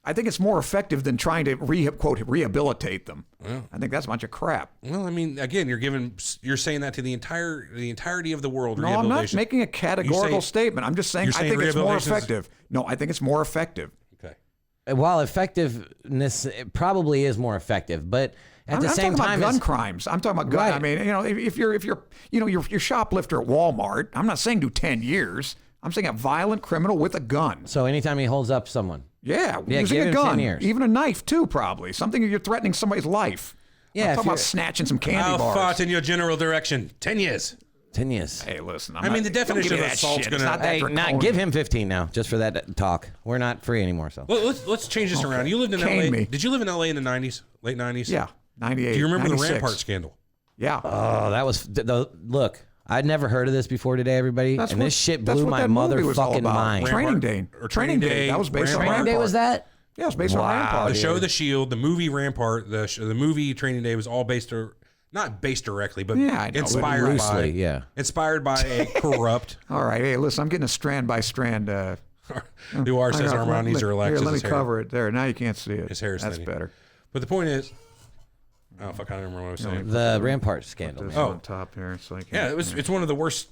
I think it's more effective than trying to rehabilitate them. I think that's a bunch of crap. Well, I mean, again, you're saying that to the entirety of the world. No, I'm not rehabilitation. making a categorical You say- statement. I'm just saying you're I saying think it's more rehabilitation's- effective. No, I think it's more effective. Okay. While effectiveness it probably is more effective, but at the I'm same talking time, about gun it's- crimes. I'm talking about gun. Right. I mean, if you're shoplifter at Walmart, I'm not saying do 10 years. I'm saying a violent criminal with a gun. so anytime he holds up someone, Yeah, Yeah, using give a him 10 gun, years. even a knife too, probably something you're threatening somebody's life. Yeah, I'm if talking about you're- snatching some candy I'll bars. fought in your general direction. 10 years. 10 years. Hey, listen. I mean, the don't definition give me of that assault's shit. It's gonna- not that Hey, draconian. give him 15 now, just for that talk. We're not free anymore, so. Well, let's change this around. You lived in Cane LA. me. Did you live in LA in the 90s, late 90s? Yeah, 98. Do you remember 96. the Rampart scandal? Yeah. Oh, that was look. I'd never heard of this before today, everybody, That's and what- this shit that's blew what my that movie was all motherfucking about. mind. Training Day. Or Training Day. That was based on Rampart. Training Day was that? Yeah, it was based on Wow. Rampart. The show The Shield, the movie Rampart, the movie Training Day was all based not based directly, but Yeah, I know, inspired loosely, by yeah. Inspired by a corrupt. All right, hey, listen, I'm getting a strand by strand. Duar says I got- Armand needs to relax. Here, his let me hair. cover it. There, now you can't see it. His hair is That's thinning. better. But the point is, oh fuck, I don't remember what I was saying. The Rampart scandal. This man. on top here, so I can, Yeah, it's one of the worst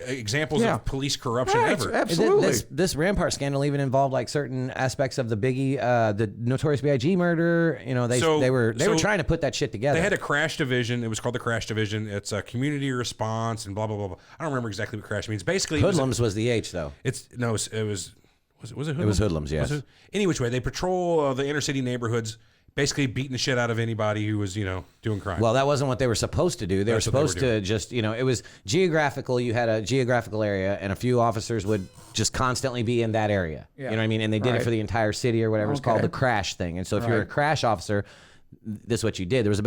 examples Yeah. of police corruption Yeah, ever. absolutely. This Rampart scandal even involved like certain aspects of the Biggie, the Notorious B.I.G. murder. You know, they were trying to put that shit together. They had a crash division. It was called the crash division. It's a community response and blah blah blah blah. I don't remember exactly what crash means. Basically, Hoodlums was the H though. it was hoodlums? It was hoodlums, yes. Was it? Any which way, they patrol the inner city neighborhoods, basically beating the shit out of anybody who was doing crime. Well, that wasn't what they were supposed to do. They were That's what they were supposed to just, it was geographical. You had a geographical area, and a few officers would just constantly be in that area. Yeah. You know what I mean? And they did it Right. for the entire city or whatever. It's called the crash thing. And so if you're a Right. crash officer, this is what you did. There was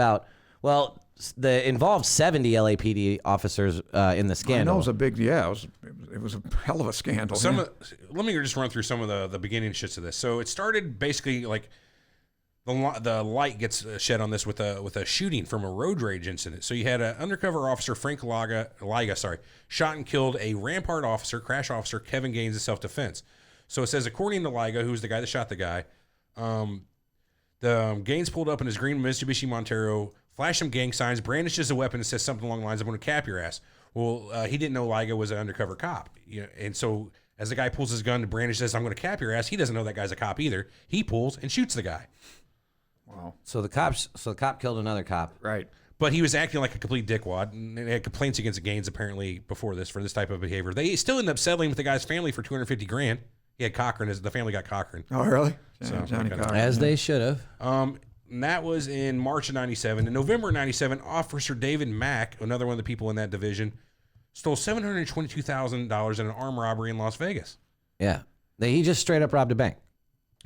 the involved 70 LAPD officers in the I know scandal. it was a big, it was a hell of a scandal. yeah. Let me just run through some of the beginning shits of this. So it started basically like the light gets shed on this with a shooting from a road rage incident. So you had an undercover officer, Frank Liga, shot and killed a Rampart officer, crash officer, Kevin Gaines, in self-defense. So it says, according to Liga, who's the guy that shot the guy, the Gaines pulled up in his green Mitsubishi Montero, flashed some gang signs, brandishes a weapon, and says something along the lines, "I'm going to cap your ass." Well, he didn't know Liga was an undercover cop, and so as the guy pulls his gun to brandish, says, "I'm going to cap your ass," he doesn't know that guy's a cop either. He pulls and shoots the guy. Wow. So the cop killed another cop. Right. But he was acting like a complete dickwad, and they had complaints against Gaines apparently before this for this type of behavior. They still ended up settling with the guy's family for $250,000. He had Cochran, the family got Cochran. Oh, really? So, Johnny okay. Cochran. As they should have. And that was in March of 97. In November of 97, Officer David Mack, another one of the people in that division, stole $722,000 in an armed robbery in Las Vegas. Yeah. He just straight up robbed a bank.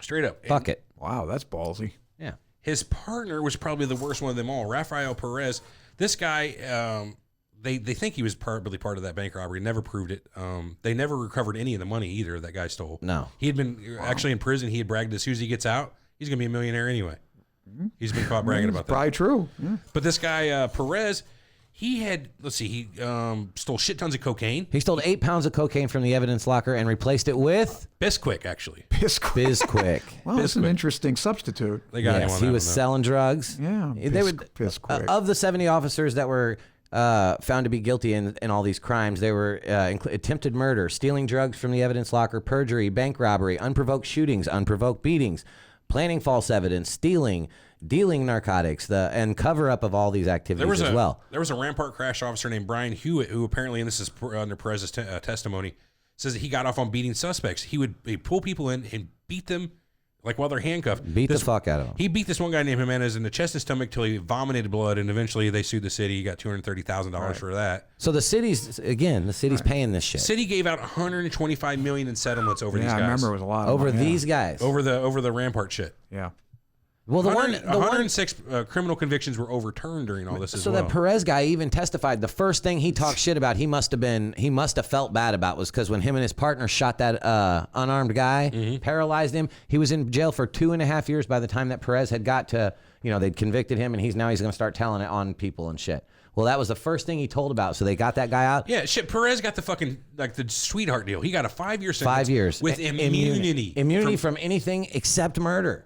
Straight up. Fuck it. Wow, that's ballsy. Yeah. His partner was probably the worst one of them all, Rafael Perez. This guy, they think he was partly part of that bank robbery. Never proved it. They never recovered any of the money either that guy stole. No. He had been actually in prison. He had bragged that as soon as he gets out, he's going to be a millionaire anyway. He's been caught bragging about that. Probably true. Yeah. But this guy, Perez, he stole shit tons of cocaine. He stole 8 pounds of cocaine from the evidence locker and replaced it with Bisquick, actually. Bizquick. Well, that's an interesting substitute. They got him Yes, on he that was one, though. selling drugs. Yeah, They were Bizquick. of the 70 officers that were found to be guilty in all these crimes. They were attempted murder, stealing drugs from the evidence locker, perjury, bank robbery, unprovoked shootings, unprovoked beatings, planning false evidence, stealing, dealing narcotics, and cover up of all these activities as well. There was a Rampart crash officer named Brian Hewitt who apparently, and this is under Perez's testimony, says that he got off on beating suspects. He'd pull people in and beat them like while they're handcuffed. Beat the fuck out of them. He beat this one guy named Jimenez in the chest and stomach till he vomited blood, and eventually they sued the city. He got $230,000 for that. So the city's paying this shit. City gave out $125 million in settlements over these guys. I remember it was a lot. Over of money, these guys. over the Rampart shit. Yeah. Well, the one 106 criminal convictions were overturned during all this as so well. that Perez guy even testified the first thing he talked shit about he must have felt bad about was because when him and his partner shot that unarmed guy, paralyzed him, he was in jail for 2.5 years by the time that Perez had got to, they'd convicted him and he's going to start telling it on people and shit. Well, that was the first thing he told about. So they got that guy out. Yeah, shit. Perez got the fucking the sweetheart deal. He got a 5-year sentence. 5 years with immunity. Immunity from anything except murder.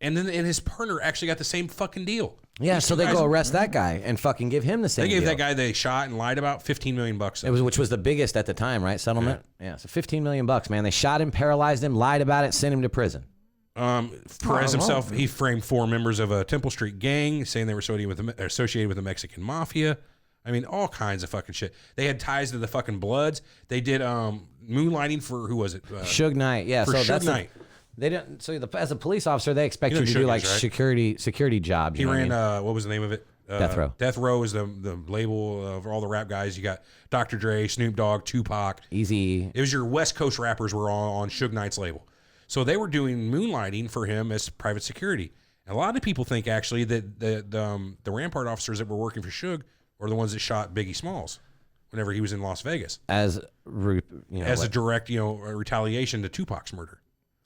And his partner actually got the same fucking deal. Yeah, These so two they guys- go arrest that guy and fucking give him the same They gave deal. that guy they shot and lied about $15 million. Which was the biggest at the time, right? Settlement. Yeah. So $15 million, man. They shot him, paralyzed him, lied about it, sent him to prison. Perez himself, he framed 4 members of a Temple Street gang, saying they were associated with the Mexican mafia. I mean, all kinds of fucking shit. They had ties to the fucking Bloods. They did moonlighting for, who was it? Suge Knight. Yeah. For so Suge that's Knight. They didn't. So as a police officer, they expect You know you to who do Suge like is, right? security jobs. He you know what I ran, mean? what was the name of it? Death Row. Death Row is the label of all the rap guys. You got Dr. Dre, Snoop Dogg, Tupac. Easy. It was your West Coast rappers were on Suge Knight's label. So they were doing moonlighting for him as private security. And a lot of people think actually that the Rampart officers that were working for Suge were the ones that shot Biggie Smalls whenever he was in Las Vegas As as a direct retaliation to Tupac's murder.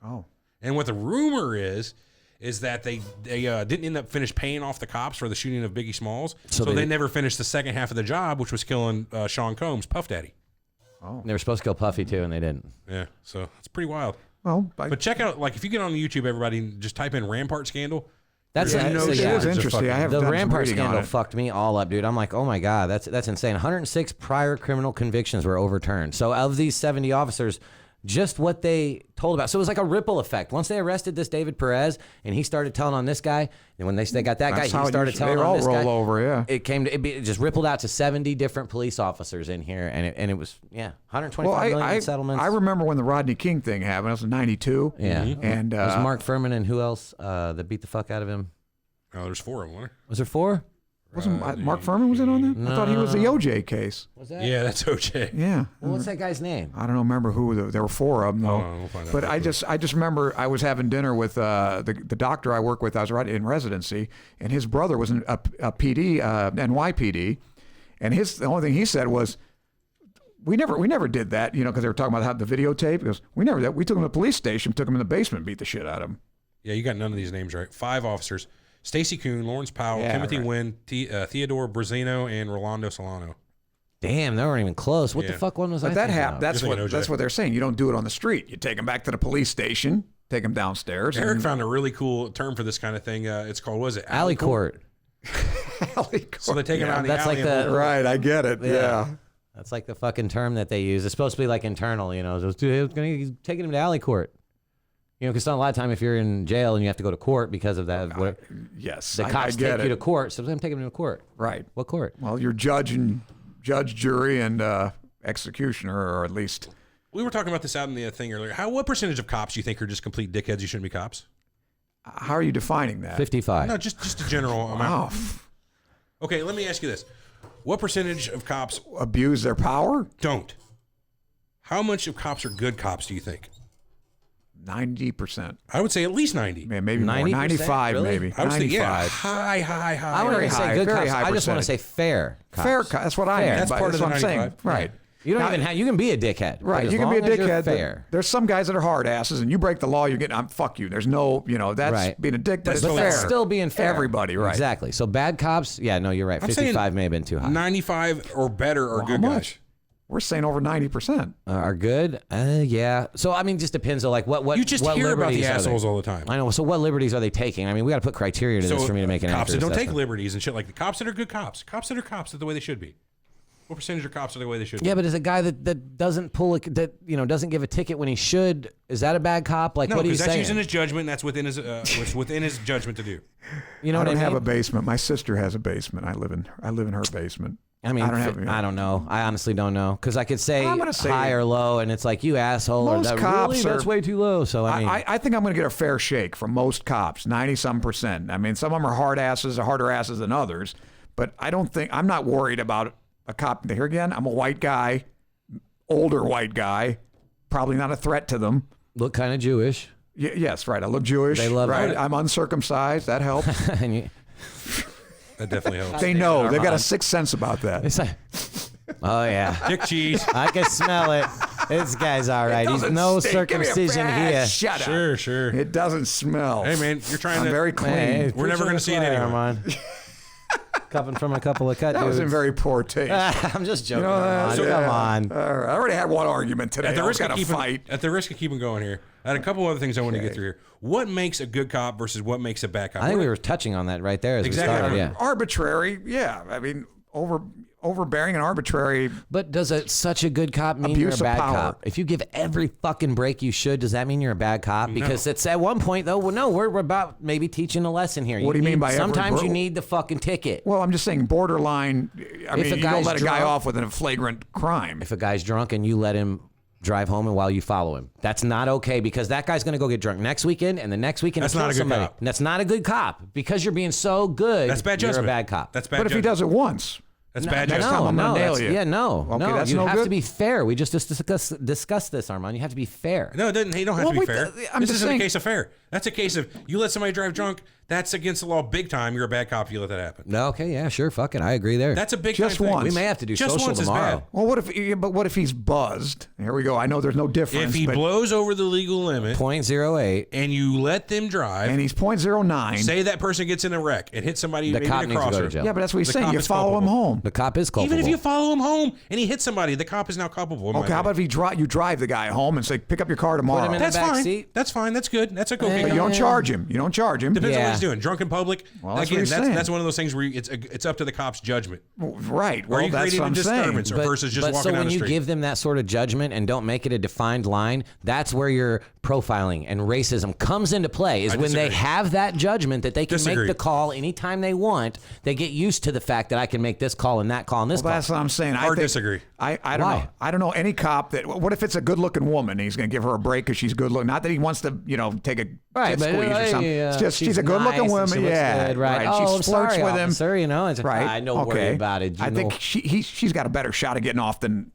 Oh. And what the rumor is is that they didn't end up finish paying off the cops for the shooting of Biggie Smalls, so they they never finished the second half of the job, which was killing Sean Combs, Puff Daddy. They were supposed to kill Puffy too, and they didn't. Yeah, so it's pretty wild. Well, But check out, like, if you get on YouTube, everybody, just type in Rampart scandal. That's it is interesting. I have the done some Rampart reading on scandal it. fucked me all up, dude. I'm like, oh my god, that's insane. 106 prior criminal convictions were overturned. So of these 70 officers, just what they told about. So it was like a ripple effect. Once they arrested this David Perez, and he started telling on this guy, and when they got that That's guy, how he it started usually- telling they on all this roll guy. over, yeah. It just rippled out to 70 different police officers in here, and it was 125 Well, million in settlements. I remember when the Rodney King thing happened. It was in '92. Yeah. And it was Mark Furman and who else that beat the fuck out of him? Oh, there's 4 of them, weren't Was there 4? wasn't Mark Furman was in on that? I thought he was the OJ case. Was there? that? Yeah, that's OJ. Yeah. Well, what's that guy's name? I don't remember who. There were 4 of them though. We'll find out But real I quick. just remember I was having dinner with the doctor I work with. I was right in residency, and his brother was in a PD, NYPD, and the only thing he said was, we never did that, because they were talking about how the videotape. He goes, we never did that. We took him to the police station, took him in the basement, beat the shit out of him. Yeah, you got none of these names right. 5 officers: Stacy Kuhn, Lawrence Powell, Yeah, Timothy right. Wynn, Theodore Brazino, and Rolando Solano. Damn, they weren't even close. What the Yeah. fuck one was But I that thinking happened. of? That's You're what thinking OJ. that's what they're saying. You don't do it on the street. You take them back to the police station, take them downstairs. Eric and found a really cool term for this kind of thing. It's called, what is it? Alley court. alley So they take him out in the that's alley. like and the- Right, I get it. Yeah. That's like the fucking term that they use. It's supposed to be like internal, He's taking him to alley court. Because a lot of time if you're in jail and you have to go to court because of that, Yes, the I cops get take you it. to court. So I'm taking him to court. Right. What court? Well, you're judge, jury, and executioner, or at least. we were talking about this out in the thing earlier. What percentage of cops do you think are just complete dickheads? You shouldn't be cops. How are you defining that? 55. No, just a general amount. Wow. Okay, let me ask you this: what percentage of cops Abuse their power? don't? How much of cops are good cops? Do you think? 90%. I would say at least 90. Man, maybe more. 90%? 95, Really? maybe. I would say 95. yeah, high. I wouldn't Very even high, say good very cops. high I just want to say percentage. fair cops. Fair. That's what I Fair. mean. That's by- part of what the I'm saying. 95. Right. You don't Now, even have. You can be a dickhead. but Right, as you can be a long as you're dickhead. But fair. there's some guys that are hard asses, and you break the law, you're getting. Fuck you. There's no, that's Right. being a dick. But That's it's But fair. that's still being fair. Everybody, right? Exactly. So bad cops. Yeah, no, you're right. I'm saying 55 may have been too high. 95 or better are Well, good how guys. much? We're saying over 90%. Are good? Yeah. So I mean, just depends on like what You just what hear about liberties the are they- assholes all the time. I know. So what liberties are they taking? I mean, we got to put criteria to this for me to make an cops accurate that don't take assessment. liberties and shit, like the cops that are good cops. Cops that are cops are the way they should be. What percentage of cops are the way they should be? Yeah, but as a guy that doesn't pull doesn't give a ticket when he should, is that a bad cop? Like No, what are you because that's saying? using his judgment. And that's within his what's within his judgment to do. You know I what don't I mean? have a basement. My sister has a basement. I live in her basement. I mean, I don't know. I honestly don't know because I could say I'm gonna say- high or low, and it's like you asshole. Or Most that, cops really, that's are- way too low. So I mean, I think I'm going to get a fair shake from most cops, 90-some%. I mean, some of them are harder asses than others, but I'm not worried about a cop. Here again, I'm a white guy, older white guy, probably not a threat to them. look kind of Jewish. Yes, right. I look Jewish. They love right. it. I'm uncircumcised. That helps. And you, That definitely helps. They know. They've got a sixth sense about that. it's like, oh yeah, Dick cheese. I can smell it. This guy's all right. He's Doesn't no stink. Give me a- circumcision here. Shut up. Sure. It doesn't smell. Hey man, you're trying I'm to. very clean. Hey, We're never preach gonna on see it the fire, anyway. man. Coming from a couple of cut that was in dudes. very poor taste. I'm just joking. that? Armand. Yeah. Come on. All right. I already had one argument today. At the I was risk of going to keeping fight. at the risk of keeping going here, I had a couple other things I want to get through here. What makes a good cop versus what makes a bad cop? I think we were touching on that right there as Exactly. we started. Yeah. Arbitrary, yeah. I mean, overbearing and arbitrary. But does such a good cop mean Abuse you're a of bad power. cop? If you give every fucking break you should, does that mean you're a bad cop? Because it's at one point though. Well, no, we're about maybe teaching a lesson here. What do you mean by every sometimes you bro- need the fucking ticket? Well, I'm just saying borderline. I mean, a you don't guy's let a guy drunk- off with a flagrant crime. If a guy's drunk and you let him drive home and while you follow him, that's not okay because that guy's going to go get drunk next weekend and the next weekend That's and not kill a good somebody. cop. And that's not a good cop because you're being so good. That's bad You're judgment. a bad cop. That's bad. But if he judgment. does it once, That's bad next judgment. time I'm gonna nail that's- you. Yeah, no, Okay, no. that's You no have good? to be fair. We just discussed this, Armand. You have to be fair. No, it doesn't. You don't have Well, to be wait, fair. I'm This just isn't saying- a case of fair. That's a case of you let somebody drive drunk. That's against the law big time. You're a bad cop if you let that happen. No, okay, yeah, sure, fuck it. I agree there. That's a big Just time thing. once. We may have to do Just social once is tomorrow. bad. Well, what if he's buzzed? Here we go. I know there's no difference. If he but, blows over the legal limit 0.08. and you let them drive, and he's 0.09. say that person gets in a wreck and hits somebody The maybe cop in a needs to go to crosser. jail. Yeah, but that's what he's The saying. cop You is follow him culpable. home. The cop is culpable. Even if you follow him home and he hits somebody, the cop is now culpable. in my Okay, how about opinion. if you drive the guy home and say, pick up your car tomorrow? him in That's the back fine. seat? That's fine. That's good. That's a okay. But you don't charge him. You don't charge him. Depends on Yeah. what he's doing. Drunk in public. Well, that's what Again, he's that's saying. one of those things where it's up to the cop's judgment. Right. Are Well, you that's creating what a I'm saying. disturbance versus just walking so down when the you street? give them that sort of judgment and don't make it a defined line, that's where your profiling and racism comes into play. Is I when they disagree. have that judgment that they can Disagree. make the call anytime they want. They get used to the fact that I can make this call and that call and this Well, call. that's what I'm saying. Or disagree. I don't Why? know. I don't know any cop that. What if it's a good-looking woman? He's going to give her a break because she's good-looking. Not that he wants to, take a Right, tit but squeeze or something. It's just she's a good-looking nice and woman. she looks Yeah, good, right. She Oh, I'm flirts sorry, with him. officer, it's Right. I no okay. worry about it. I think she's got a better shot of getting off than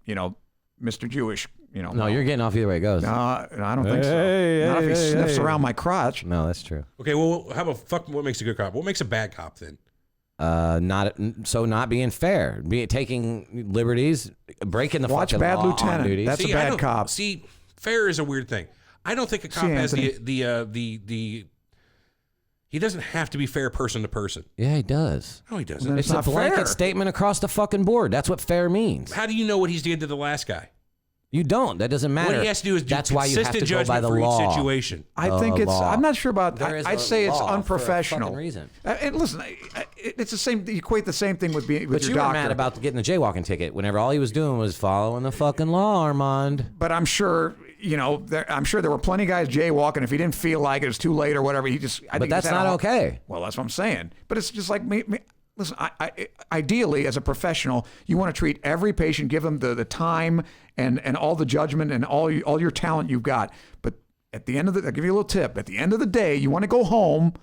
Mr. Jewish. No, you're getting off either way it goes. No, I don't think so. Hey, Not if he hey, sniffs hey. around my crotch. No, that's true. Okay, well, how about fuck? What makes a good cop? What makes a bad cop then? Not being fair, taking liberties, breaking the Watch fucking Bad law on Lieutenant. duty. That's a I bad don't- cop. See, fair is a weird thing. I don't think a cop See, has Anthony. the. He doesn't have to be fair person to person. Yeah, he does. No, he doesn't. Then It's a not blanket fair. statement across the fucking board. That's what fair means. How do you know what he's did to the last guy? You don't. That doesn't matter. What he has to do is do That's why you have consistent to go by judgment the for law. each situation. I think it's. law. I'm not sure about. There is I'd a say it's law for a unprofessional. fucking reason. And listen, it's the same. You equate the same thing with being with But your you doctor. were mad about getting the jaywalking ticket whenever all he was doing was following the fucking law, Armand. But I'm sure I'm sure there were plenty of guys jaywalking. If he didn't feel like it was too late or whatever, I think But that's he just had not a- okay. Well, that's what I'm saying. But it's just like me. Listen, ideally, as a professional, you want to treat every patient, give them the time and all the judgment and all your talent you've got. But at the end of I'll give you a little tip. At the end of the day, you want to go home.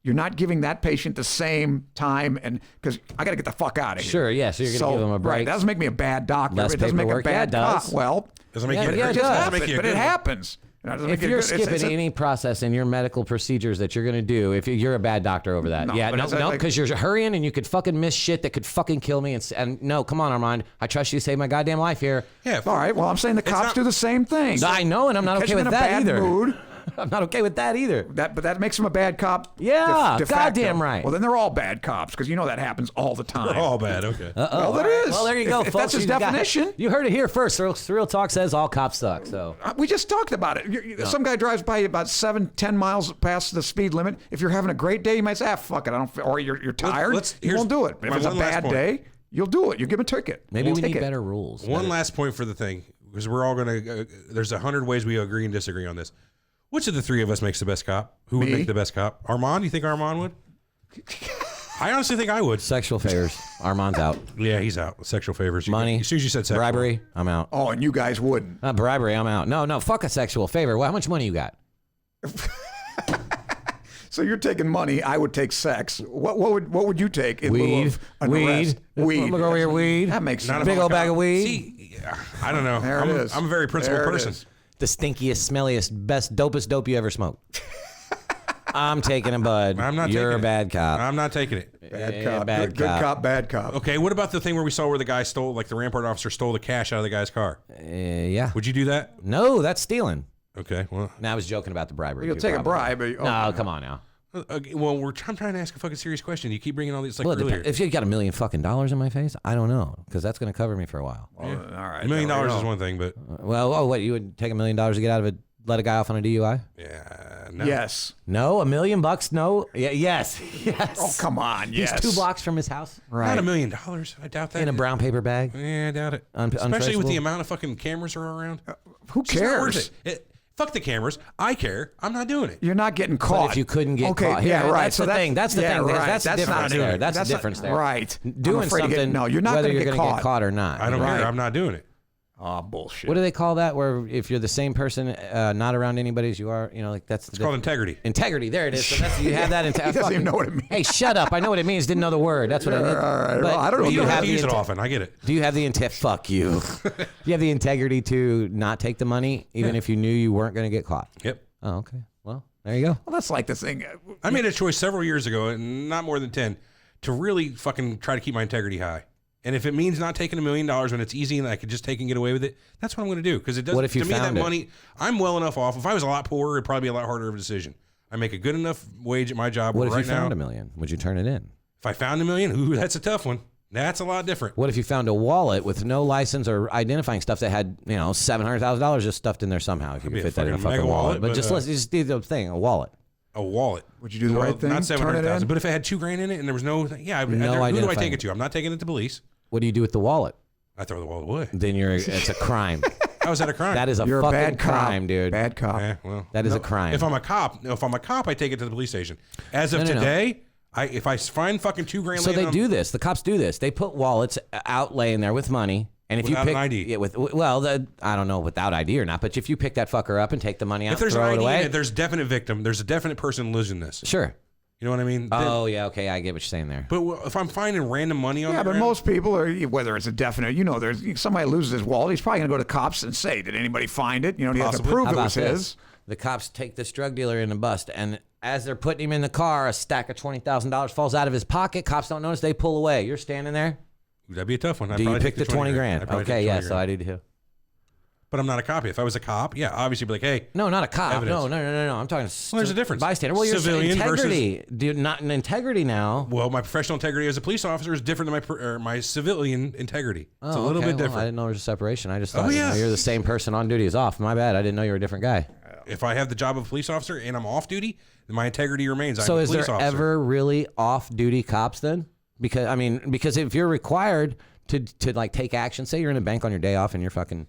You're not giving that patient the same time, and because I got to get the fuck out of here. Sure, yeah, so you're gonna give them a break. Right, that doesn't make me a bad doctor. Less it doesn't make a paperwork. Yeah, bad it does. cop. Well, Doesn't make Yeah, you. but yeah, it doesn't does. make you a but good it one. happens. It doesn't If make it you're good. It's skipping any process in your medical procedures that you're going to do, if you're a bad doctor over that, No, yeah, but no, it's like- because you're hurrying and you could fucking miss shit that could fucking kill me. And no, come on, Armand, I trust you to save my goddamn life here. Yeah. all right. Well, I'm saying the cops not- do the same thing. I know, and I'm not Catch okay him with in a that bad either. mood. I'm not okay with that either. But that makes him a bad cop. Yeah, de facto. goddamn right. Well, then they're all bad cops because that happens all the time. They're all bad. Okay. Well, that is. Well, there you go, If folks. that's his You got- definition. you heard it here first. Surreal Talk says all cops suck. So We just talked about it. Some guy drives by you about 7-10 miles past the speed limit. If you're having a great day, you might say, fuck it, I don't. Or you're tired. You won't do it. But if my it's a one last bad point. day, you'll do it. You give him a ticket. maybe we need Ticket. better rules. One last point for the thing, because we're all gonna. There's 100 ways we agree and disagree on this. Which of the three of us makes the best cop? Who would Me. make the best cop? Armand? You think Armand would? I honestly think I would. Sexual favors. Armand's out. Yeah, he's out. Sexual favors. Money. As soon as you said sexual. Bribery. I'm out. Oh, and you guys wouldn't. Bribery. I'm out. No, fuck a sexual favor. Well, how much money you got? So you're taking money. I would take sex. What would you take in lieu of an arrest? Weed. Look over your weed. That makes Not sense. if Big I'm a old bag cop. of weed. See, I don't know. There it is. I'm a very principled There it person. is. The stinkiest, smelliest, best, dopest dope you ever smoked. I'm taking a bud. I'm not You're taking a bad cop. I'm not taking it. Bad Yeah, cop. bad Good cop. cop. Bad cop. Okay, what about the thing where we saw where the guy stole, like the Rampart officer stole the cash out of the guy's car? Yeah. Would you do that? No, that's stealing. Okay, well, Now I was joking about the bribery. You'll too, take a probably. bribe. No, come on now. well, I'm trying to ask a fucking serious question. You keep bringing all these like Well, it earlier. depends. If you got $1 million fucking dollars in my face, I don't know, because that's going to cover me for a while. All right. $1 million there we is go. one thing, but What? You would take $1 million to get out of it? Let a guy off on a DUI? yeah, no. Yes. No, $1 million bucks. No. Yeah, yes. Yes. Oh, come on. He's Yes. 2 blocks from his house. Right. Not $1 million. I doubt that. In a brown paper bag. Yeah, I doubt it. Especially Untraceable? with the amount of fucking cameras are around. Who It's just not worth cares? it. Fuck the cameras. I care. I'm not doing it. You're not getting caught. But if you couldn't get okay, caught, yeah, here, right. That's so the thing. That's the yeah, thing. Right. That's the not difference doing there. it. That's the not- difference there. Right. Doing I'm afraid to something. no, you're not whether going to you're get gonna caught. get caught or not. I don't Right. care. I'm not doing it. Oh, bullshit. What do they call that? Where if you're the same person, not around anybody as you are, like that's the It's called integrity. integrity. There it is. So that's, you have that. He doesn't even know what it means. Hey, shut up! I know what it means. Didn't know the word. That's what I mean. all right. But Well, I don't know do if You don't have to the use it inte- often. I get it. Do you have the intent? Fuck you. Do you have the integrity to not take the money, even if you knew you weren't going to get caught? Yep. Oh, okay. Well, There you go. Well, that's like the thing. I made a choice several years ago, and not more than 10, to really fucking try to keep my integrity high. And if it means not taking $1 million when it's easy and I could just take and get away with it, that's what I'm going to do. Because it doesn't. What if you to me, that found it? money, I'm well enough off. If I was a lot poorer, it'd probably be a lot harder of a decision. I make a good enough wage at my job. What if right you found now, $1 million? Would you turn it in? If I found $1 million, ooh, that's a tough one. That's a lot different. What if you found a wallet with no license or identifying stuff that had, $700,000 just stuffed in there somehow? If you That'd could be a fit that in a fucking fucking mega wallet. wallet, But but, just do the thing, a wallet. A wallet. Would you do the right thing? Not Turn it 700,000. in? But if it had $2,000 in it and there was no, who do I identifying. take it to? I'm not taking it to police. What do you do with the wallet? I throw the wallet away. Then it's a crime. How is that a crime? That is a You're a fucking bad cop. crime, dude. Bad cop. Yeah, well, That is a crime. If I'm a cop, I take it to the police station. As of No. today, if I find fucking $2,000, So they laying do this. The cops do this. They put wallets out laying there with money. And if Without you pick an ID. Yeah, I don't know without ID or not, but if you pick that fucker up and take the money out, if there's throw an it ID away. in it, there's a definite victim. There's a definite person losing this. Sure. You know what I mean? Oh yeah, okay, I get what you're saying there. But if I'm finding random money on Yeah, the but ground, most people are, whether it's a definite, there's somebody loses his wallet, he's probably going to go to cops and say, did anybody find it? You have to Possibly. prove How it about was this? his. The cops take this drug dealer in a bust, and as they're putting him in the car, a stack of $20,000 falls out of his pocket. Cops don't notice. They pull away. You're standing there. that'd be a tough one. I'd Do you probably pick take the 20 grand? I'd probably Okay, take yeah, 20 so I grand. do too. But I'm not a cop. If I was a cop, yeah, obviously be like, hey, No, not a cop. Evidence. No. I'm talking. Well, there's a difference. Bystander. Well, you're Civilian integrity. Dude, not an integrity now. well, my professional integrity as a police officer is different than my civilian integrity. It's a little okay. bit different. Well, I didn't know there was a separation. I just thought yeah. you're the same person on duty as off. My bad. I didn't know you were a different guy. If I have the job of a police officer and I'm off duty, then my integrity remains. So I'm a is police there officer. ever really off-duty cops then? Because if you're required to like take action, say you're in a bank on your day off and you're fucking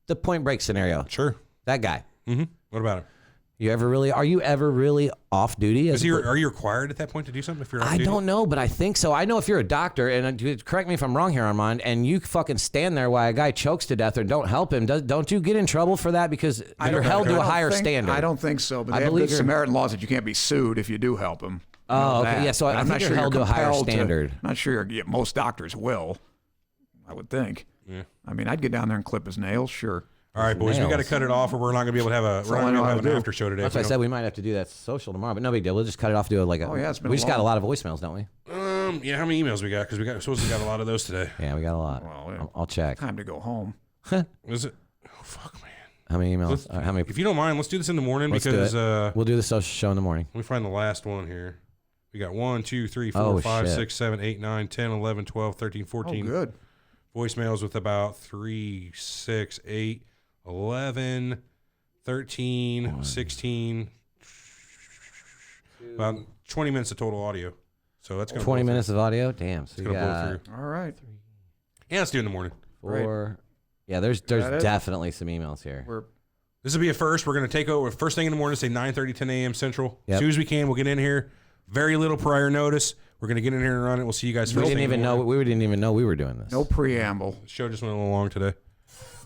the Point Break scenario. Sure. That guy. Mm-hmm. What about him? Are you ever really off duty? Are you required at that point to do something if you're off I duty? don't know, but I think so. I know if you're a doctor, and correct me if I'm wrong here, Armand, and you fucking stand there while a guy chokes to death or don't help him, don't you get in trouble for that because you're held to a higher standard? I don't think so, but I they have believe good Samaritan laws that you can't be sued if you do help him. Oh, okay. Yeah, so I I'm think not you're sure held to a higher compelled standard. I'm not sure most doctors will. I would think. Yeah. I mean, I'd get down there and clip his nails, sure. All right, boys, we got to Nails. cut it off, or we're not going to be able to have all I know how to an do. after show today. That's why I said we might have to do that social tomorrow, but no big deal. We'll just cut it off. Do it like a. Oh, yeah, it's been we just got a long. lot of voicemails, don't we? Yeah, how many emails we got? Because we supposedly got a lot of those today. Yeah, we got a lot. Well, yeah. I'll check. Time to go home. Is it? Oh fuck, man. How many emails? How many? If you don't mind, let's do this in the morning Let's do because it. We'll do the social show in the morning. let me find the last one here. We got 1, 2, 3, 4, Oh, 5, shit. 6, 7, 8, 9, 10, 11, 12, 13, Oh, 14 good. voicemails with about 3, 6, 8, 11, 13, 16, about 20 minutes of total audio. So that's going to 20 minutes of audio. Damn. So It's we going to blow got through. All right. Yeah, let's do it in the morning. 4. Yeah, there's That it? definitely some emails here. We're This will be a first. We're going to take over first thing in the morning, say 9:30, 10 a.m. Central. Yep. As soon as we can, we'll get in here. Very little prior notice. We're going to get in here and run it. We'll see you guys first We thing didn't in the even know. morning. We didn't even know we were doing this. no preamble. The show just went a little long today.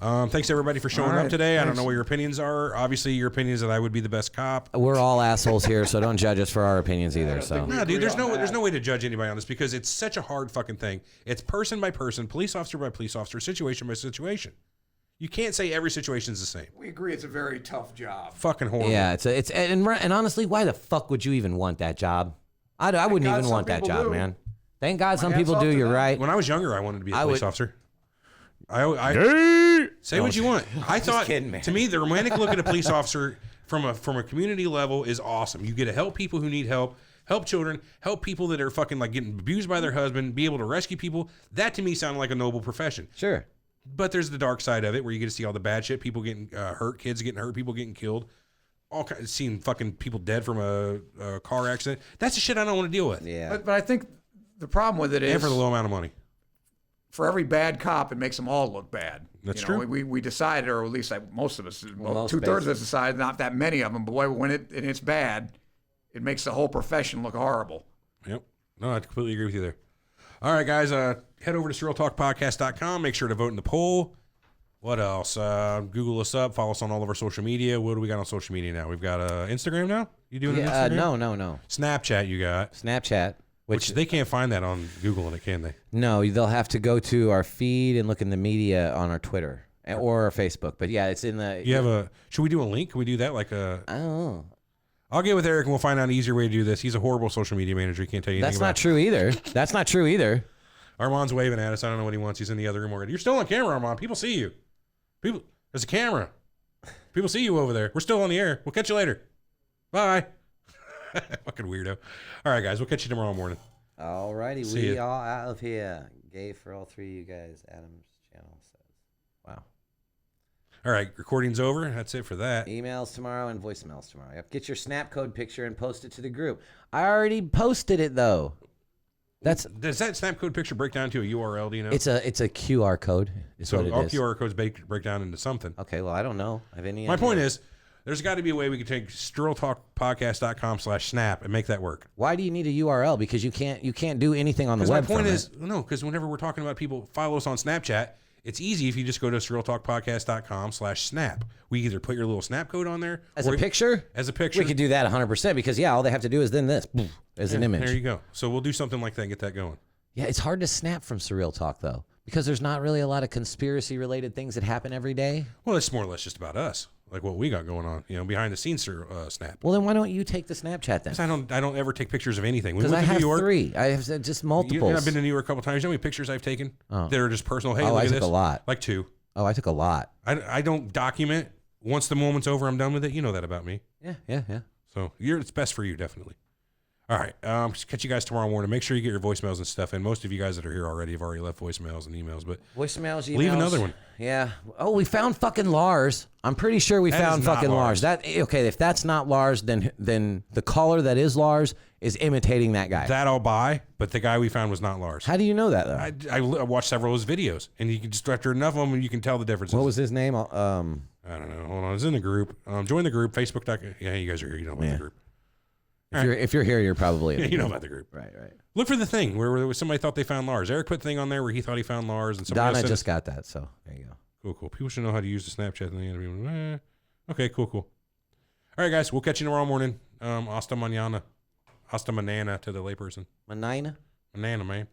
Thanks everybody for showing All up right, today. I don't thanks. know what your opinions are. Obviously, your opinion is that I would be the best cop. We're all assholes here, so don't judge us for our opinions either. So No, dude, there's no way to judge anybody on this because it's such a hard fucking thing. It's person by person, police officer by police officer, situation by situation. You can't say every situation is the same. We agree it's a very tough job. Fucking horrible. yeah, and honestly, why the fuck would you even want that job? I wouldn't God even some want that people job, do. man. Thank God some hats people off do. to You're them. right. When I was younger, I wanted to be a I police would- officer. I say what you want. I thought kidding, man. to me the romantic look at a police officer from a community level is awesome. You get to help people who need help children, help people that are fucking like getting abused by their husband, be able to rescue people. That to me sounded like a noble profession. Sure. But there's the dark side of it where you get to see all the bad shit, people getting hurt, kids getting hurt, people getting killed, all kinds, seeing fucking people dead from a car accident. That's the shit I don't want to deal with. Yeah. But I think the problem with it is And for the low amount of money. for every bad cop, it makes them all look bad. That's You know, true. We decided, or at least most of us, most 2/3 of us decided, not that many of them, but boy, when it's bad, it makes the whole profession look horrible. Yep. No, I completely agree with you there. All right, guys, head over to surrealtalkpodcast.com. Make sure to vote in the poll. What else? Google us up. Follow us on all of our social media. What do we got on social media now? We've got Instagram now? You doing an Instagram? No. Snapchat you got. Snapchat. Which they can't find that on Google, and it can they? No, they'll have to go to our feed and look in the media on our Twitter or our Facebook. But yeah, it's in the. You have a? Should we do a link? Can we do that? Like a? I don't know. I'll get with Eric and we'll find out an easier way to do this. He's a horrible social media manager. He can't tell you anything That's about not true either. That's not true either. Armand's waving at us. I don't know what he wants. He's in the other room already. You're still on camera, Armand. People see you. There's a camera. People see you over there. We're still on the air. We'll catch you later. Bye. Fucking weirdo. All right, guys. We'll catch you tomorrow morning. All righty. See We ya. are out of here. Gay for all three of you guys. Adam's channel says. Wow. All right. Recording's over. That's it for that. Emails tomorrow and voicemails tomorrow. Yep. Get your snap code picture and post it to the group. I already posted it though. Does that snap code picture break down to a URL? Do you know? It's a QR code. Is So what it all is. QR codes break down into something. Okay. Well, I don't know. I have any. My idea. point is, there's got to be a way we can take surrealtalkpodcast.com/snap and make that work. Why do you need a URL? Because you can't do anything on the web. My point from is, no, because whenever we're talking about people follow us on Snapchat, it's easy if you just go to surrealtalkpodcast.com/snap. We either put your little snap code on there as a picture. As a picture. We could do that 100% because all they have to do is then this as an image. There you go. So we'll do something like that and get that going. Yeah, it's hard to snap from Surreal Talk though because there's not really a lot of conspiracy related things that happen every day. Well, it's more or less just about us, like what we got going on, behind the scenes snap. Well, then why don't you take the Snapchat then? Because I don't ever take pictures of anything. Because I have 3. I have just multiples. I've been to New York a couple times. You know how many pictures I've taken? That are just personal. Hey, look I at took this. a lot. Like 2. Oh, I took a lot. I don't document. Once the moment's over, I'm done with it. You know that about me. Yeah. So it's best for you, definitely. All right. Catch you guys tomorrow morning. Make sure you get your voicemails and stuff. And most of you guys that are here already have already left voicemails and emails. But Voicemails, emails. leave another one. Yeah. Oh, we found fucking Lars. I'm pretty sure we That found is not fucking Lars. Lars. Okay, if that's not Lars, then the caller that is Lars is imitating that guy. That I'll buy. But the guy we found was not Lars. How do you know that though? I watched several of his videos, and you can just after enough of them, you can tell the differences. What was his name? I don't know. Hold on. It's in the group. Join the group. Facebook.com. Yeah, you guys are here. You know about the group. If you're here, you're probably in the You know group. about the group. Right. Look for the thing where somebody thought they found Lars. Eric put the thing on there where he thought he found Lars, and somebody Donna else just got that, so there you go. Cool. People should know how to use the Snapchat thing. Okay, cool. All right, guys. We'll catch you tomorrow morning. Hasta mañana. Hasta manana to the layperson. Manina? Manana, man.